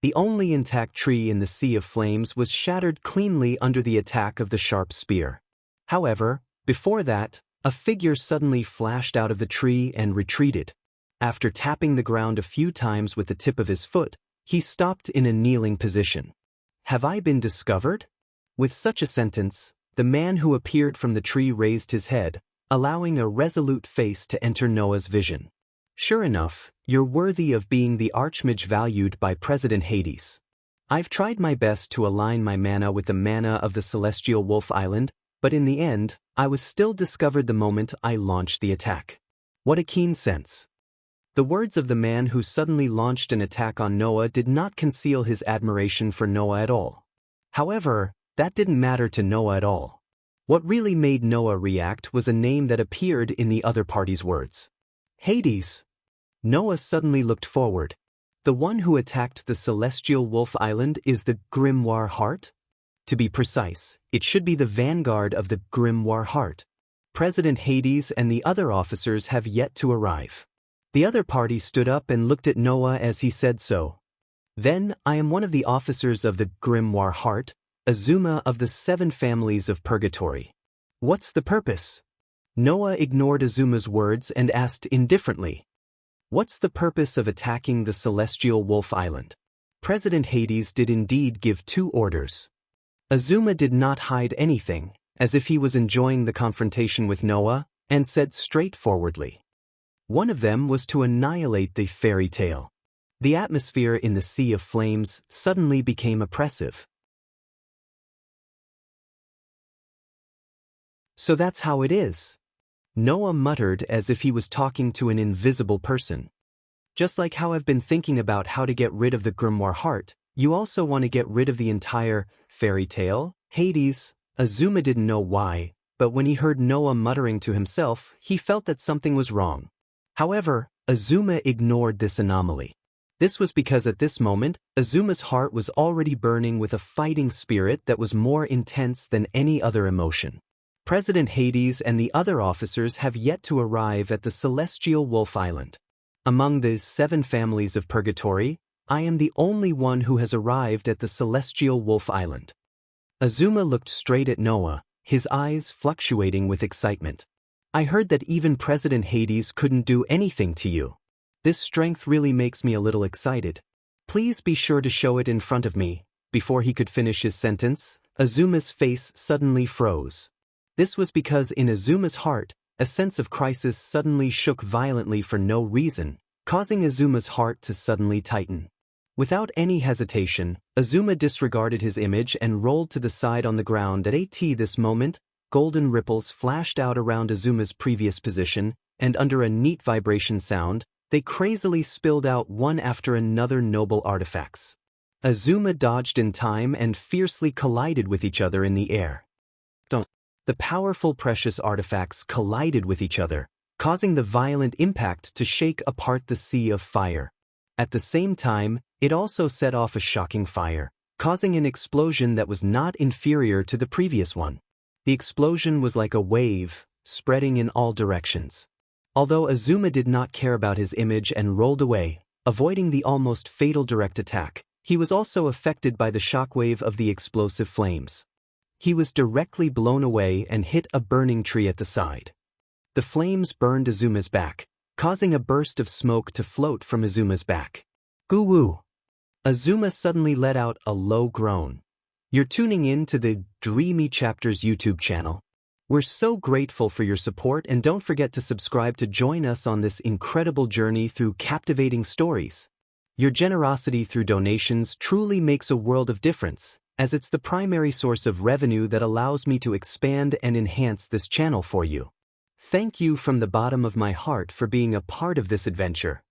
The only intact tree in the sea of flames was shattered cleanly under the attack of the sharp spear. However, before that, a figure suddenly flashed out of the tree and retreated. After tapping the ground a few times with the tip of his foot, he stopped in a kneeling position. Have I been discovered? With such a sentence, the man who appeared from the tree raised his head, allowing a resolute face to enter Noah's vision. Sure enough, you're worthy of being the archmage valued by President Hades. I've tried my best to align my mana with the mana of the Celestial Wolf Island, but in the end, I was still discovered the moment I launched the attack. What a keen sense. The words of the man who suddenly launched an attack on Noah did not conceal his admiration for Noah at all. However, that didn't matter to Noah at all. What really made Noah react was a name that appeared in the other party's words. Hades. Noah suddenly looked forward. The one who attacked the Celestial Wolf Island is the Grimoire Heart? To be precise, it should be the vanguard of the Grimoire Heart. President Hades and the other officers have yet to arrive. The other party stood up and looked at Noah as he said so. Then, I am one of the officers of the Grimoire Heart, Azuma of the 7 families of Purgatory. What's the purpose? Noah ignored Azuma's words and asked indifferently, "What's the purpose of attacking the celestial wolf island?" President Hades did indeed give 2 orders. Azuma did not hide anything, as if he was enjoying the confrontation with Noah, and said straightforwardly. One of them was to annihilate the fairy tale. The atmosphere in the Sea of Flames suddenly became oppressive. "So that's how it is," Noah muttered as if he was talking to an invisible person. "Just like how I've been thinking about how to get rid of the grimoire heart, you also want to get rid of the entire fairy tale?" Hades. Azuma didn't know why, but when he heard Noah muttering to himself, he felt that something was wrong. However, Azuma ignored this anomaly. This was because at this moment, Azuma's heart was already burning with a fighting spirit that was more intense than any other emotion. President Hades and the other officers have yet to arrive at the Celestial Wolf Island. Among the 7 families of Purgatory, I am the only one who has arrived at the Celestial Wolf Island. Azuma looked straight at Noah, his eyes fluctuating with excitement. "I heard that even President Hades couldn't do anything to you. This strength really makes me a little excited. Please be sure to show it in front of me." Before he could finish his sentence, Azuma's face suddenly froze. This was because in Azuma's heart, a sense of crisis suddenly shook violently for no reason, causing Azuma's heart to suddenly tighten. Without any hesitation, Azuma disregarded his image and rolled to the side on the ground. This moment, golden ripples flashed out around Azuma's previous position, and under a neat vibration sound, they crazily spilled out one after another noble artifacts. Azuma dodged in time and fiercely collided with each other in the air. The powerful precious artifacts collided with each other, causing the violent impact to shake apart the sea of fire. At the same time, it also set off a shocking fire, causing an explosion that was not inferior to the previous one. The explosion was like a wave, spreading in all directions. Although Azuma did not care about his image and rolled away, avoiding the almost fatal direct attack, he was also affected by the shockwave of the explosive flames. He was directly blown away and hit a burning tree at the side. The flames burned Azuma's back, causing a burst of smoke to float from Azuma's back. "Goo-woo!" Azuma suddenly let out a low groan. You're tuning in to the Dreamy Chapters YouTube channel. We're so grateful for your support, and don't forget to subscribe to join us on this incredible journey through captivating stories. Your generosity through donations truly makes a world of difference, as it's the primary source of revenue that allows me to expand and enhance this channel for you. Thank you from the bottom of my heart for being a part of this adventure.